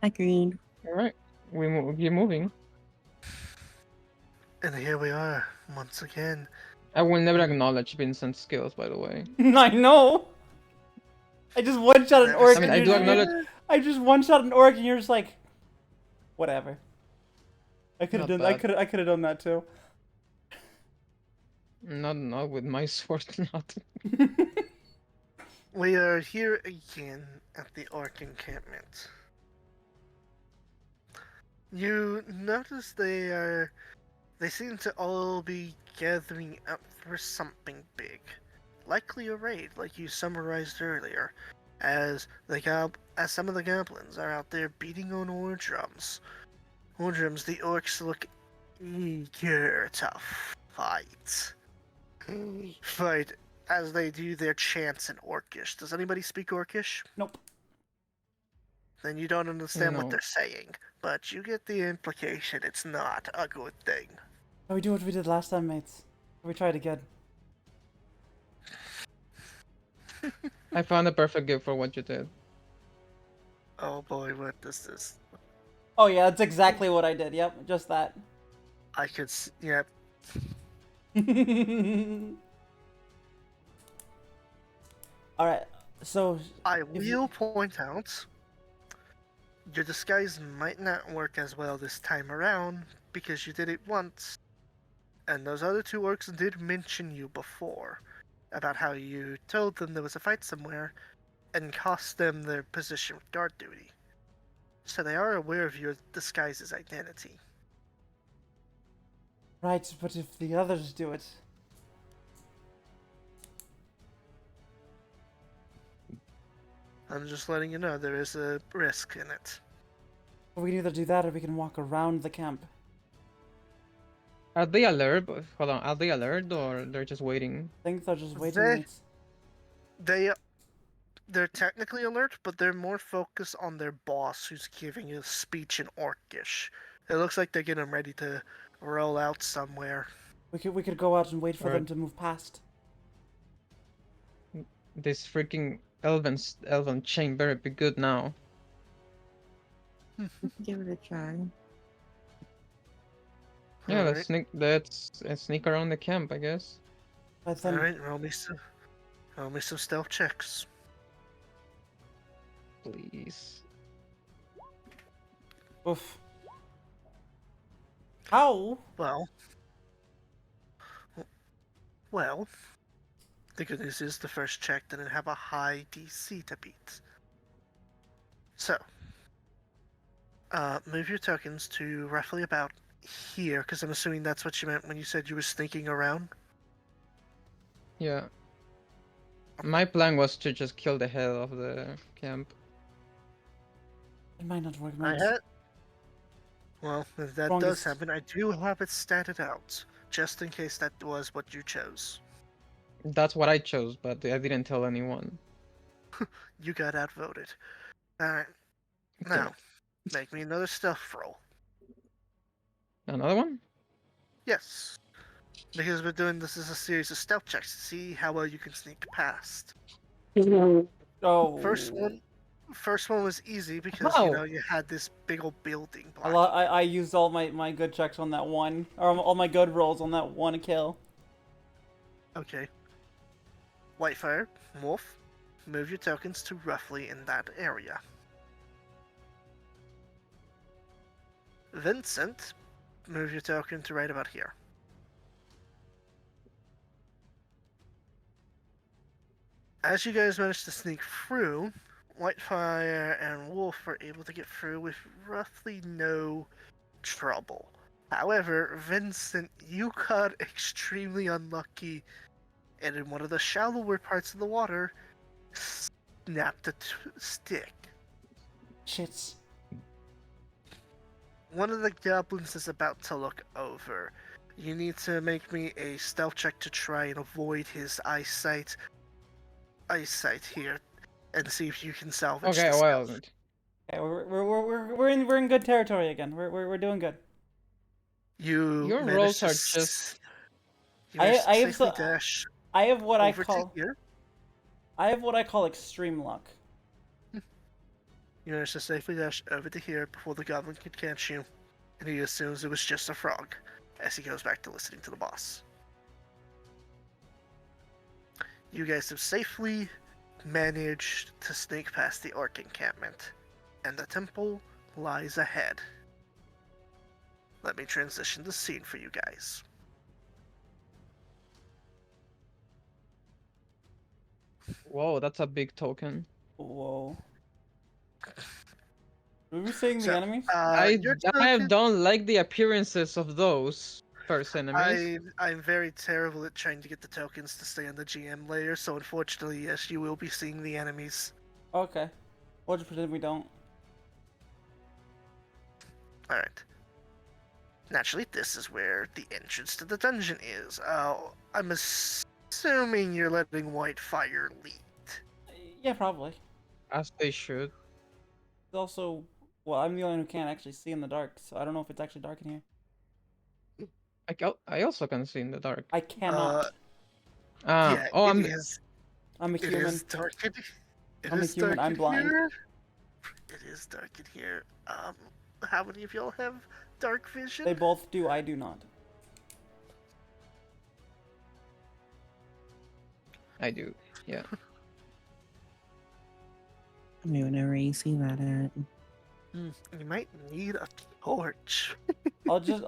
Agreed. All right, we're moving. And here we are, once again. I will never acknowledge Vincent's skills, by the way. I know. I just one shot an Never orc. I mean, and I you're do just- acknowledge. I just one shot an orc, and you're just like, whatever. I could have Not done. bad. I could have done that too. Not with my sword, not. We are here again at the orc encampment. You notice they seem to all be gathering up for something big. Likely a raid, like you summarized earlier, as some of the goblins are out there beating on ore drums. Ore drums, the orcs look eager to fight. Fight as they do their chants in Orcish. Does anybody speak Orcish? Nope. Then you don't understand what No. they're saying, but you get the implication it's not a good thing. Shall we do what we did last time, mates? Shall we try it again? I found a perfect gift for what you did. Oh boy, what is this? Oh yeah, that's exactly what I did. Yep, just that. I could yep. All right. So I if you- will point out your disguise might not work as well this time around because you did it once, and those other two orcs did mention you before about how you told them there was a fight somewhere and cost them their position with guard duty. So they are aware of your disguise's identity. right, but if the others do it, I'm just letting you know there is a risk in it. we can either do that or we can walk around the camp. Are they alert? Hold on, are they alert or they're just waiting? I think they're just waiting. They- Mates. They're technically alert, but they're more focused on their boss who's giving a speech in Orcish. It looks like they're getting ready to roll out somewhere. We could go out and wait for them Alright. to move past. This freaking elven chain better be good now. Give it a try. Yeah, Alright. let's sneak around the camp, I guess. But then, Alright, roll me some stealth checks. Please. oof. How? Well, The good news is the first check didn't have a high DC to beat. So, move your tokens to roughly about here, because I'm assuming that's what you meant when you said you were sneaking around. Yeah. My plan was to just kill the head of the camp. It might not work, I mate. had. Well, if that does Strongest. happen, I do have it statted out, just in case that was what you chose. That's what I chose, but I didn't tell anyone. You got outvoted. Alright, Damn now, it. make me another stealth roll. Another one? Yes, because we're doing this as a series of stealth checks to see how well you can sneak past. Oh. First one was easy because How? you had this big old building I, blocking. I used all my good checks on that one, or all my good rolls on that one kill. Okay. Whitefire, Wolf, move your tokens to roughly in that area. Vincent, move your token to right about here. As you guys managed to sneak through, Whitefire and Wolf were able to get through with roughly no trouble. However, Vincent, you got extremely unlucky, and in one of the shallower parts of the water, snapped a stick. Shit. One of the goblins is about to look over. You need to make me a stealth check to try and avoid his eyesight here, and see if you can salvage Okay, this. well, Okay, we're in good territory again. We're doing good. You your managed rolls to are just... you managed to I have safely so dash I have what I over to call here. extreme luck. You managed to safely dash over to here before the goblin could catch you, and he assumes it was just a frog, as he goes back to listening to the boss. You guys have safely managed to sneak past the orc encampment, and the temple lies ahead. Let me transition the scene for you guys. Whoa, that's a big token. Whoa. Were we seeing the So, enemies? your I token, don't like the appearances of those first enemies. I'm very terrible at trying to get the tokens to stay on the GM layer, so unfortunately, yes, you will be seeing the enemies. Okay. We'll just pretend we don't. Alright. Naturally, this is where the entrance to the dungeon is. I'm assuming you're letting Whitefire lead. Yeah, probably. As they should. It's also, well, I'm the only one who can't actually see in the dark, so I don't know if it's actually dark in here. I also can see in the dark. I cannot. Yeah, Oh, it is. I'm a It human. is dark in, it I'm a is human, dark I'm in blind. here. It is dark in here. How many of y'all have dark vision? They both do, I do not. I do. Yeah. I mean, whenever you see that at. You might need a torch. I'll just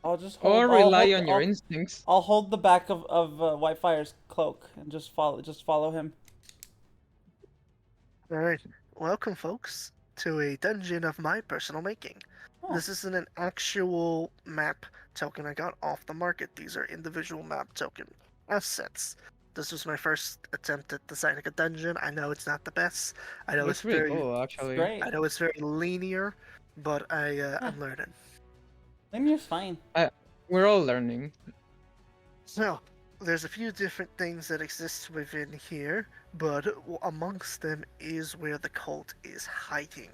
hold. Or rely on your instincts. I'll hold the back of Whitefire's cloak and just follow him. Alright, welcome folks to a dungeon of my personal making. Oh. This isn't an actual map token I got off the market. These are individual map token assets. This was my first attempt at designing a dungeon. I know it's not the best. I know Looks it's really very cool, actually. Great. I know it's very linear, but I'm learning. Linear's fine. We're all learning. So, there's a few different things that exist within here, but amongst them is where the cult is hiding.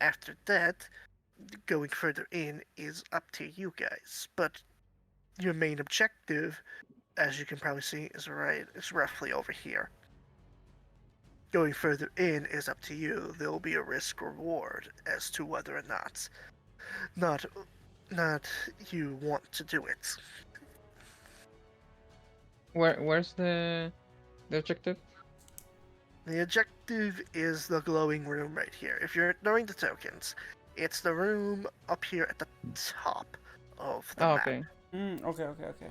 After that, going further in is up to you guys. But your main objective, as you can probably see, is roughly over here. Going further in is up to you. There will be a risk reward as to whether or not you want to do it. Where's the objective? The objective is the glowing room right here. If you're ignoring the tokens, it's the room up here at the top of the Oh, map. okay. Okay.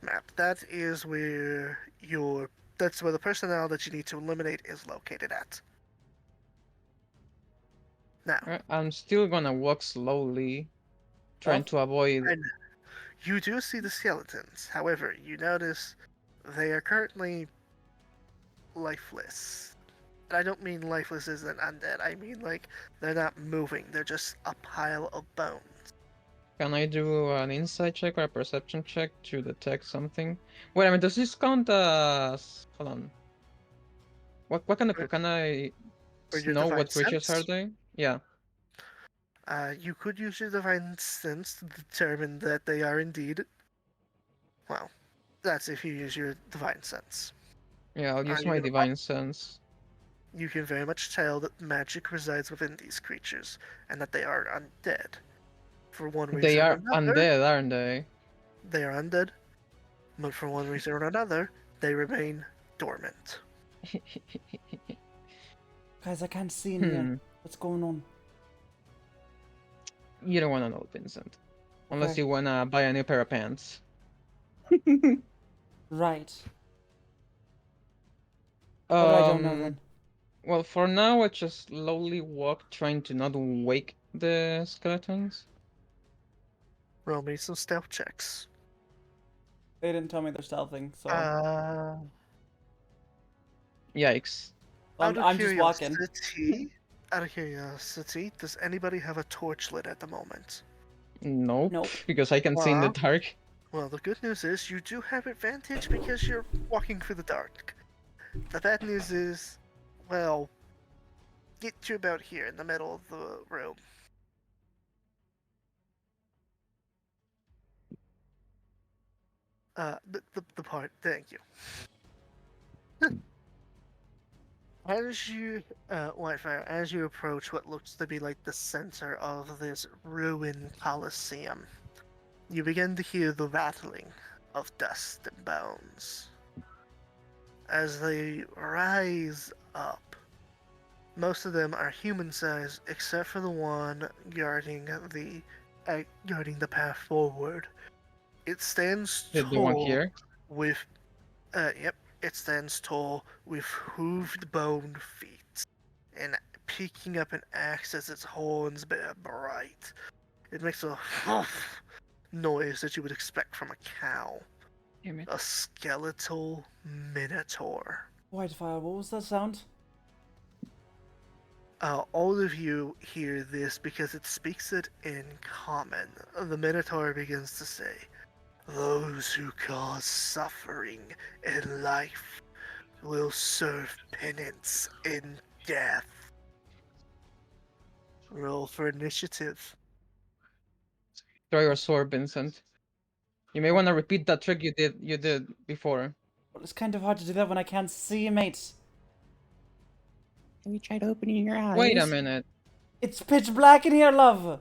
map. That's where the personnel that you need to eliminate is located at. Now, I'm still gonna walk slowly, trying Oh. to avoid. and you do see the skeletons. However, you notice they are currently lifeless. And I don't mean lifeless as in undead. I mean like they're not moving. They're just a pile of bones. Can I do an insight check or a perception check to detect something? Wait a minute, does this count as... Hold on. What kind of... For- Can I For your know divine what creatures are sense, they? Yeah. you could use your divine sense to determine that they are indeed. Well, that's if you use your divine sense. Yeah, I'll Are use you my gonna? divine sense. You can very much tell that magic resides within these creatures and that they are undead. For one They reason or are another, undead, aren't they? they are undead, but for one reason or another, they remain dormant. Guys, I can't see in here. Hmm. What's going on? You don't wanna know, Vincent. Unless Okay. you wanna buy a new pair of pants. Right. What do I don't know Um... then? Well, for now, I just slowly walk, trying to not wake the skeletons. Roll me some stealth checks. They didn't tell me they're stealthing, so Uh, Yikes. out of I'm just walking. out of curiosity, does anybody have a torch lit at the moment? Nope, Nope. because I can see in the Well, dark. well, the good news is you do have advantage because you're walking through the dark. The bad news is, well, get to about here in the middle of the room. The part. Thank you. Whitefire, as you approach what looks to be like the center of this ruined coliseum, you begin to hear the rattling of dust and bones. As they rise up, most of them are human-sized, except for the one guarding the path forward. It stands The one tall here. with, yep, it stands tall with hooved bone feet, and picking up an axe as its horns bear bright. It makes a noise that you would expect from a cow. Damn it. A skeletal minotaur. Whitefire, what was that sound? All of you hear this because it speaks it in common. The minotaur begins to say, "Those who cause suffering in life will serve penance in death." Roll for initiative. Draw your sword, Vincent. You may want to repeat that trick you did before. Well, it's kind of hard to do that when I can't see, mate. Have you tried opening your eyes? Wait a minute. It's pitch black in here, love.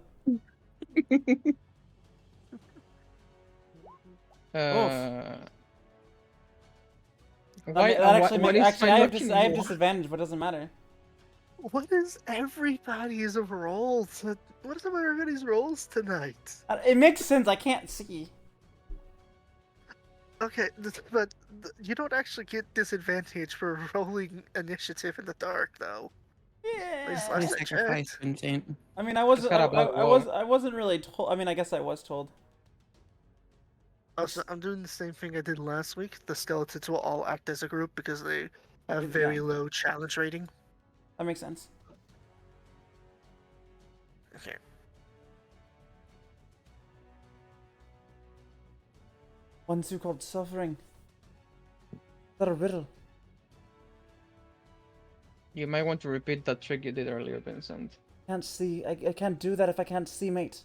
Why? That actually What makes. is Actually, my I lucky have roll? disadvantage, but it doesn't matter. What is everybody's rolls? What is everybody's rolls tonight? It makes sense. I can't see. Okay, but you don't actually get disadvantage for rolling initiative in the dark, though. At least Yeah. What a last I sacrifice, checked. Vincent. I mean, I wasn't. got a black wall. I wasn't really told. I mean, I guess I was told. Also, I'm doing the same thing I did last week. The skeletons will all act as a group because they have very Yeah. low challenge rating. That makes sense. Okay. Ones who called suffering. Is that a riddle? You might want to repeat that trick you did earlier, Vincent. Can't see. I can't do that if I can't see, mate.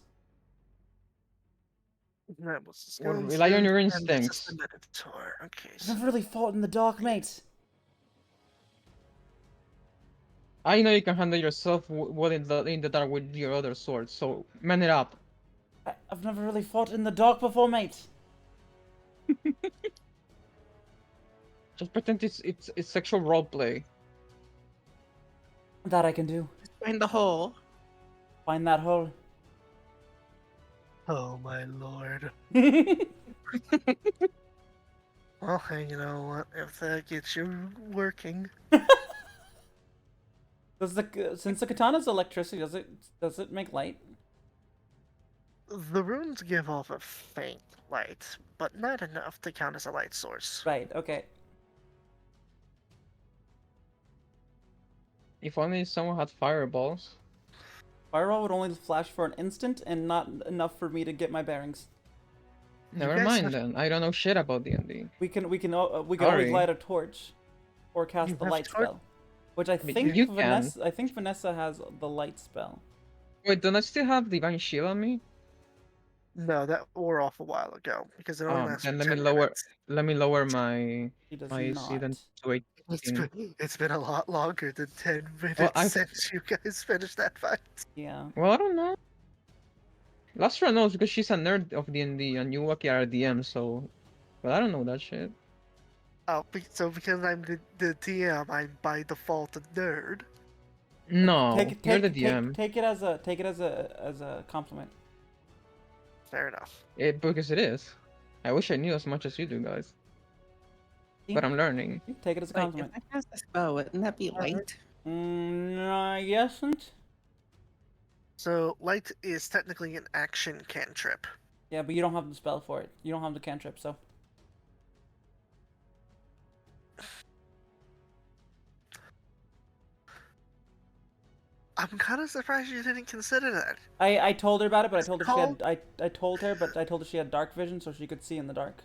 That was the Well, rely on skeleton, your and this is instincts. the Minotaur. Okay, I've so never really fought in the dark, mate. I know you can handle yourself well in the dark with your other sword, so man it up. I've never really fought in the dark before, mate. Just pretend it's sexual roleplay. That I can do. Find the hole. Find that hole. oh my lord. Well, hey, you know what? If that gets you working, Since the katana's electricity, does it make light? the runes give off a faint light, but not enough to count as a light source. Right. Okay. If only someone had fireballs. Fireball would only flash for an instant and not enough for me to get my bearings. Never guys mind have- then. I don't know shit about D&D. We can always Sorry. light a torch, or cast You the have light torch? spell, which I But think you can. Vanessa has the light spell. Wait, don't I still have Divine Shield on me? No, that wore off a while ago because it only lasts Then for let me 10 lower minutes. my He does AC then not. to 18. It's been a lot longer than 10 minutes Well, since you guys finished that fight. Yeah. Well, I don't know. Lastra knows because she's a nerd of D&D and Yuwaki are a DM, so... But I don't know that shit. Oh, so because I'm the DM, I'm by default a nerd. No, Take you're the take DM. take it as a compliment. Fair enough. Because it is. I wish I knew as much as you do, guys. See? But I'm learning. Take it as a Wait, if compliment. I cast a spell, wouldn't that be light? No, yes and So light is technically an action cantrip. yeah, but you don't have the spell for it. You don't have the cantrip, so I'm kind of surprised you didn't consider that. I told her about it, but It's called- I told her, but I told her she had dark vision, so she could see in the dark.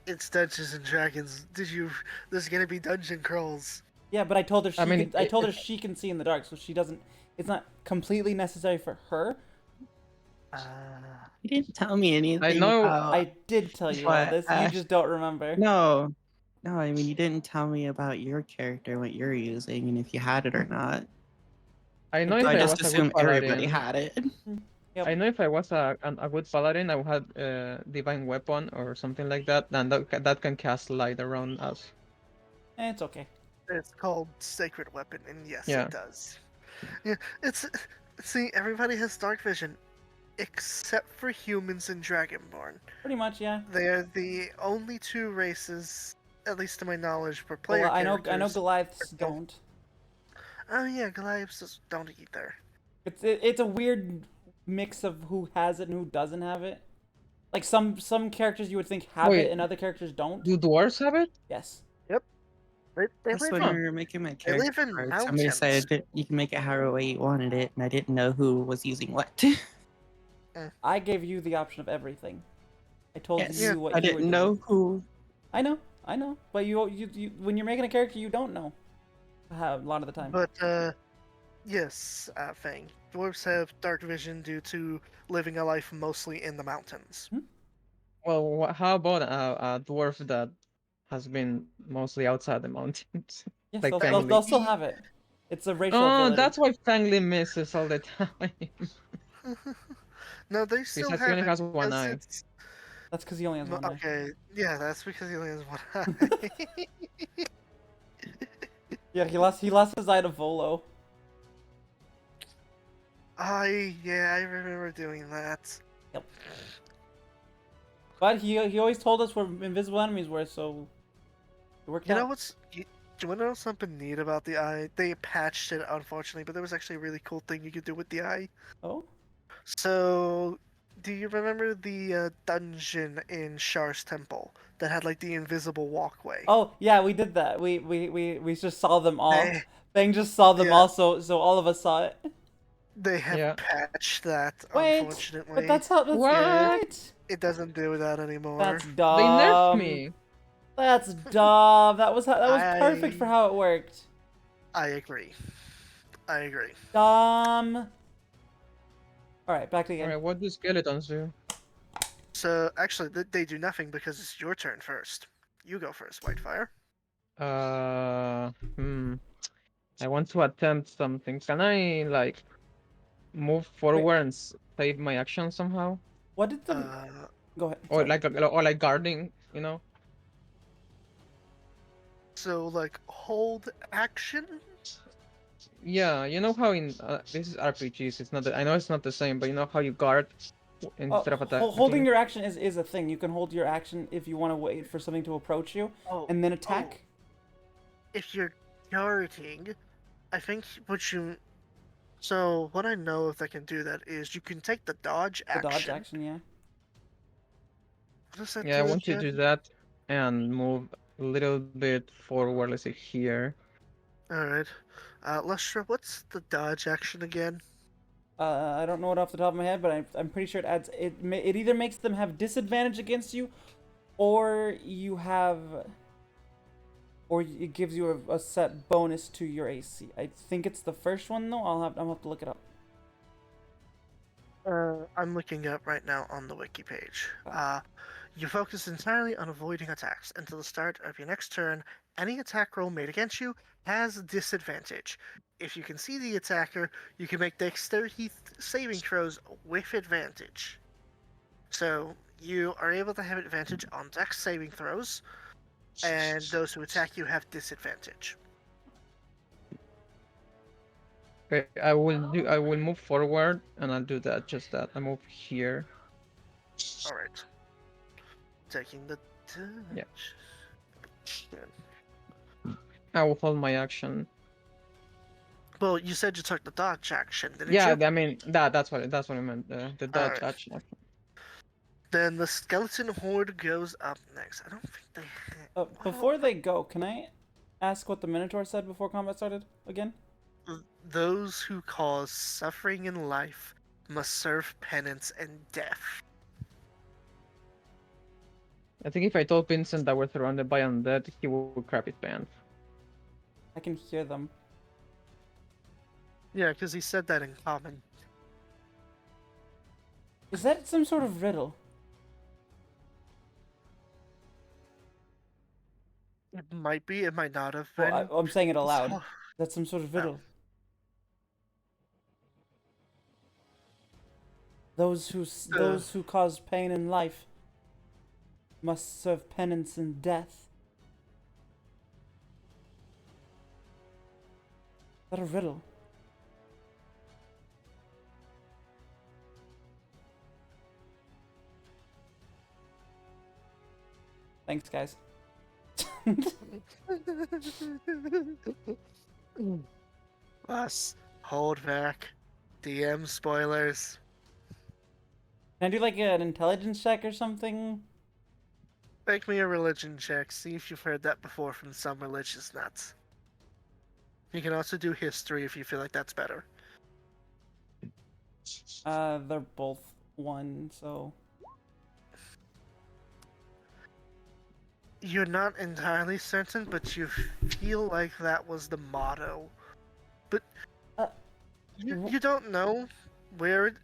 It's Dungeons and Dragons. There's gonna be dungeon crawls. Yeah, but I told her I told her it- she can see in the dark, so she doesn't. It's not completely necessary for her. You didn't tell me anything. know- about- I did tell you all what, this. You Ash? just don't remember. No, no. I mean, you didn't tell me about your character, what you're using, and if you had it or not. I know So if So I I just was a assumed good everybody paladin. had it. Yep. I know if I was a good paladin, I would have divine weapon or something like that, and that can cast light around us. It's okay. It's called Sacred Weapon, and yes, Yeah. it does. Yeah, see, everybody has dark vision, except for humans and Dragonborn. Pretty much, yeah. They are the only two races, at least to my knowledge, per Well, player. I know characters. Goliaths don't. Oh yeah, Goliaths just don't either. It's a weird mix of who has it and who doesn't have it. Like some characters you would think have Wait. it and other characters don't. Do dwarves have it? Yes. They That's live when in, we were making my they live character. in card. mountains. Somebody said that you can make it however way you wanted it, and I didn't know who was using what. I gave you the option of everything. I told Yes, you what I you were didn't know doing. who. I know. But you when you're making a character, you don't know. A lot of the time. But yes, Fang. Dwarves have dark vision due to living a life mostly in the mountains. Well, how about a dwarf that has been mostly outside the mountains? Yes, like they'll Fangli. still have it. It's a racial Oh, ability. that's why Fangli misses all the time. No, they still Besides, have he only it has one because eye. it's- That's because he only has one eye. Okay, yeah, that's because he only has one eye. Yeah, he lost his eye to Volo. I remember doing that. But he always told us where invisible enemies were, so it worked You know out. what's? Do you want to know something neat about the eye? They patched it, unfortunately, but there was actually a really cool thing you could do with the eye. Oh? So, do you remember the dungeon in Shar's temple that had like the invisible walkway? Oh, yeah, we did that. We just saw them all. They, Bang just saw them Yeah. all, so all of us saw it. they have Yeah. patched that, Wait, unfortunately. but that's how. What? It doesn't do that anymore. That's They dumb. nerfed me. That's dumb. That was perfect for how it worked. I agree. I agree. Dumb. All right, back to the game. Alright, what do skeletons do? So, actually, they do nothing because it's your turn first. You go first, Whitefire. I want to attempt something. Can I, like, move forward and save my action somehow? What did the? Uh, Go ahead. Or sorry. like guarding, you know? so, like, hold action? Yeah, you know how in this is RPGs. It's not. I know it's not the same, but you know how you guard instead of attacking. Holding your action is a thing. You can hold your action if you want to wait for something to approach you Oh, and then attack. if you're guarding, I think what you. So what I know if I can do that is you can take the dodge The action. dodge action, yeah. What does that Yeah, I do want to do again? that and move a little bit forward, let's say here. All right, Lustra, what's the dodge action again? I don't know it off the top of my head, but I'm pretty sure it adds it either makes them have disadvantage against you, or you have, or it gives you a set bonus to your AC. I think it's the first one though. I'll have to look it up. I'm looking up right now on the wiki page. Oh. You focus entirely on avoiding attacks until the start of your next turn. Any attack roll made against you has disadvantage. If you can see the attacker, you can make dexterity saving throws with advantage. So you are able to have advantage on dex saving throws, and those who attack you have disadvantage. Okay, I will move forward and I'll do that, just that. I move here. Alright. Taking the Yeah. Yeah. I will hold my action. Well, you said you took the dodge action, didn't Yeah, you? I mean that's what I meant. The dodge Alright. action. Then the skeleton horde goes up next. I don't think they. Well, Before they go, can I ask what the Minotaur said before combat started again? those who cause suffering in life must serve penance and death. I think if I told Vincent that we're surrounded by undead, he would crap his pants. I can hear them. Yeah, because he said that in common. Is that some sort of riddle? It might be, it might not have Well, been. I'm saying it aloud. That's some sort of Oh. riddle. Those who cause pain in life must serve penance in death. Is that a riddle? Thanks, guys. Us, hold back. DM spoilers. Can I do like an intelligence check or something? Make me a religion check. See if you've heard that before from some religious nuts. You can also do history if you feel like that's better. They're both one, so You're not entirely certain, but you feel like that was the motto. But Uh, you don't know where it.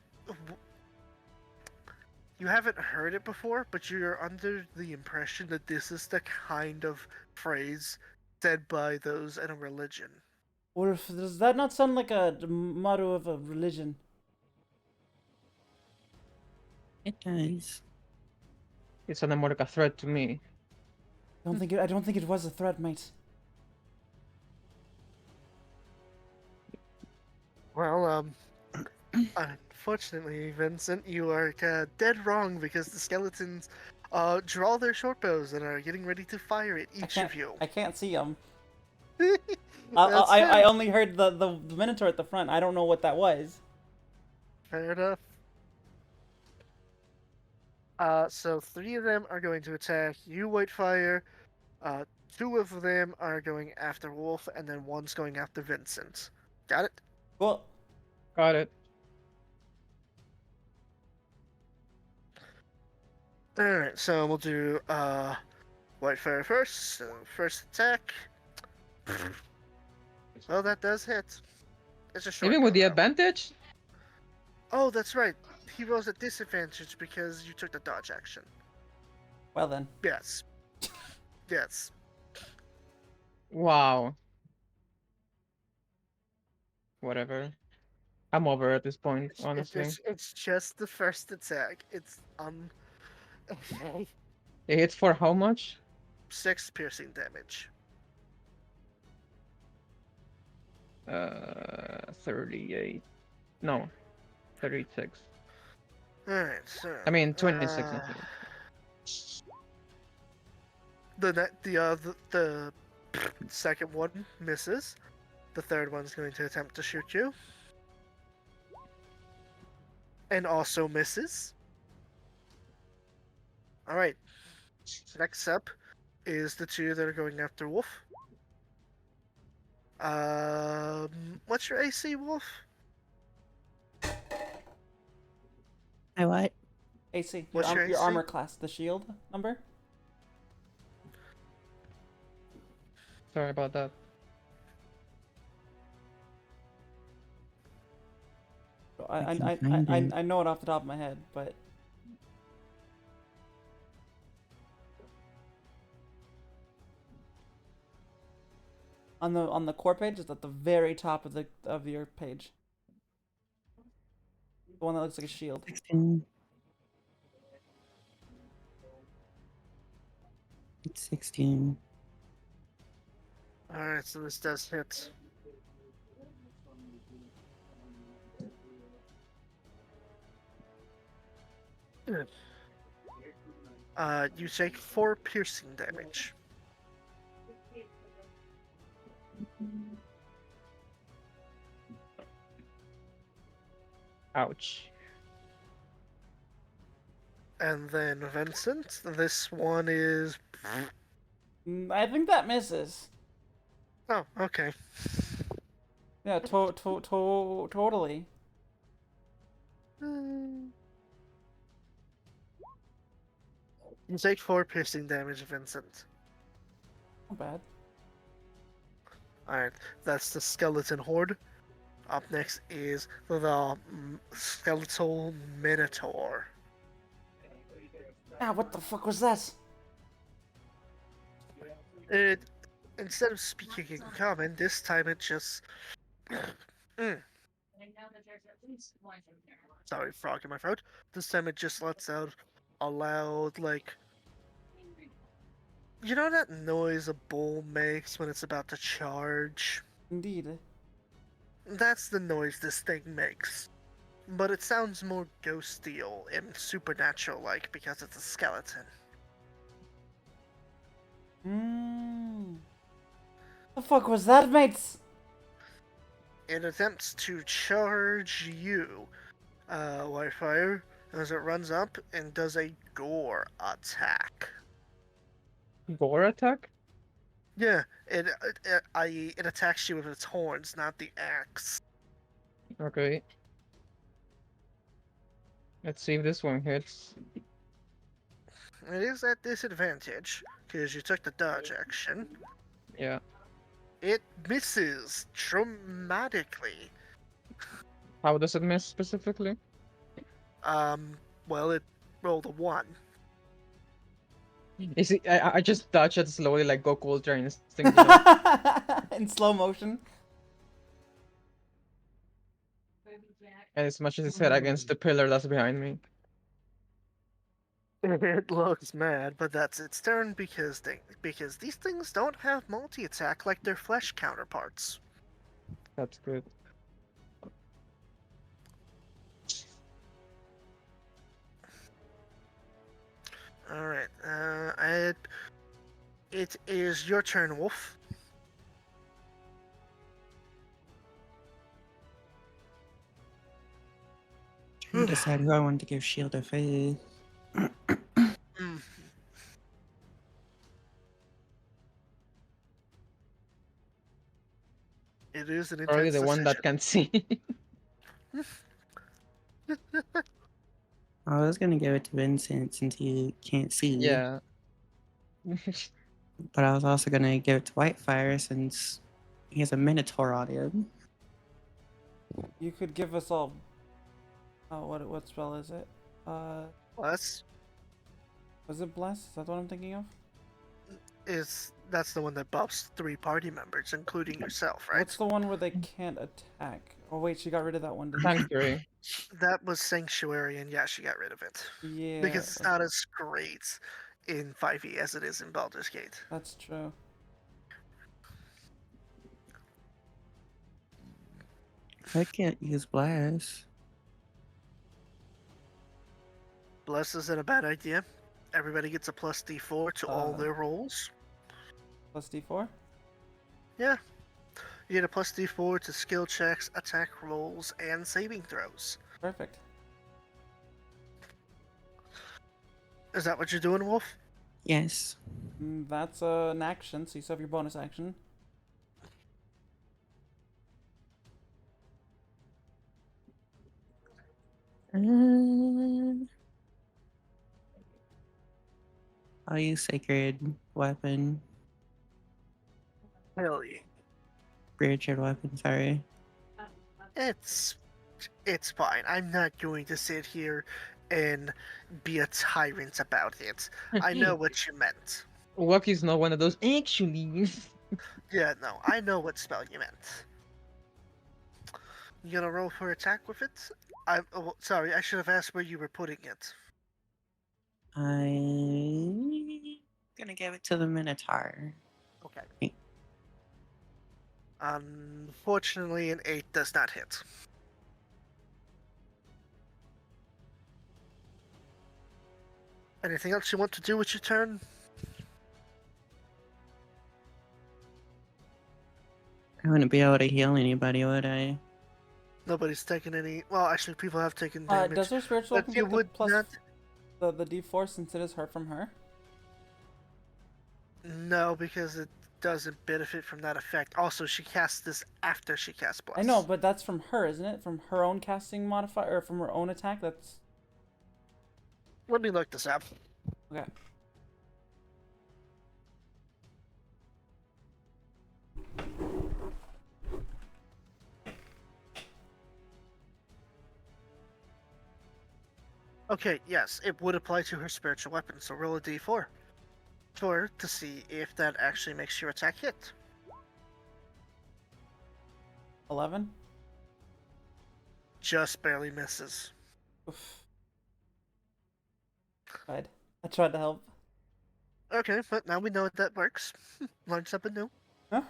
You haven't heard it before, but you're under the impression that this is the kind of phrase said by those in a religion. or if does that not sound like a motto of a religion? It does. It sounded more like a threat to me. I don't think it was a threat, mate. Well, unfortunately, Vincent, you are dead wrong because the skeletons draw their short bows and are getting ready to fire at each of you. I can't see them. That's I fair. only heard the Minotaur at the front. I don't know what that was. Fair enough. So 3 of them are going to attack you, Whitefire. 2 of them are going after Wolf, and then 1's going after Vincent. Got it? Cool. Got it. Alright, so we'll do Whitefire first. So first attack. Well, that does hit. It's a short Even with bow, the though. advantage? Oh, that's right. He rolls at disadvantage because you took the dodge action. Well then. Yes. Yes. Wow. Whatever. I'm over at this point, honestly. It's just the first attack. It's It hits for how much? 6 piercing damage. 38. No, 36. Alright, so I mean, 26, not 20. the second one misses. The third one's going to attempt to shoot you. And also misses. Alright. Next up is the two that are going after Wolf. What's your AC, Wolf? I what? AC. What's your Your AC? armor class. The shield number. Sorry about that. I can I, find I, it. I know it off the top of my head, but on the core page, it's at the very top of your page. The one that looks like a shield. 16. It's 16. Alright, so this does hit. Good. You take 4 piercing damage. Ouch. And then Vincent, this one is. I think that misses. Oh, okay. Yeah, totally. You take 4 piercing damage, Vincent. Not bad. Alright, that's the skeleton horde. Up next is the skeletal minotaur. Ah, what the fuck was that? It instead of speaking in common, this time it just sorry, frog in my throat. This time it just lets out a loud, like, you know that noise a bull makes when it's about to charge? Indeed. That's the noise this thing makes. But it sounds more ghostial and supernatural-like because it's a skeleton. The fuck was that, mates? It attempts to charge you, Whitefire, as it runs up and does a gore attack. Gore attack? Yeah, i.e., it attacks you with its horns, not the axe. Okay. Let's see if this one hits. It is at disadvantage, because you took the dodge action. Yeah. It misses dramatically. How does it miss specifically? Well, it rolled a 1. Is it? I just dodge it slowly like Goku Ultra Instinct. You know? In slow motion. And as much as it's hit against the pillar that's behind me. It looks mad, but that's its turn because these things don't have multi-attack like their flesh counterparts. That's good. Alright, it is your turn, Wolf. Trying to decide who I want to give Shield of Faith. Mm. It is an intense Probably the one that decision. can see. I was gonna give it to Vincent since he can't see. Yeah. But I was also gonna give it to Whitefire since he has a Minotaur on him. You could give us all. Oh, what spell is it? Plus, Was it bless? Is that what I'm thinking of? that's the one that buffs 3 party members, including yourself, right? What's the one where they can't attack? Oh wait, she got rid of that one, didn't she? Sanctuary. That was Sanctuary, and yeah, she got rid of it. Yeah. Because it's not as great in 5e as it is in Baldur's Gate. That's true. I can't use Blast. Bless isn't a bad idea. Everybody gets a plus D4 to all Uh. their rolls. Plus D4. Yeah. You get a plus D4 to skill checks, attack rolls, and saving throws. Perfect. Is that what you're doing, Wolf? Yes. That's an action, so you still have your bonus action. I'll use sacred weapon. Hell yeah. Spiritual weapon, sorry. It's fine. I'm not going to sit here and be a tyrant about it. I know what you meant. Waki's not one of those. Actually, Yeah, no, I know what spell you meant. You gonna roll for attack with it? Sorry, I should have asked where you were putting it. I'm gonna give it to the Minotaur. Okay. Unfortunately, an 8 does not hit. Anything else you want to do with your turn? I wouldn't be able to heal anybody, would I? Nobody's taken any. Well, actually, people have taken damage. Does her spiritual but weapon you get the would plus not. the D4 since it is hurt from her? No, because it doesn't benefit from that effect. Also, she casts this after she casts Bless. I know, but that's from her, isn't it? From her own casting modifier, or from her own attack? That's... Let me look this up. Okay. Okay, yes, it would apply to her spiritual weapon, so roll a d4 to see if that actually makes your attack hit. 11? Just barely misses. Oof. I tried to help. Okay, but now we know that works. Learn something new. Huh?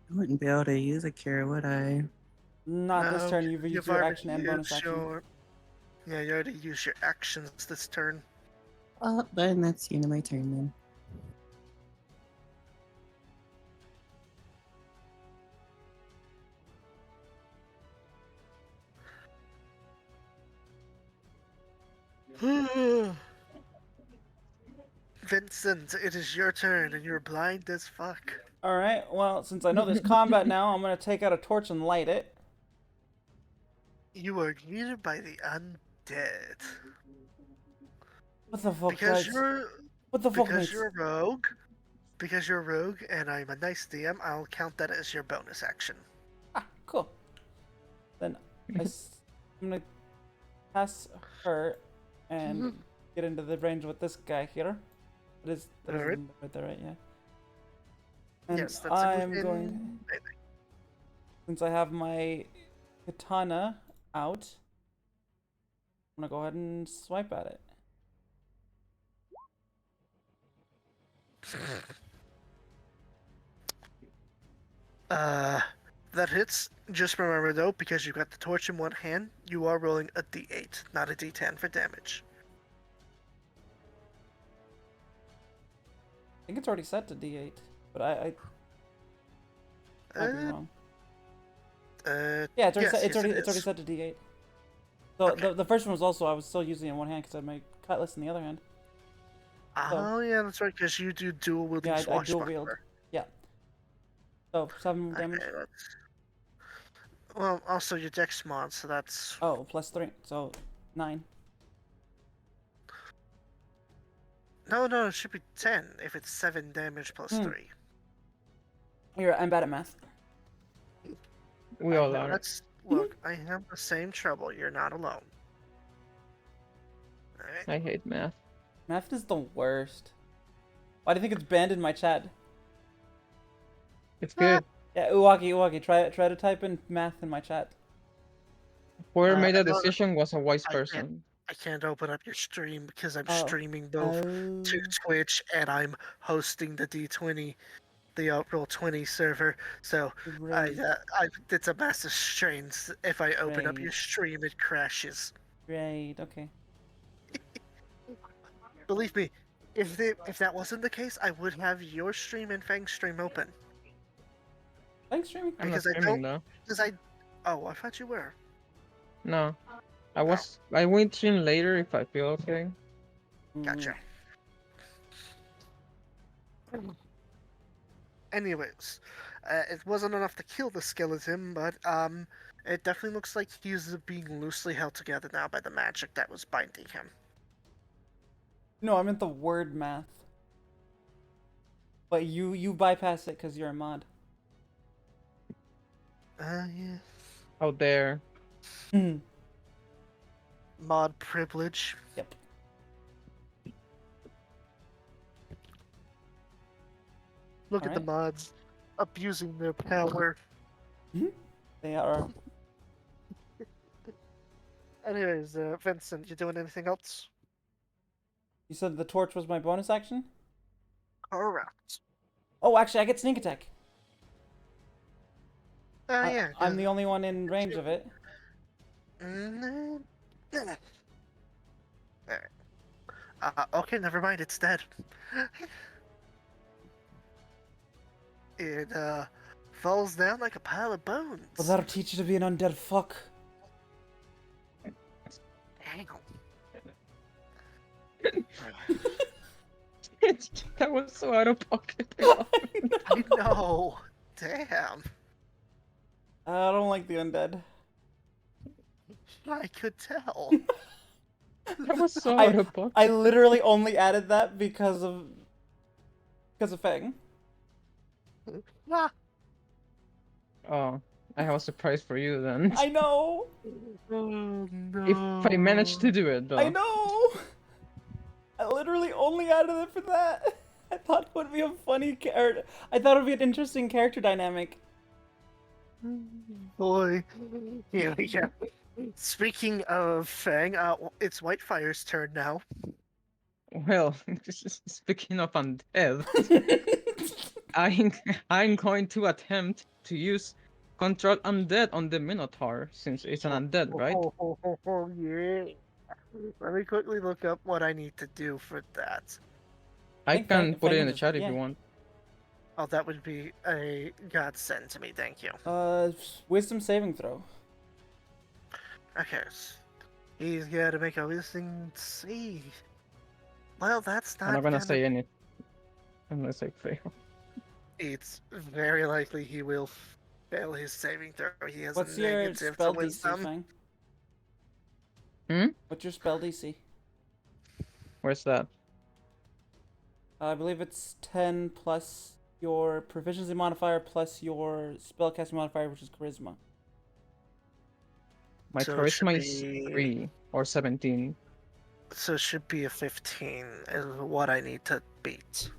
I wouldn't be able to use a cure, would I? Not this No, turn. You've used your already action and bonus used action. Yeah, you already used your actions this turn. Well, then that's the end of my turn then. Vincent, it is your turn, and you're blind as fuck. Alright, well, since I know there's combat now, I'm gonna take out a torch and light it. You are greeted by the undead. What the fuck, Because guys? you're What the fuck, because mates? you're a rogue. Because you're a rogue, and I'm a nice DM, I'll count that as your bonus action. Ah, cool. Then I'm gonna pass her and get into the range with this guy here. That is Alright. right there, right? Yeah. And Yes, that's I'm within going, melee. since I have my katana out, I'm gonna go ahead and swipe at it. That hits. Just remember though, because you've got the torch in one hand, you are rolling a d8, not a d10 for damage. I think it's already set to D8, but I might be wrong. Yeah, it's already yes, set. It's yes, already it it's already is. set to D8. So Okay. the first one was also I was still using it in one hand because I had my cutlass in the other hand. Oh yeah, that's right, because you do dual wielding Yeah, I dual wield. swashbuckler. Yeah. So 7 damage. Okay, well, also your dex mod, so that's Oh, +3, so 9. no, it should be 10 if it's 7 damage plus 3. I'm bad at math. we all are. Look, I have the same trouble. You're not alone. Alright. I hate math. Math is the worst. Why do you think it's banned in my chat? It's good. Yeah, Uwaki, try to type in math in my chat. Whoever made I that don't- decision was a wise I can't- person. I can't open up your stream because I'm Oh. streaming both to Twitch and I'm hosting the D20 the Roll20 server, so Right. it's a massive strain. If I open up your Right. stream, it crashes. Right. Okay. Believe me, if that wasn't the case, I would have your stream and Fang's stream open Thanks, streaming. I'm not because I streaming don't. though. Because I. Oh, I thought you were. No, Oh, I will stream later if I feel okay. gotcha. Anyways, it wasn't enough to kill the skeleton, but it definitely looks like he's being loosely held together now by the magic that was binding him. No, I meant the word math. But you bypass it because you're a mod. Yeah. Out there. Mod privilege. Yep. Look at the Alright. mods abusing their power. They are. Anyways, Vincent, you doing anything else? You said the torch was my bonus action? Correct. Oh, actually, I get sneak attack. Yeah. I'm the only one in range of it. Alright. Okay, never mind, it's dead. It falls down like a pile of bones. Well, that'll teach you to be an undead fuck. Hang on. That was so out of pocket. I know. Damn. I don't like the undead. I could tell. That was so out of pocket. I literally only added that because of Fang. Ah. Oh, I have a surprise for you then. I know. Oh, no. If I manage to do it though. I know. I literally only added it for that. I thought it would be a funny character. I thought it would be an interesting character dynamic. Boy. Here we go. Speaking of Fang, it's Whitefire's turn now. Well, speaking of undead, I'm going to attempt to use control undead on the Minotaur since it's an undead, right? Oh, yeah. Let me quickly look up what I need to do for that. I think can put it Fang in the just- chat if yeah. you want. Oh, that would be a godsend to me, thank you. Wisdom saving throw. Okay, he's got to make a wisdom save. Well, that's not I'm not gonna gonna... say anything unless I fail. It's very likely he will fail his saving throw. He has What's a your negative spell to DC, wisdom. Fang? Hmm? What's your spell DC? Where's that? I believe it's 10 plus your proficiency modifier plus your spellcasting modifier, which is charisma. My So it should charisma is be- 3 or 17. So it should be a 15 is what I need to beat.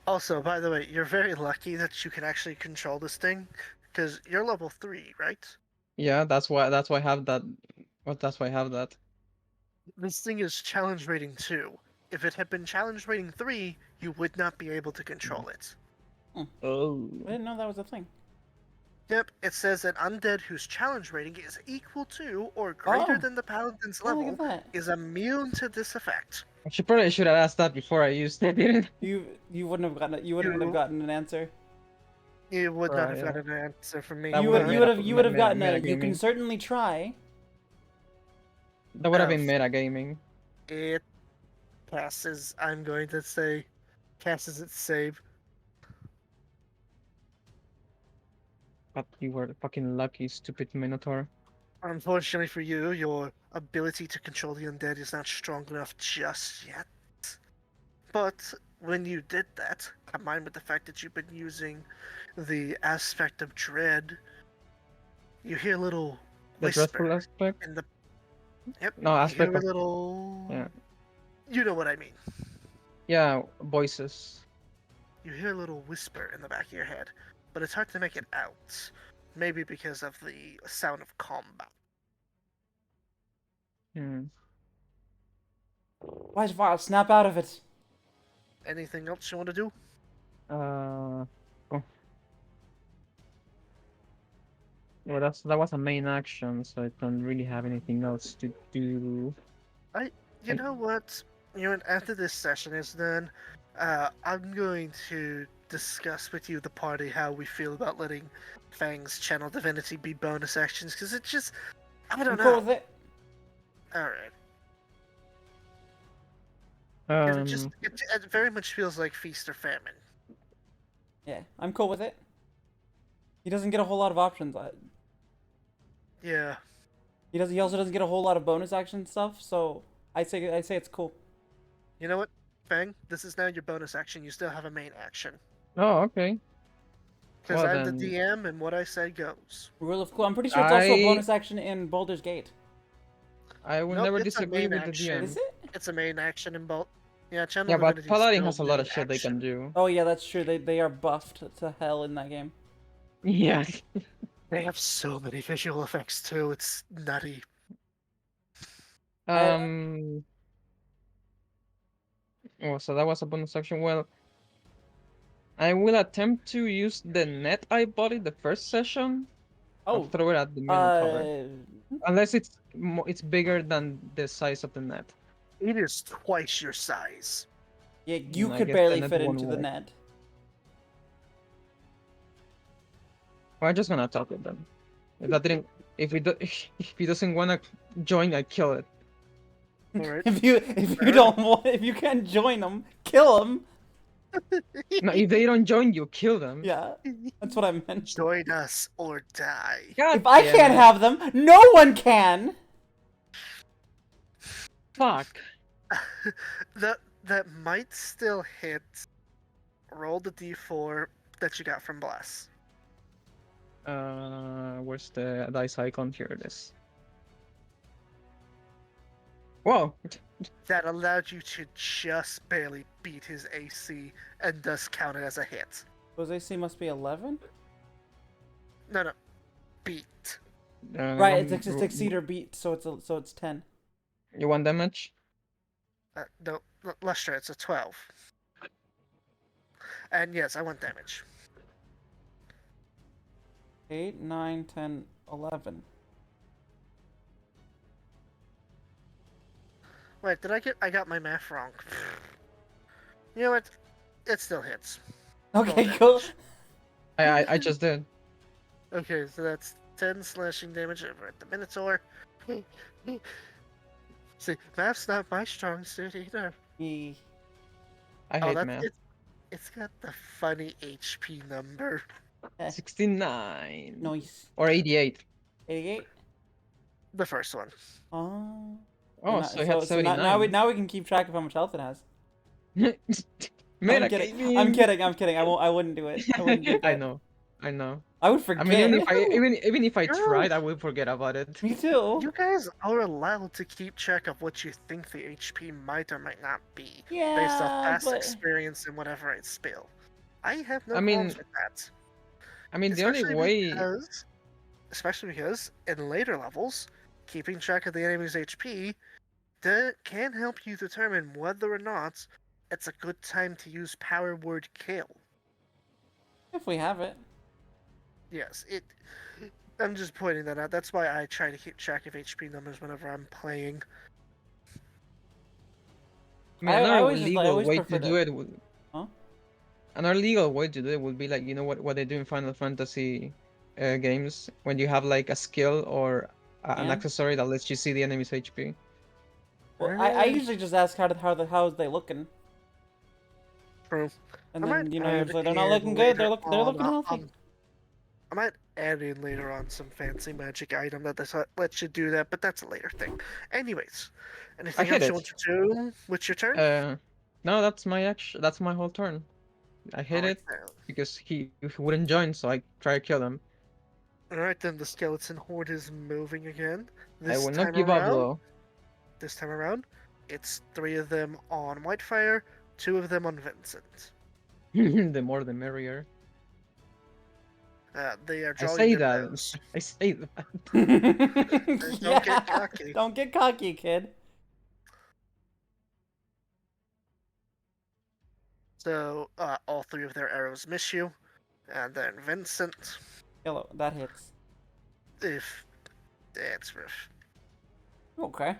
Also, by the way, you're very lucky that you can actually control this thing, because you're level 3, right? Yeah, that's why I have that. Well, that's why I have that. This thing is challenge rating 2. If it had been challenge rating 3, you would not be able to control it. Oh. I didn't know that was a thing. Yep, it says an undead whose challenge rating is equal to or greater Oh. than the paladin's Oh, look level at that. is immune to this effect. I should have asked that before I used it, didn't You wouldn't have gotten you wouldn't have gotten an answer. You would not have yeah. gotten an answer from me. That You would've would made you would have meta- gotten a. meta You can gaming. certainly try. That would have Oh. been metagaming. It passes. I'm going to say passes its save. But you were fucking lucky, stupid Minotaur. Unfortunately for you, your ability to control the undead is not strong enough just yet. But when you did that, combined with the fact that you've been using the aspect of dread, you hear a little The dreadful whisper aspect? in the. Yep. No, you aspect hear a of- little. yeah. You know what I mean. Yeah, voices. You hear a little whisper in the back of your head, but it's hard to make it out. Maybe because of the sound of combat. Hmm. Why is Vile? Snap out of it. Anything else you want to do? Oh. Well, that was a main action, so I don't really have anything else to do. You And- know what? You know, after this session is done, I'm going to discuss with you, the party, how we feel about letting Fang's Channel Divinity be bonus actions, because it just, I I'm don't cool know. with it. Alright. Because it very much feels like Feast or Famine. Yeah, I'm cool with it. He doesn't get a whole lot of options. Yeah. He does. He also doesn't get a whole lot of bonus action stuff. So I say it's cool. You know what, Fang? This is now your bonus action. You still have a main action. Oh, okay. Because Well I'm the then, DM, and what I say goes. Rule of cool. I'm pretty sure it's also a I bonus action in Baldur's Gate. I will Nope, never it's a disagree main with the action. Is DM. it? It's a main action in both. Yeah, Channel Yeah, but Divinity is Paladin still has a lot main of shit they can action. do. Oh yeah, that's true. They are buffed to hell in that game. Yeah. They have so many visual effects too. It's nutty. Um. Oh, so that was a bonus action. Well, I will attempt to use the net I bought in the first session. I'll Oh, throw it at the Minotaur. uh, Unless it's bigger than the size of the net. It is twice your size. yeah, you I could guess the barely net fit won't into the work. net. Well, I'm just gonna attack it then. If that didn't, if he doesn't wanna join, I kill it. Alright. If you don't want, if you can't join them, kill them. No, if they don't join, you kill them. Yeah, that's what I meant. Join us or die. God If I damn can't it. have them, no one can. Fuck. That might still hit. Roll the d4 that you got from Bless. Where's the dice icon? Here it is. Whoa. That allowed you to just barely beat his AC and thus count it as a hit. Those AC must be 11. No, beat. Right, it's exceed or beat, so it's 10. You want damage? No, Lustra, it's a 12. And yes, I want damage. 8, 9, 10, 11. Wait, I got my math wrong. You know what? It still hits. Okay, damage. cool. I just did. Okay, so that's 10 slashing damage over at the Minotaur. See, math's not my strong suit either. He I hate math. It's got the funny HP number. 69. Nice. Or 88. 88. The first one. Oh. Oh, so you have 79. Now we can keep track of how much health it has. Man, I'm kidding. I'm kidding. I wouldn't do it. I wouldn't do that. I know. I would forget. I mean, even if I tried, I would forget about it. Me too. You guys are allowed to keep track of what you think the HP might or might not be, Yeah, based off past but experience and whatever I spill. I have no I mean, qualms with that. I mean, the only way. Especially because in later levels, keeping track of the enemy's HP that can help you determine whether or not it's a good time to use power word kill. if we have it. Yes, I'm just pointing that out. That's why I try to keep track of HP numbers whenever I'm playing. I mean, I another always legal way to preferred do it. it would. Huh? Another legal way to do it would be like, you know what they do in Final Fantasy games when you have like a skill or an And? accessory that lets you see the enemy's HP. Well, I usually just ask how's they looking, True. and I then might you're add like they're not in looking good. They're later looking on, healthy. I might add in later on some fancy magic item that lets you do that, but that's a later thing. Anyways, anything hit else you it. want to do? What's your turn? No, that's my action. That's my whole turn. I hit Alright it then. because he wouldn't join, so I try to kill him. Alright then, the skeleton horde is moving again. I will not give up though. This time around, it's 3 of them on Whitefire, 2 of them on Vincent. The more the merrier. They are I drawing say their that. bows. I say that. Don't get Yeah, cocky. don't get cocky, kid. So all three of their arrows miss you, and then Vincent, Hello, that hits. if that's rough. Okay.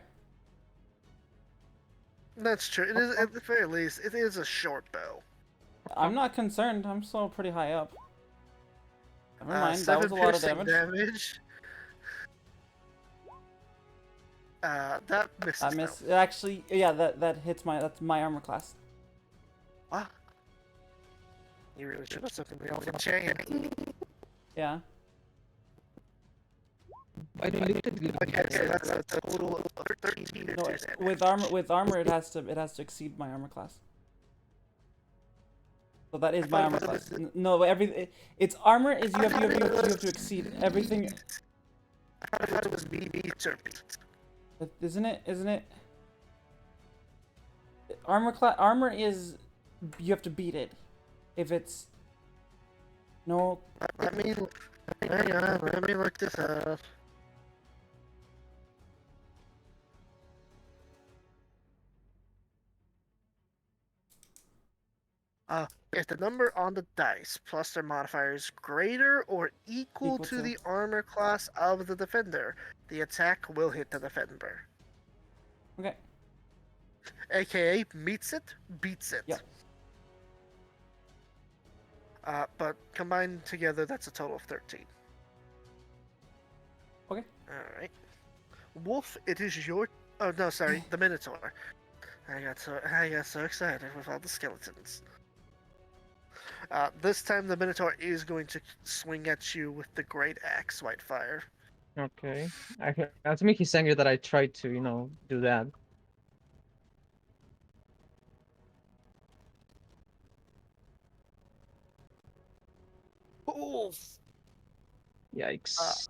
That's true. It is at the very least. It is a short bow. I'm not concerned. I'm still pretty high up. Never mind, that 7 was a lot of piercing damage. damage. That misses. I miss. Actually, yeah, that hits my. That's my armor class. Wow. You really should have something else in chain. Yeah. I didn't Okay, so that's a total of 13 No, damage. with armor, it has to exceed my armor class. So that is my thought armor it was class. No, it's armor is you have to exceed everything. I thought it was beat or beat. Isn't it? Isn't it? Armor is you have to beat it. If it's no, Let me hang on. Let me look this up. If the number on the dice plus their modifier is greater or equal Equal to to. the armor class of the defender, the attack will hit the defender. Okay. AKA meets it, beats it. Yep. But combined together, that's a total of 13. Okay. Alright. Wolf, it is your. Oh, no, sorry, the Minotaur. I got so excited with all the skeletons. This time, the Minotaur is going to swing at you with the Great Axe, Whitefire. Okay. I have to make his angry that I tried to, do that. Oof! Yikes.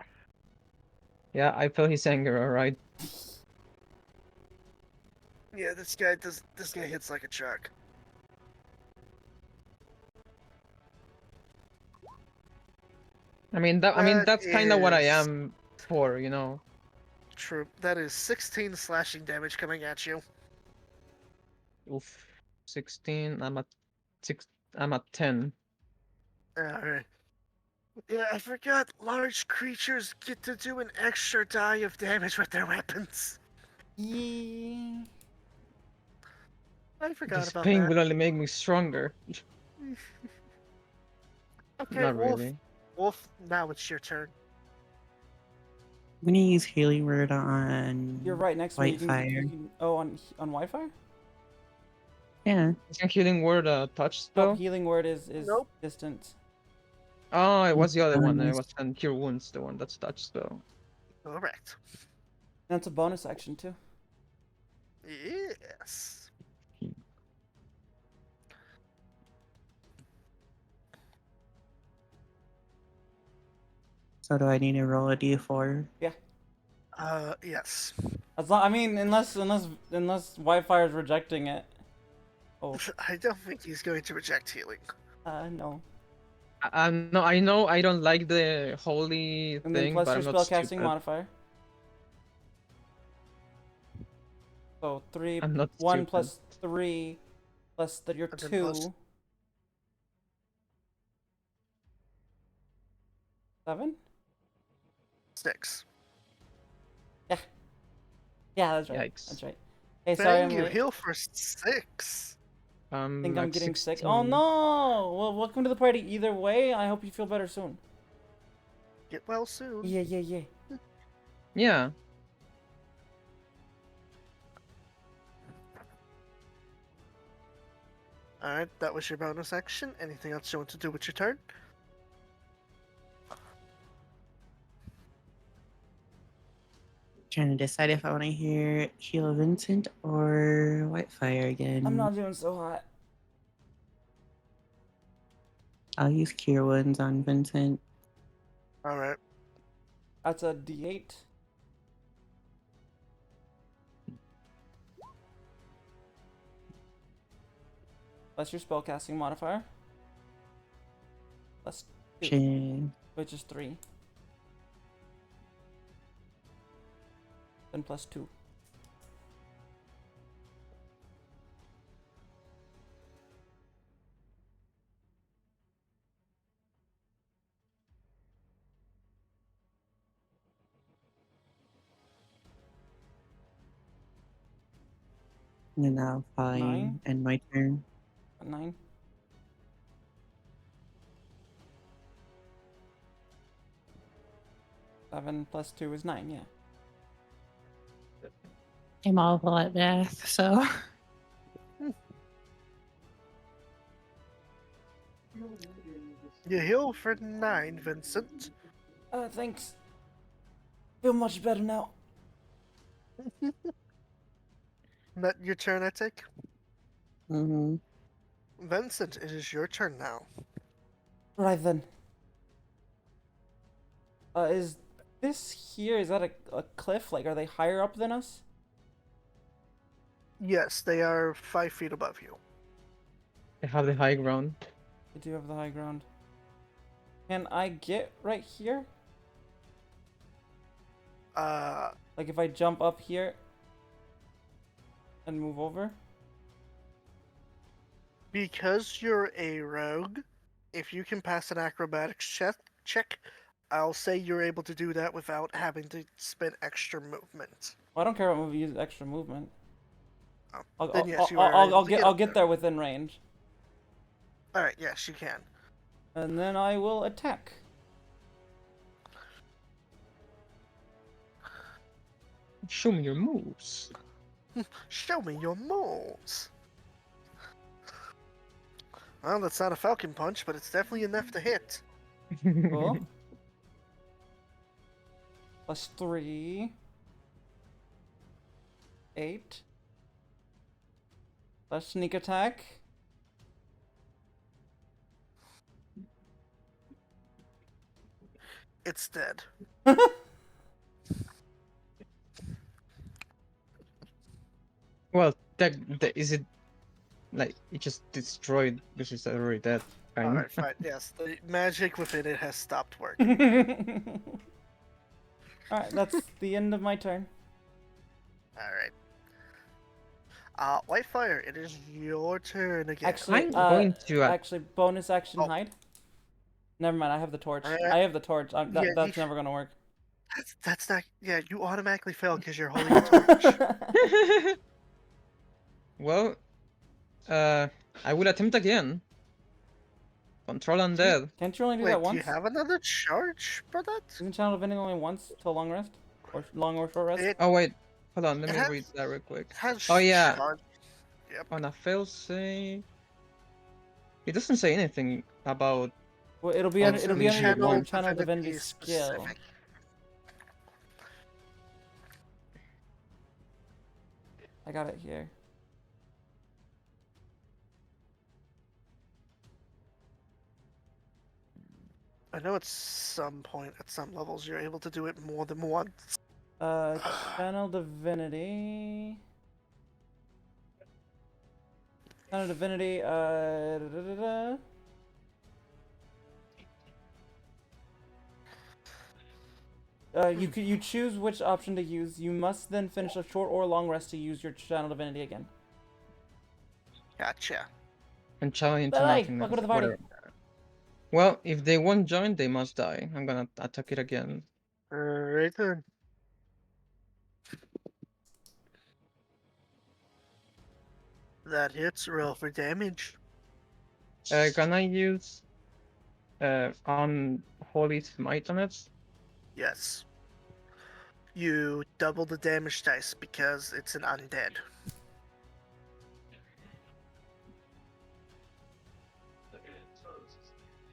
Yeah, I felt his anger, alright. Yeah, this guy hits like a truck. That's kind of what I is- am for, True. That is 16 slashing damage coming at you. Oof. 16. I'm at 10. Alright. Yeah, I forgot large creatures get to do an extra die of damage with their weapons. Yeah. I forgot This about pain that. will only make me stronger. Okay, Not Wolf. really. Wolf, now it's your turn. I'm gonna use healing word on. You're right next to me. Whitefire. Oh, on Wi-Fi? Yeah. Isn't healing word a touch Nope. spell? Healing word is Nope. distant. Oh, it was the other one. It Bonus. was Cure Wounds, the one that's touch spell. Correct. That's a bonus action too. Yes. So do I need to roll a d4? Yes. As long, I mean, unless Wi-Fi is rejecting it. Oh, I don't think he's going to reject healing. no. No, I know I don't like the holy And then thing, plus but your I'm not spellcasting stupid. modifier. So I'm not 1 stupid. plus 3 plus your And then 2. plus- 7? 6. Yeah, that's right. Yikes. That's right. Hey, sorry Fang, I'm you late. heal for 6. I think I'm Like getting sick. 16. Oh no! Well, welcome to the party either way. I hope you feel better soon. Get well soon. Yeah. Yeah. Alright, that was your bonus action. Anything else you want to do with your turn? Trying to decide if I want to heal Vincent or Whitefire again. I'm not doing so hot. I'll use Cure Wounds on Vincent. Alright. That's a D8. Plus your spellcasting modifier. Plus Shit. which is 3. Then plus 2. And then now 5 9. and my turn. 9. Seven plus 2 is 9, yeah. I'm awful at math, so You heal for 9, Vincent. Thanks. Feel much better now. That your turn, I take. mm-hmm. Vincent, it is your turn now. Right then. Is this here, is that a cliff? Like, are they higher up than us? Yes, they are 5 feet above you. They have the high ground. They do have the high ground. Can I get right here? Like, if I jump up here and move over? Because you're a rogue, if you can pass an acrobatics check, I'll say you're able to do that without having to spend extra movement. Well, I don't care about use extra movement. Oh, then yes, you are able to get I'll up get there within range. Alright, yes, you can. And then I will attack. Show me your moves. Show me your moves. Well, that's not a falcon punch, but it's definitely enough to hit. Cool. Plus 3. 8. Plus sneak attack. It's dead. Well, is it like it just destroyed because it's already dead? Kind Alright, fine. Yes, the magic within it has stopped working. Alright, that's the end of my turn. Alright. Whitefire, it is your turn again. Actually, I'm going to. actually, bonus action Oh. hide. Never mind, I have the torch. Uh, I have the torch. yeah, That's never gonna work. That's not. Yeah, you automatically fail because you're holding a torch. Well, I will attempt again. Control undead. Can't you only do Wait, that do once? you have another charge for that? Isn't Channel Divinity only once till long rest? Or long or short rest? It, Oh wait, hold on. Let It me has- read that real quick. it has Oh, yeah. charge. Yep. On a fail save. It doesn't say anything about. Well, it'll be Oh, under, it's it'll in be under your Channel Channel Divinity skill. specific. I got it here. I know at some point, at some levels, you're able to do it more than once. Channel Divinity. Channel Divinity, you choose which option to use. You must then finish a short or long rest to use your Channel Divinity again. Gotcha. And challenge into Bye-bye, nothingness. welcome to the party. Whatever. Well, if they won't join, they must die. I'm gonna attack it again. Alright then. That hits. Roll for damage. Can I use unholy smite on it? Yes. You double the damage dice because it's an undead.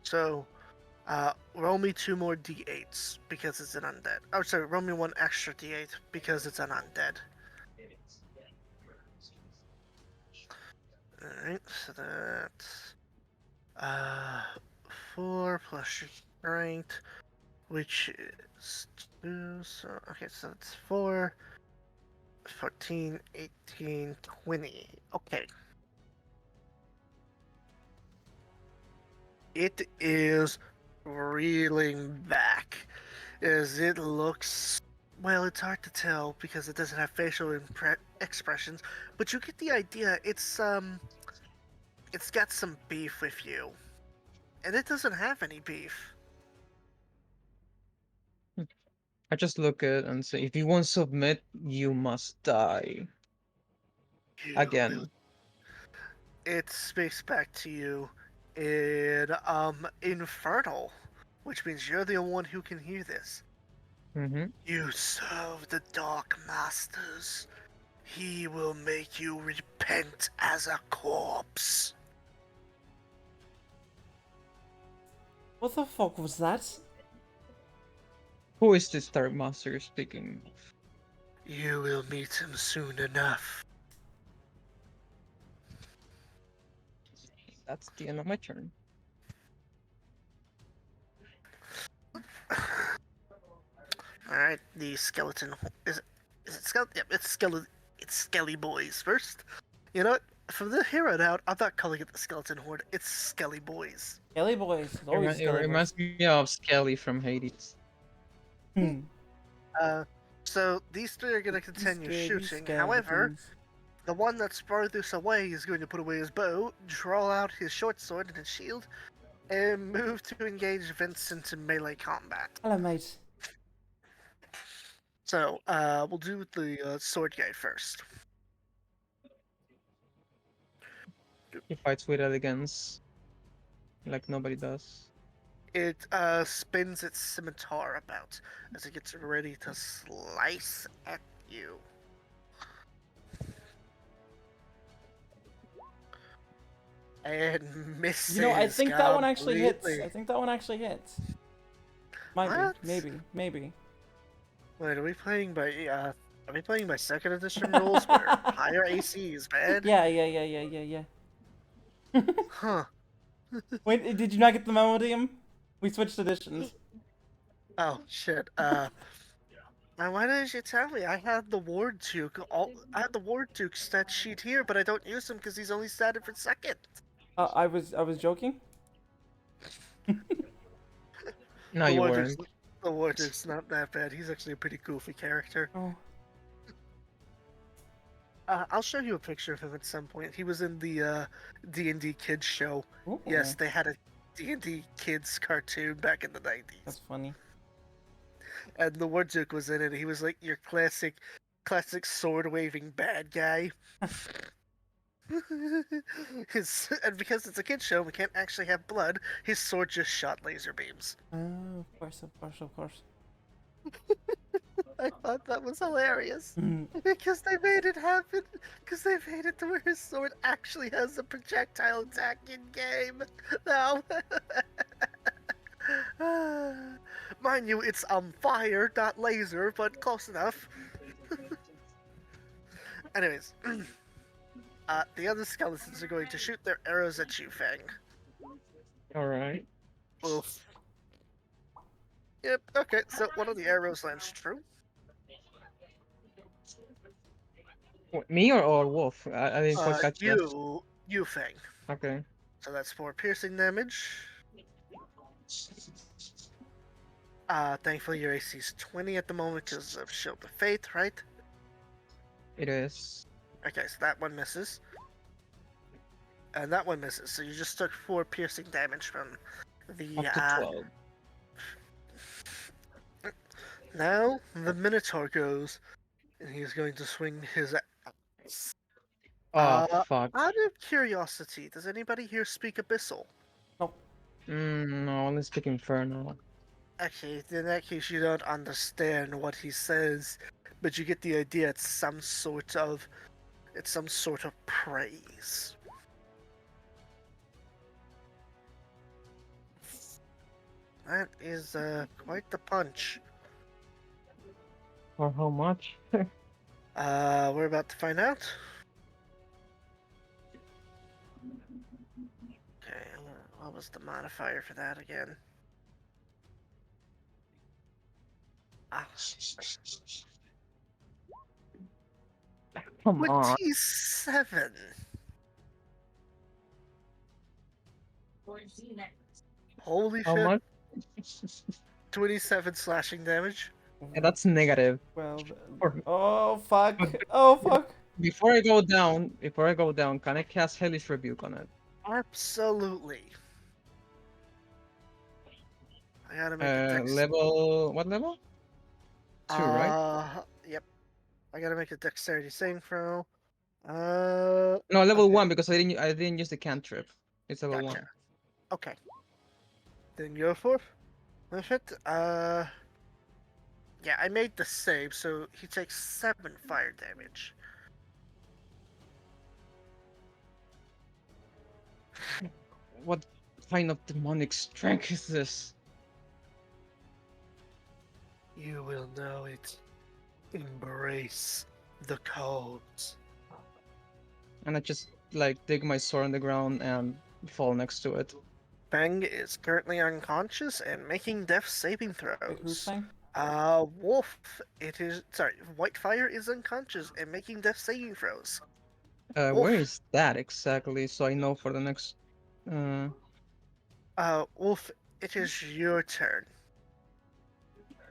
So, roll me 2 more d8s because it's an undead. Oh, sorry, roll me 1 extra d8 because it's an undead. Alright, so that's 4 plus your strength, which is 2, so okay, so that's 4, 14, 18, 20. Okay. It is reeling back as it looks. Well, it's hard to tell because it doesn't have facial expressions, but you get the idea. It's got some beef with you, and it doesn't have any beef. I just look at it and say, if you won't submit, you must die. You will. Again. It speaks back to you in infernal, which means you're the only one who can hear this. Mm-hmm. You serve the Dark Masters. He will make you repent as a corpse. What the fuck was that? Who is this Dark Master speaking? You will meet him soon enough. That's the end of my turn. Alright, the skeleton. Is it skeleton? Yep, it's skeleton. It's Skelly Boys first. You know what? From the here on out, I'm not calling it the Skeleton Horde. It's Skelly Boys. Skelly boys. It's It always Skelly boys. reminds me of Skelly from Hades. Hmm. So these three are going to continue Scary shooting. However, skeletons. the one that's farthest away is going to put away his bow, draw out his short sword and his shield, and move to engage Vincent in melee combat. Hello, mate. So, we'll do the sword guy first. He fights with elegance, like nobody does. It spins its scimitar about as it gets ready to slice at you. And misses. You know, I think that one actually hits. completely. I think that one actually hits. Might What? be. Maybe. Wait, are we playing by second edition rules where higher AC is bad? Yeah. Huh. Wait, did you not get the memo, DM? We switched editions. Oh shit. Why didn't you tell me? I had the Ward Duke. I had the Ward Duke stat sheet here, but I don't use him because he's only statted for second. I was joking. No, The you Ward weren't. Duke's- The Ward Duke's not that bad. He's actually a pretty goofy character. Oh. I'll show you a picture of him at some point. He was in the D&D kids show. Ooh, Yes, they had a D&D kids cartoon back in the 90s. That's funny. And the Ward Duke was in it. He was like your classic sword waving bad guy. And because it's a kid show, we can't actually have blood. His sword just shot laser beams. Oh, of course. I thought that was hilarious Mhm. because they made it happen. Because they made it to where his sword actually has a projectile attack in game. Now, mind you, it's on fire, not laser, but close enough. Anyways, the other skeletons are going to shoot their arrows at you, Fang. Alright. Oof. Yep. Okay. So one of the arrows lands true. Me or Wolf? I didn't quite catch that. You, Fang. Okay. So that's 4 piercing damage. Thankfully your AC is 20 at the moment because of Shield of Faith, right? It is. Okay, so that one misses. And that one misses, so you just took 4 piercing damage from the, Up to 12. Now, the Minotaur goes, and he's going to swing his axe. Oh, fuck. Out of curiosity, does anybody here speak Abyssal? No, let's speak Infernal. Okay, in that case, you don't understand what he says, but you get the idea. It's some sort of praise. That is quite the punch. For how much? We're about to find out. Okay, what was the modifier for that again? Ah, Come on. 27. Holy How shit. much? 27 slashing damage. And that's negative. 12. Or- Oh, fuck. Oh, fuck. Before I go down, can I cast Hellish Rebuke on it? Absolutely. I gotta make a dex. Level what level? 2, right? Yep. I gotta make a dexterity saving throw. Uh, No, level okay, 1 because I didn't use the cantrip. It's level gotcha. 1. Okay. Then go for it. With it. Yeah, I made the save, so he takes 7 fire damage. What kind of demonic strength is this? You will know it. Embrace the codes. And I just like dig my sword on the ground and fall next to it. Fang is currently unconscious and making death saving Wait, who's throws. playing? Wolf, it is sorry. Whitefire is unconscious and making death saving throws. Where Wolf, is that exactly? So I know for the next. Uh, Wolf, it is your turn.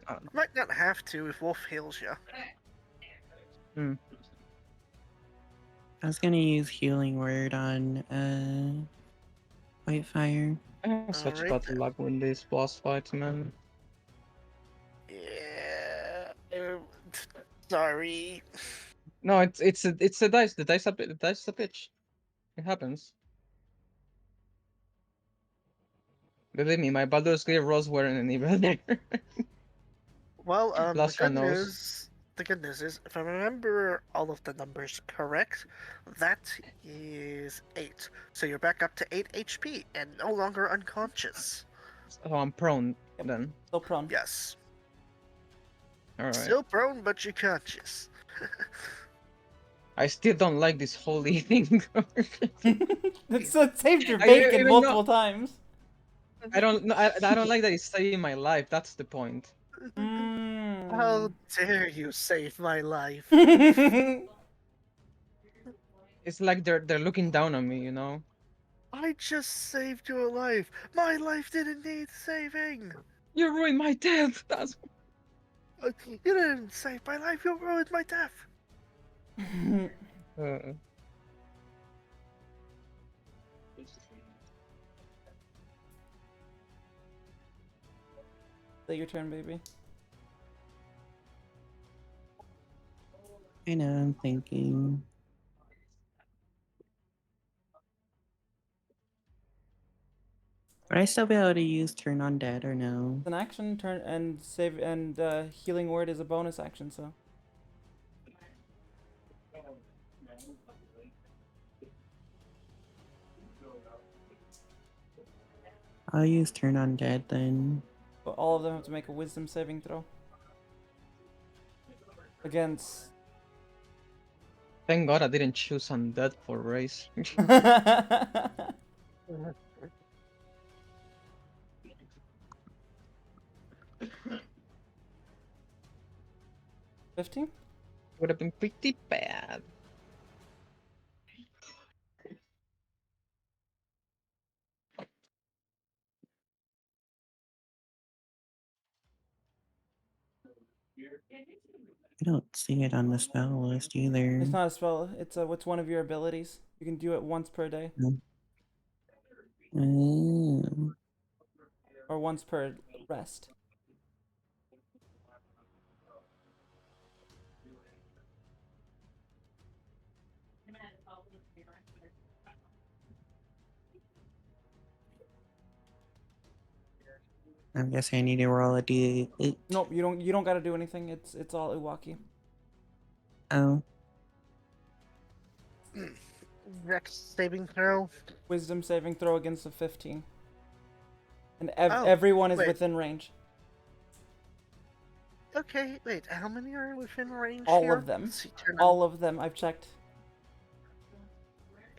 uh, Might not have to if Wolf heals you. I was gonna use healing word on Whitefire. I have such Alright bad then. luck with these boss fights, man. Yeah. Sorry. No, it's a dice. The dice a bitch. It happens. Believe me, my Baldur's Gate rolls weren't any better. Well, Lastra knows. the good news is, if I remember all of the numbers correct, that is 8. So you're back up to 8 HP and no longer unconscious. Oh, I'm prone Yep. then. Still prone. Yes. All right. Still prone, but you're conscious. I still don't like this holy thing. It's saved your I bacon even know multiple times. I don't know. I don't like that it's saving my life. That's the point. How Mm. dare you save my life? It's like they're looking down on me, you know. I just saved your life. My life didn't need saving. You ruined my death. That's You didn't save my life, you ruined my death. uh, Is that your turn, baby? I know, I'm thinking. Would I still be able to use turn on dead or no? It's an action turn and save and healing word is a bonus action, so I'll use turn on dead then. but all of them have to make a wisdom saving throw. Against thank God I didn't choose undead for race. 15? Would have been pretty bad. I don't see it on the spell list either. It's not a spell, it's one of your abilities. You can do it once per day. Oh. Or once per rest. I guess I need to roll a d8. Nope, you don't gotta do anything. It's all Iwaki. Oh. Rex saving throw. Wisdom saving throw against a 15. And Oh, everyone is wait. within range. Okay, wait. How many are within range All here? of them. Let's see, turn on- All of them, I've checked.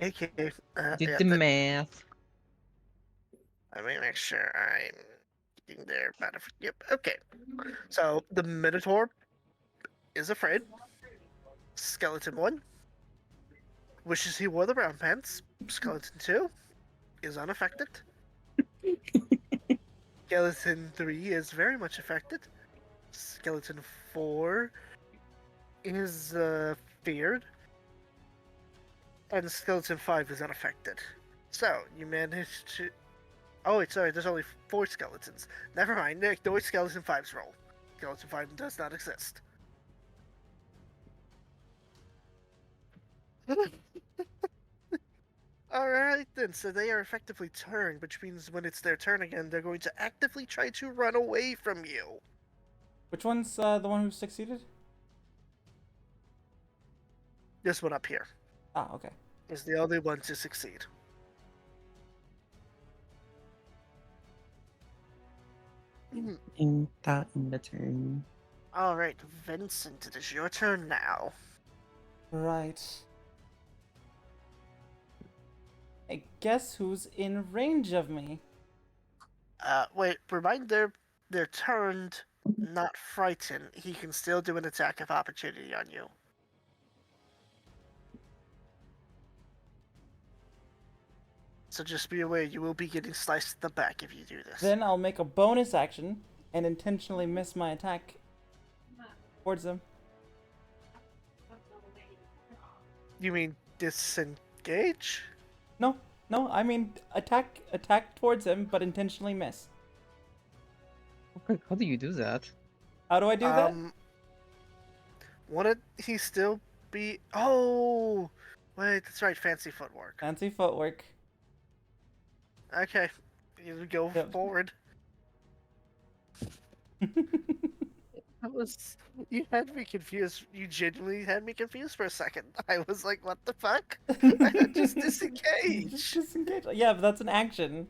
Okay. Did Yeah, the math. let me make sure I'm getting there. Yep. Okay. So the Minotaur is afraid. Skeleton 1 wishes he wore the brown pants. Skeleton 2 is unaffected. Skeleton 3 is very much affected. Skeleton 4 is feared. And Skeleton 5 is unaffected. So, you managed to. Oh, wait, sorry, there's only 4 skeletons. Never mind, ignore Skeleton 5's roll. Skeleton 5 does not exist. Alright then, so they are effectively turned, which means when it's their turn again, they're going to actively try to run away from you. Which one's the one who succeeded? This one up here Ah, okay. is the only one to succeed. In that in the turn. Alright, Vincent, it is your turn now. Right. I guess who's in range of me? Wait, remind they're turned, not frightened. He can still do an attack of opportunity on you. So just be aware, you will be getting sliced in the back if you do this. Then I'll make a bonus action and intentionally miss my attack towards him. You mean disengage? No, I mean attack towards him, but intentionally miss. Okay, how do you do that? How do I do that? Wouldn't he still be? Oh, wait, that's right. Fancy footwork. Fancy footwork. Okay, you go Yep. forward. That was. You had me confused. You genuinely had me confused for a second. I was like, "What the fuck?" I had just disengage. Just disengage. Yeah, but that's an action.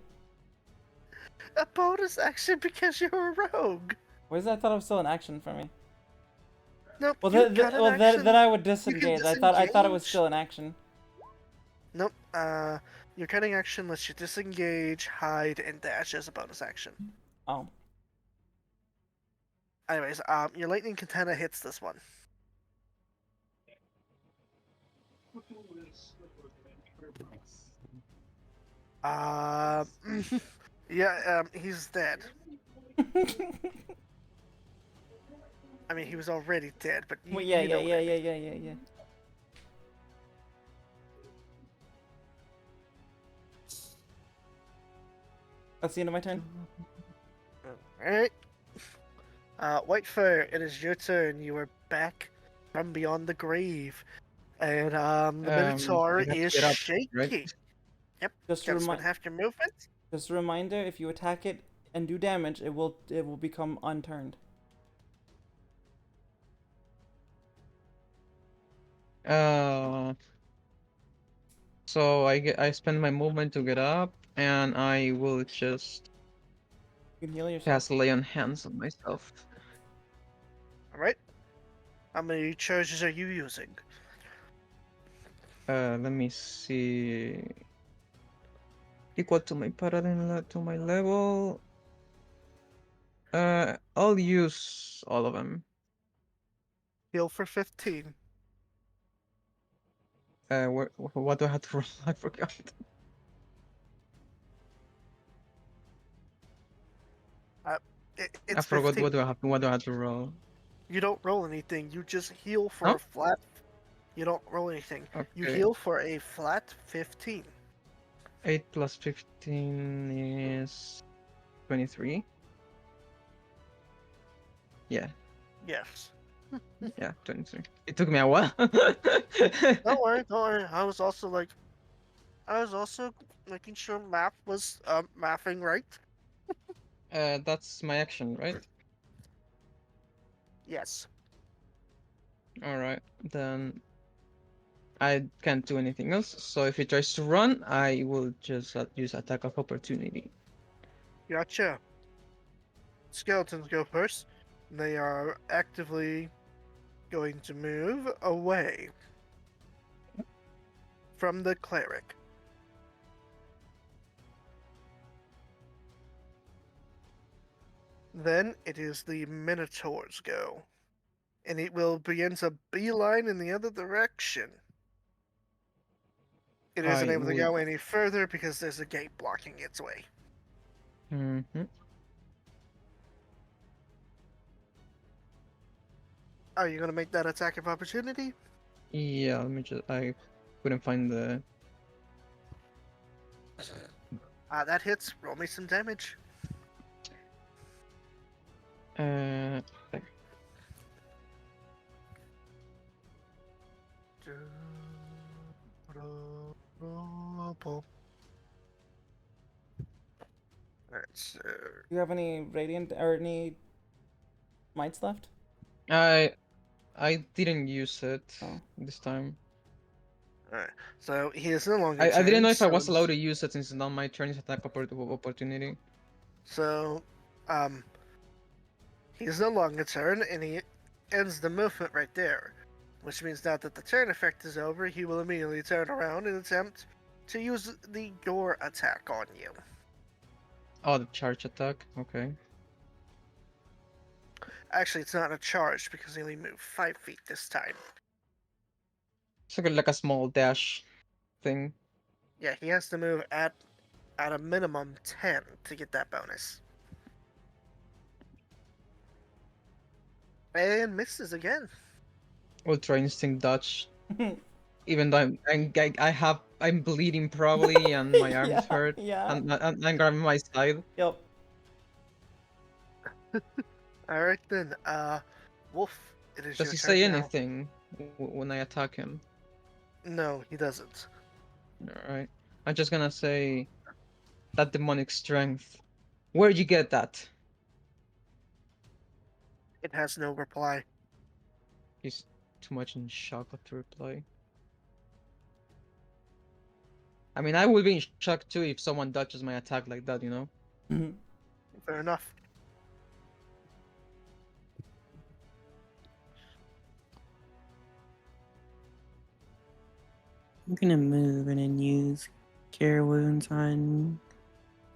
A bonus action because you're a rogue. Where's that? I thought it was still an action for me. Nope. Well, you got an action. then I would disengage. I thought it was disengage. still an action. Nope. Your cutting action lets you disengage, hide, and dash as a bonus action. Oh. Anyways, your lightning katana hits this one. Yeah, he's dead. I mean, he was already dead, but Well, you know what I mean. yeah. That's the end of my turn. Alright. Whitefire, it is your turn. You are back from beyond the grave. And the Minotaur you have to is get up, shaking. right? Yep, Just gotta a spend half your movement. Just a reminder: if you attack it and do damage, it will become unturned. So I spend my movement to get up, and I will just You can heal yourself. cast lay on hands on myself. Alright. How many charges are you using? Let me see. Equal to my paladin to my level. I'll use all of them. Heal for 15. What do I have to roll? I forgot. It's I forgot 15. what do I have. What do I have to roll? You don't roll anything. You just heal for Huh? a flat. You don't roll anything. You Okay. heal for a flat 15. 8 plus 15 is 23. Yeah, Yes. yeah, 23. It took me a while. Don't worry, don't worry. I was also making sure math was mathing right. That's my action, right? Yes. Alright, then I can't do anything else. So if he tries to run, I will just use attack of opportunity. Gotcha. Skeletons go first. They are actively going to move away from the cleric. Then it is the Minotaur's go. And it will begin to beeline in the other direction. It isn't I able to will. go any further because there's a gate blocking its way. Mm-hmm. Are you gonna make that attack of opportunity? Yeah, let me just. I couldn't find the. That hits. Roll me some damage. Uh, Alright, so Do you have any radiant or any mites left? I I didn't use it Oh. this time. alright. So he is no longer I didn't turned, know if I so was allowed to use it since it's not my turn. It's attack opportunity. so um he's no longer turned and he ends the movement right there. Which means now that the turn effect is over, he will immediately turn around and attempt to use the door attack on you. Oh, the charge attack. Okay. Actually, it's not a charge because he only moved 5 feet this time. It's like a small dash thing. Yeah, he has to move at a minimum 10 to get that bonus. And misses again. Ultra instinct dodge. Even though I'm bleeding probably and my arms Yeah, hurt yeah. and I'm grabbing my side. Yep. Alright then, Wolf, it is Does your he turn say now. anything when I attack him? No, he doesn't. Alright. I'm just gonna say that demonic strength. Where'd you get that? It has no reply. He's too much in shock to reply. I mean, I would be in shock too if someone dodges my attack like that, you know? Mhm. Fair enough. I'm gonna move and then use Cure Wounds on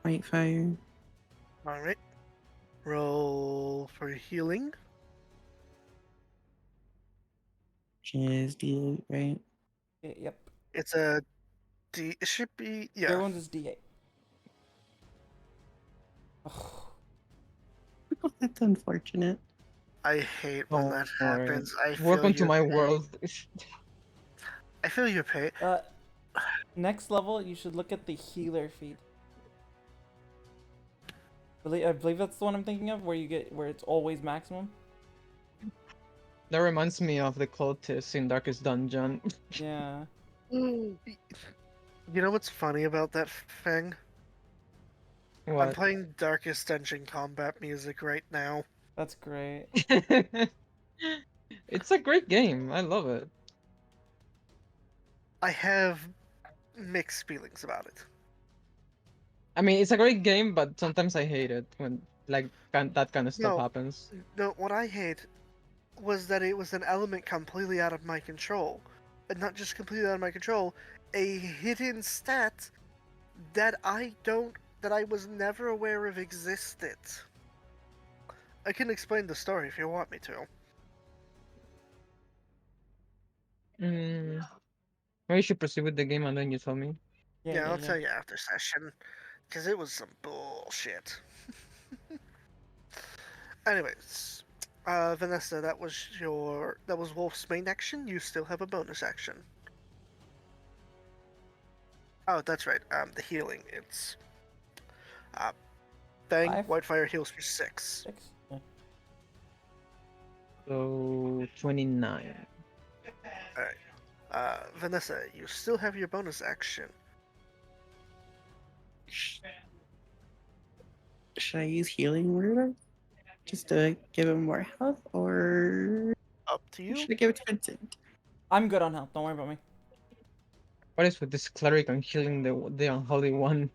Whitefire. Alright. Roll for healing. Which is D8, right? Yep. It's a D. It should be. Yeah. Everyone's is D8. Oh, Oh, that's unfortunate. I hate when Don't that worry. happens. I feel Welcome to your my pain. world. I feel your pain. next level, you should look at the healer feat. I believe that's the one I'm thinking of, where it's always maximum. That reminds me of the cultists in Darkest Dungeon. Yeah. You know what's funny about that thing? I'm What? playing Darkest Dungeon combat music right now. That's great. It's a great game. I love it. I have mixed feelings about it. I mean, it's a great game, but sometimes I hate it when that kind of stuff No, happens. no, what I hate was that it was an element completely out of my control. And not just completely out of my control, a hidden stat that I was never aware of existed. I can explain the story if you want me to. Mm, maybe you should proceed with the game and then you tell me. Yeah, Yeah, yeah, I'll yeah. tell you after session. Because it was some bullshit. Anyways, Vanessa, that was Wolf's main action. You still have a bonus action. Oh, that's right. The healing. It's Bang. 5, Whitefire heals for 6. 6. Yeah. So 29. Alright. Vanessa, you still have your bonus action. Should I use Healing Word just to give him more health, or Up to you. should I give it to Vincent? I'm good on health. Don't worry about me. What is with this cleric and healing the unholy one?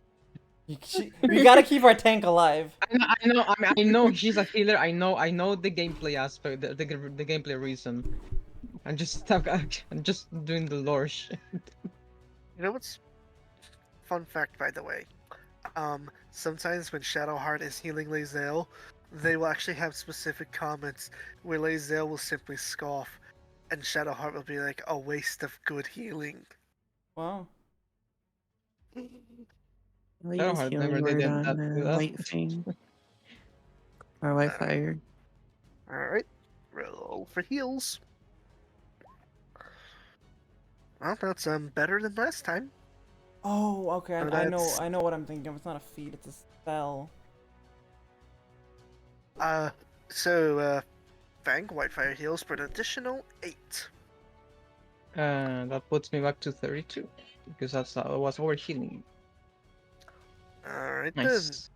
We gotta keep our tank alive. I know. I mean, I know she's a healer. I know the gameplay aspect, the gameplay reason. I'm just doing the lore shit. You know what's fun fact, by the way? Sometimes when Shadowheart is healing Lae'zel, they will actually have specific comments where Lae'zel will simply scoff, and Shadowheart will be like, "A waste of good healing." Wow. I'll use Shadowheart never Healing did Word that on to us. White Fang or Whitefire. All right, roll for heals. Well, that's better than last time. Oh, okay. Oh, I know. that's- I know what I'm thinking of. It's not a feat. It's a spell. So Fang Whitefire heals for an additional 8. That puts me back to 32 because that's was over healing. Alright then. Nice.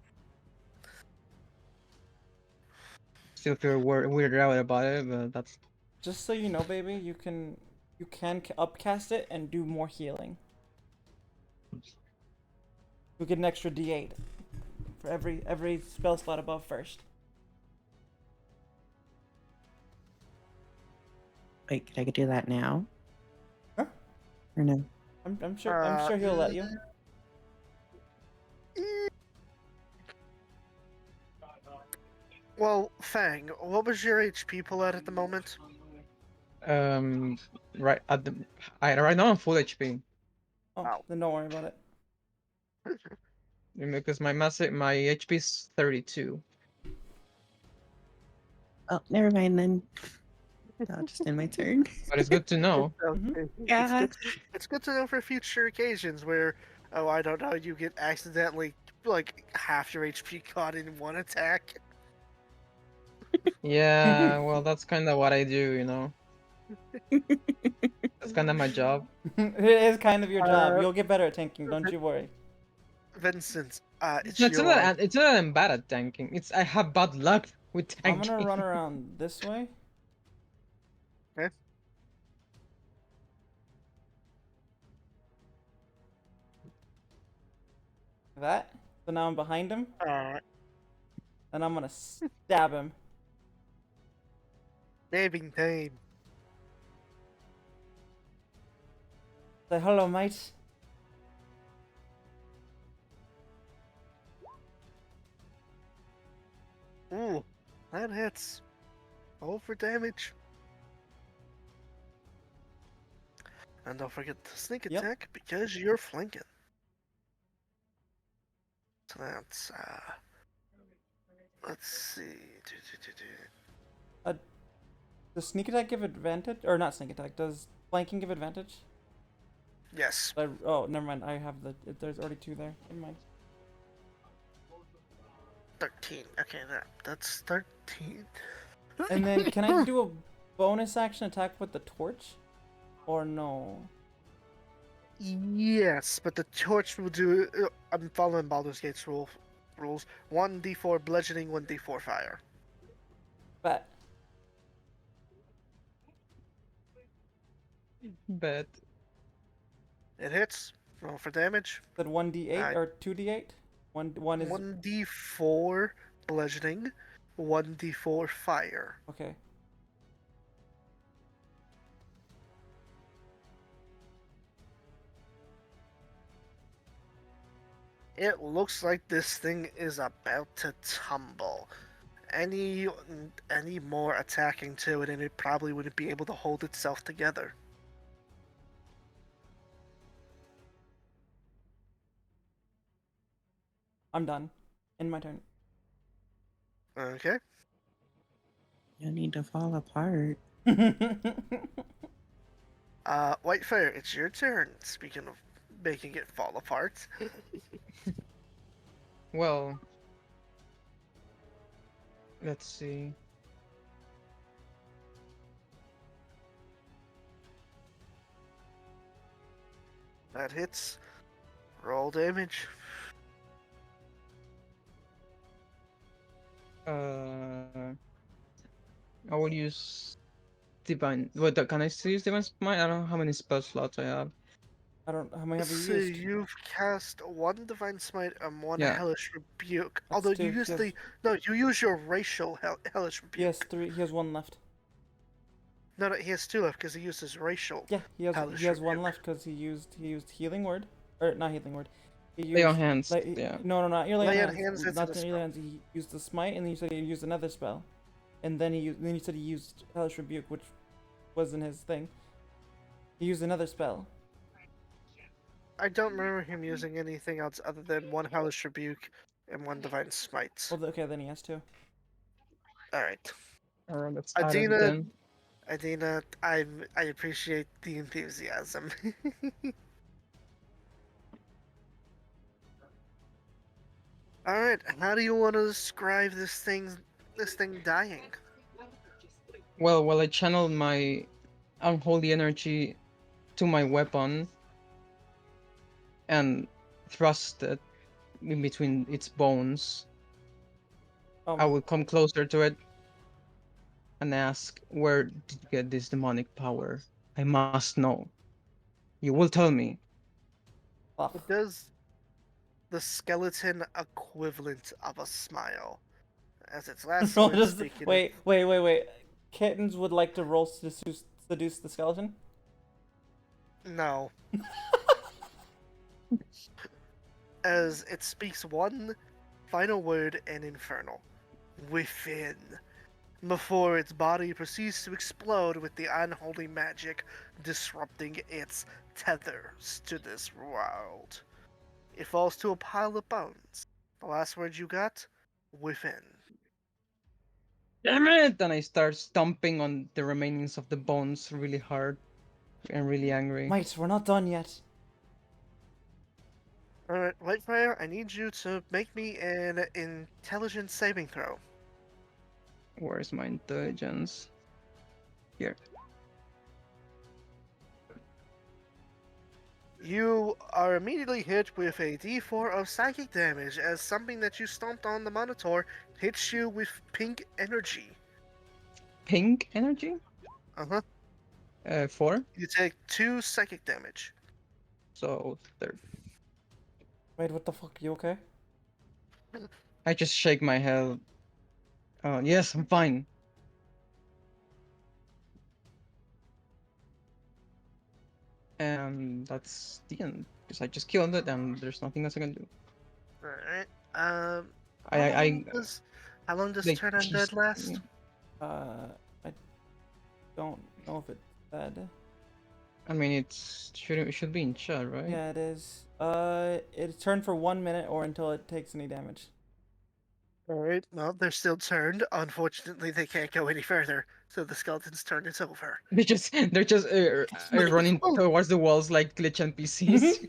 Still feel weirded out about it, but that's Just so you know, baby, you can upcast it and do more healing. You get an extra D8 for every spell slot above first. Wait, could I do that now? Huh? Or no? I'm sure he'll let you. Well, Fang, what was your HP pull at the moment? right at the right now I'm full HP Oh, Ow. then don't worry about it. because my HP is 32. Oh, never mind then. I'll just end my turn. But it's good to know. Okay. Yeah. It's good to know for future occasions where, oh, I don't know, you get accidentally like half your HP caught in one attack. Yeah, well, that's kind of what I do, you know. That's kind of my job. It is kind of your job. Uh, You'll get better at tanking. Don't you worry. Vincent, it's No, it's your. not that I'm bad at tanking. It's I have bad luck with I'm tanking. gonna run around this way. Okay. That. So now I'm behind him, Alright. and I'm gonna stab him. Saving time. Say hello, mate. Ooh, that hits. Roll for damage. And don't forget the sneak Yep. attack because you're flanking. So that's let's see. Does sneak attack give advantage, or not sneak attack? Does flanking give advantage? Yes. Oh, never mind. I have there's already 2 there. Never mind. 13. Okay, that's 13. And then can I do a bonus action attack with the torch, or no? Yes, but the torch will do. I'm following Baldur's Gate's rules. 1d4 bludgeoning, 1d4 fire. Bet. But It hits. Roll for damage. Said 1d8 Uh, or 2d8. One is 1d4 bludgeoning, 1d4 fire. okay. It looks like this thing is about to tumble. Any more attacking to it, and it probably wouldn't be able to hold itself together. I'm done. In my turn. Okay. You need to fall apart. Whitefire, it's your turn. Speaking of making it fall apart. well, let's see. That hits. Roll damage. I will use divine. What can I still use divine smite? I don't know how many spell slots I have. I don't. How many have you So used? you've cast 1 Divine Smite and 1 Yeah. Hellish Rebuke. That's Although 2. you use Yes. you use your racial Hellish Rebuke. He has 3. He has 1 left. No, he has 2 left because he used his racial. Yeah, he Hellish has 1 Rebuke. left because he used healing word, or not healing word. He used Lay on hands. like, Yeah. No, not your lay on Lay on hands. hands isn't Not a the lay on hands. He used the smite, and then you said he used another spell, and then then you said he used hellish rebuke, which wasn't his thing. He used another spell. I don't remember him using anything else other than 1 Hellish Rebuke and 1 Divine Smite. Well, okay, then he has 2. Alright. Alright, let's add it Adina, then. Adina, I appreciate the enthusiasm. All right, how do you want to describe this thing dying? Well, I channeled my unholy energy to my weapon and thrust it in between its bones. I will come closer to it and ask, where did you get this demonic power? I must know. You will tell me. Ugh. It does the skeleton equivalent of a smile, as its last Roll words just speaking. wait. Kittens would like to roll seduce the skeleton. No, as it speaks one final word in infernal, within, before its body proceeds to explode with the unholy magic disrupting its tethers to this world. It falls to a pile of bones. The last word you got? Within. Damn it! And I start stomping on the remainings of the bones really hard and really angry. Mate, we're not done yet. Alright, Whitefire, I need you to make me an intelligence saving throw. Where's my intelligence? Here. You are immediately hit with a d4 of psychic damage as something that you stomped on the monitor hits you with pink energy. Pink energy? Uh huh. 4. You take 2 psychic damage. So there. Wait, what the fuck? You okay? I just shake my head. Yes, I'm fine. And that's the end. Because I just killed it and there's nothing else I can do. Alright. I how long does they Turn just Undead last? I don't know if it's dead. I mean it should be in chat, right? Yeah, it is. It's turned for 1 minute or until it takes any damage. Alright, well, they're still turned. Unfortunately, they can't go any further, so the skeleton's turn is over. They're just running Oh. towards the walls like glitch NPCs.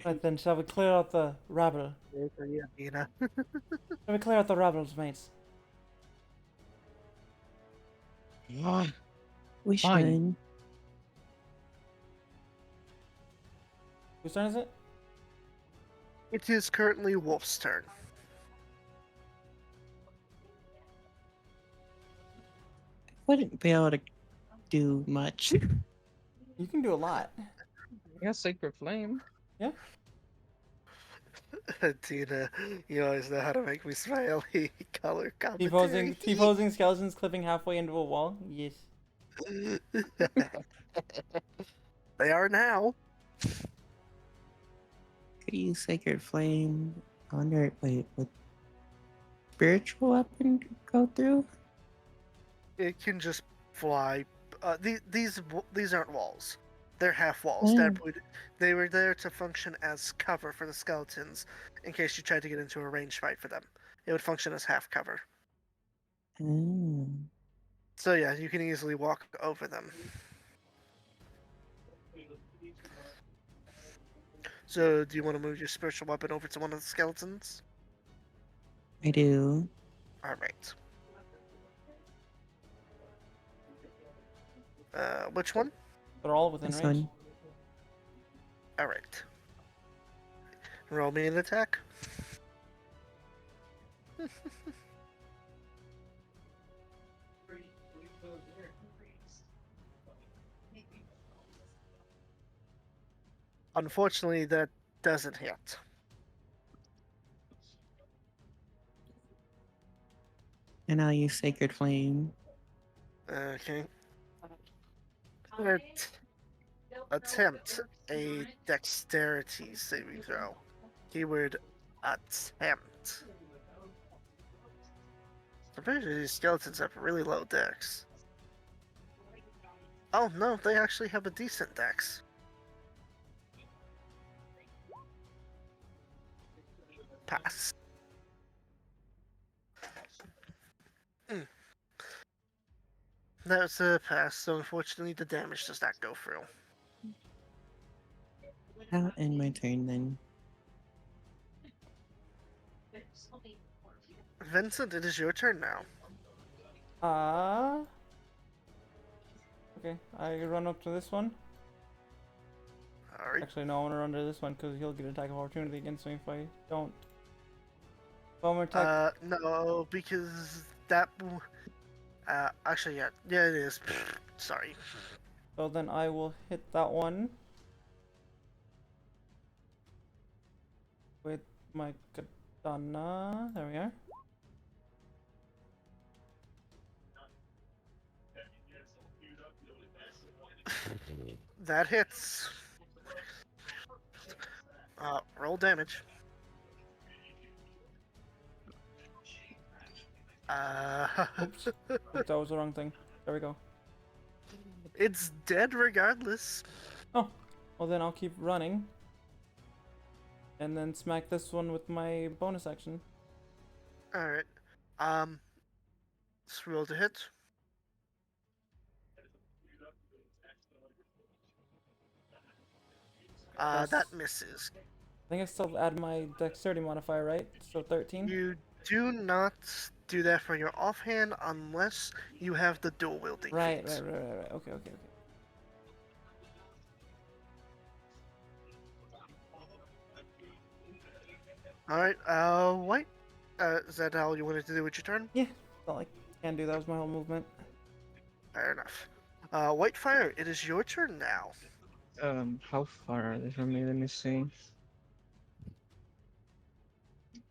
Right then, shall we clear out the rabble? You know. Shall we clear out the rabbles, mates? Ah, We Fine. should. Whose turn is it? It is currently Wolf's turn. Wouldn't be able to do much. You can do a lot. yeah, Sacred Flame. Yeah. Tina, you always know how to make me smile. Color T-posing, commentary. T-posing skeletons clipping halfway into a wall. Yes. They are now. Could use Sacred Flame. I wonder, wait, would spiritual weapon go through? It can just fly. These aren't walls. They're half walls. Oh. They were there to function as cover for the skeletons in case you tried to get into a range fight for them. It would function as half cover. Oh. So yeah, you can easily walk over them. So do you want to move your spiritual weapon over to one of the skeletons? I do. All right. Which one? They're all within This range. one. All right. Roll me an attack. Unfortunately, that doesn't hit. And I'll use Sacred Flame. Okay. Attempt a dexterity saving throw. Keyword attempt. I'm pretty sure these skeletons have really low dex. Oh no, they actually have a decent dex. Pass. That's a pass, so unfortunately the damage does not go through. I'll end my turn then. Vincent, it is your turn now. Okay, I run up to this one. Alright. Actually, no, I want to run to this one because he'll get attack of opportunity against me if I don't. Bomber attack. No, because that. Actually, yeah, it is. Sorry. So then I will hit that one with my katana. There we are. That hits. Roll damage. Oops. That was the wrong thing. There we go. It's dead regardless. Oh, well then I'll keep running. And then smack this one with my bonus action. Alright. Let's roll to hit. Yes. That misses. I think I still add my dexterity modifier, right? So 13? You do not do that for your offhand unless you have the dual wielding Right. feat. Okay. Alright, White. Is that all you wanted to do with your turn? Yeah, felt like can do. That was my whole movement. Fair enough. Whitefire, it is your turn now. How far are they from me? Let me see.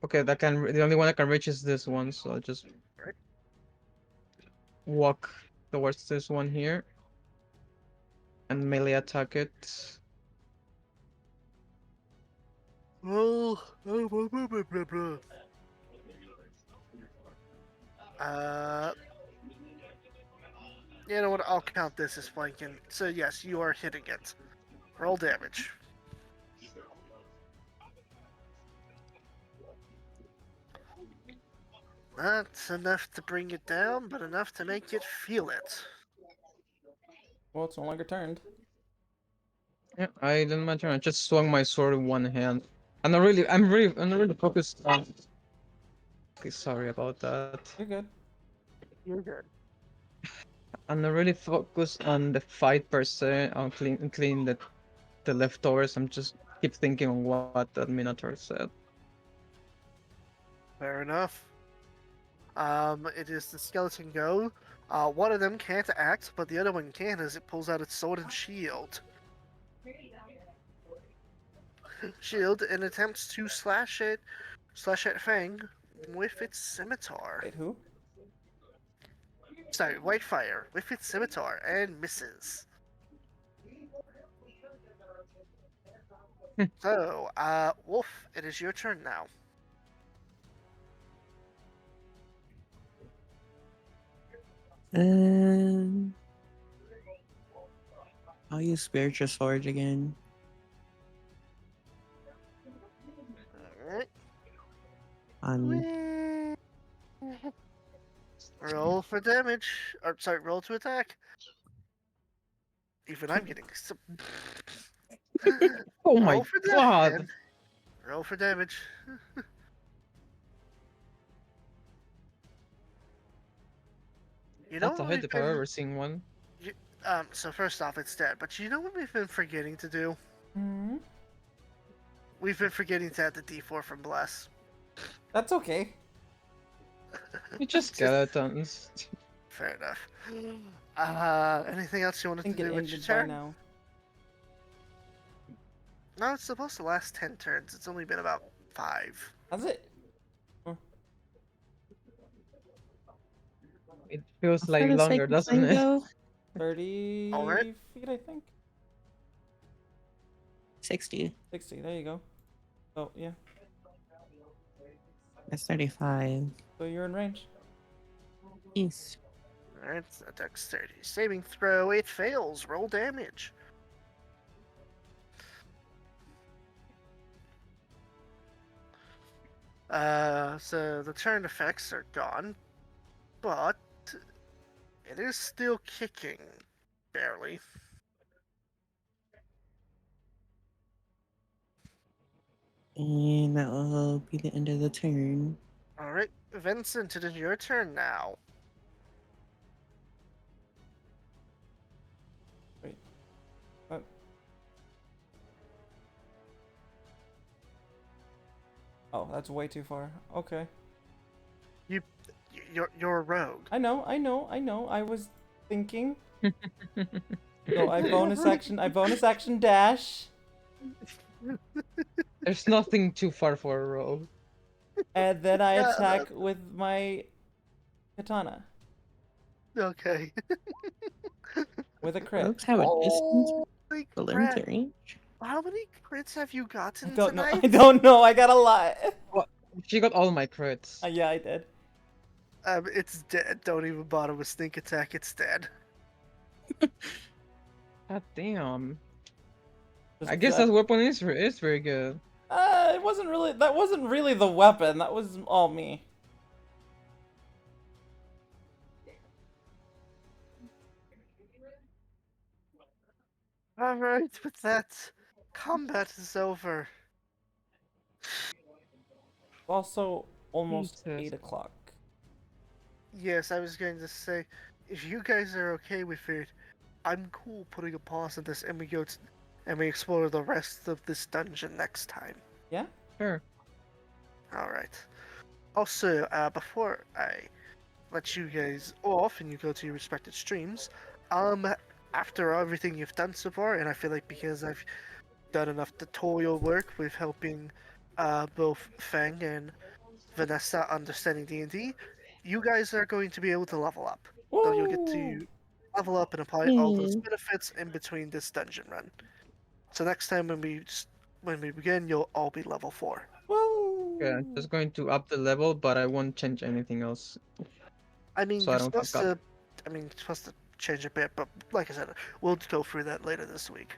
Okay, the only one that can reach is this one, so I'll just Right. walk towards this one here and melee attack it. Oh, blah, blah, blah, blah, blah. You know what? I'll count this as flanking. So yes, you are hitting it. Roll damage. Not enough to bring it down, but enough to make it feel it. Well, it's no longer turned. Yeah, I didn't my turn. I just swung my sword in one hand. I'm not really focused on. Okay, sorry about that. You're good. You're good. I'm not really focused on the fight per se. On cleaning the leftovers. I'm just keep thinking on what that Minotaur said. Fair enough. It is the skeleton go. One of them can't act, but the other one can as it pulls out its sword and shield. Shield and attempts to slash at Fang with its scimitar. Wait, who? Sorry, Whitefire with its scimitar and misses. So, Wolf, it is your turn now. Um, I'll use spiritual sword again. Alright. On Roll for damage. Or, sorry, roll to attack. Even I'm getting some. Oh Roll my for god! damage. Roll for damage. You know That's a what hit we've if I've been. ever seen one. So first off, it's dead. But you know what we've been forgetting to do? Hmm. We've been forgetting to add the D4 from Bless. That's okay. You just skeletons. Fair enough. Anything else you I wanted think to it do with your ended by turn? now. No, it's supposed to last 10 turns. It's only been about 5. That's it. It feels how like far does longer, Sacred doesn't Flame it? go? 30 Alright. feet, I think. 60. 60. There you go. Oh yeah. That's 35. So you're in range. East. Alright, it's a dexterity saving throw. It fails. Roll damage. So the turn effects are gone. but it is still kicking, barely. And that will be the end of the turn. All right, Vincent, it is your turn now. Wait. What? Oh, that's way too far. Okay. You're a rogue. I know. I was thinking. So I bonus action. I bonus action dash, There's nothing too far for a rogue. and then I Yeah, attack with my katana okay. with a crit. Folks have a distance Holy below crap! the range. How many crits have you I gotten don't know. tonight? I don't know. I got a lot. What? She got all my crits. Yeah, I did. It's dead. Don't even bother with sneak attack. It's dead. God damn. Just I guess that weapon is very good. it wasn't really. That wasn't really the weapon. That was all me. All right, with that, combat is over. Also, almost Jesus. 8 o'clock. Yes, I was going to say, if you guys are okay with it, I'm cool putting a pause on this, and and we explore the rest of this dungeon next time. Yeah. Sure. All right. Also, before I let you guys off and you go to your respective streams, after everything you've done so far, and I feel like because I've done enough tutorial work with helping both Fang and Vanessa understanding D&D, you guys are going to be able to level up. So you'll get Woo! to level up and apply all those benefits in between this dungeon run. So next time when we begin, you'll all be level 4. Yeah, I'm Woo! just going to up the level, but I won't change anything else, I mean, so I you're don't supposed fuck up. to. I mean, you're supposed to change a bit, but like I said, we'll go through that later this week.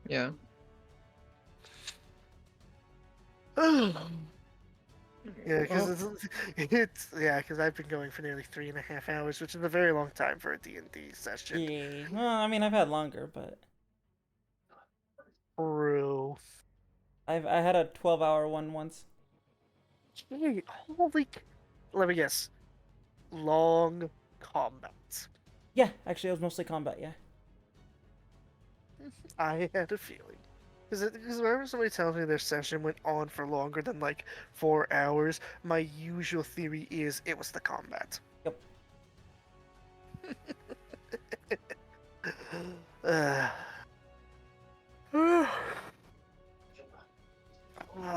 Yeah. Yeah, because because I've been going for nearly 3.5 hours, which is a very long time for a D&D session. Yeah. Well, I mean, I've had longer, but True. I had a 12-hour one once. Gee, holy! Let me guess. Long combat. Yeah, actually, it was mostly combat. Yeah. I had a feeling. Because whenever somebody tells me their session went on for longer than like 4 hours, my usual theory is it was the combat. Yep. uh,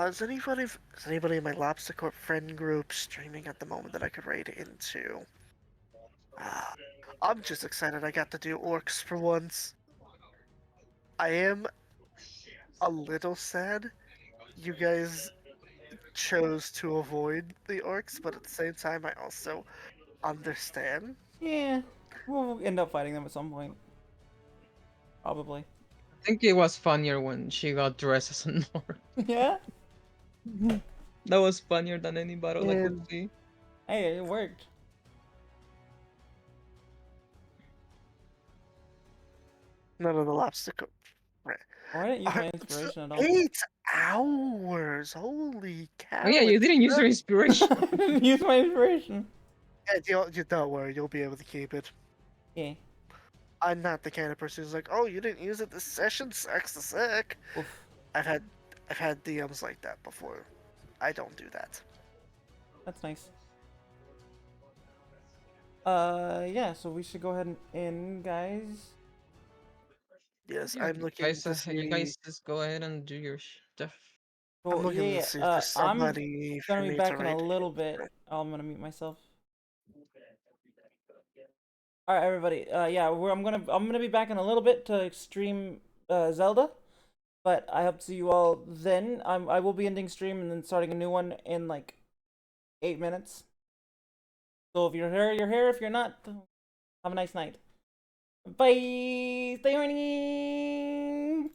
is anybody in my Lobster Corp friend group streaming at the moment that I could raid into? I'm just excited I got to do orcs for once. I am a little sad you guys chose to avoid the orcs, but at the same time, I also understand. Yeah. We'll end up fighting them at some point. Probably. I think it was funnier when she got dressed as a Nord. Yeah. That was funnier than any battle I could And see. Hey, it worked. none of the lobster. Oh, I didn't use my inspiration at all. 8 hours! Holy cow! Oh yeah, you didn't use your I inspiration. didn't use my inspiration. You don't worry, you'll be able to keep it. Yeah. I'm not the kind of person who's like, oh, you didn't use it this session, sucks to suck. Oof. I've had DMs like that before. I don't do that. That's nice. Yeah, so we should go ahead and end, guys. Yes, Yeah, I'm looking to you see. guys just go ahead and do your stuff. I'm Well, looking yeah, to see if yeah. there's I'm somebody for gonna be me to back in a raid. little bit. Oh, I'm gonna mute myself. All right, everybody. Yeah, I'm gonna be back in a little bit to stream Zelda, but I hope to see you all then. I will be ending stream and then starting a new one in like 8 minutes. So if you're here, you're here. If you're not, have a nice night. Bye. Stay horny.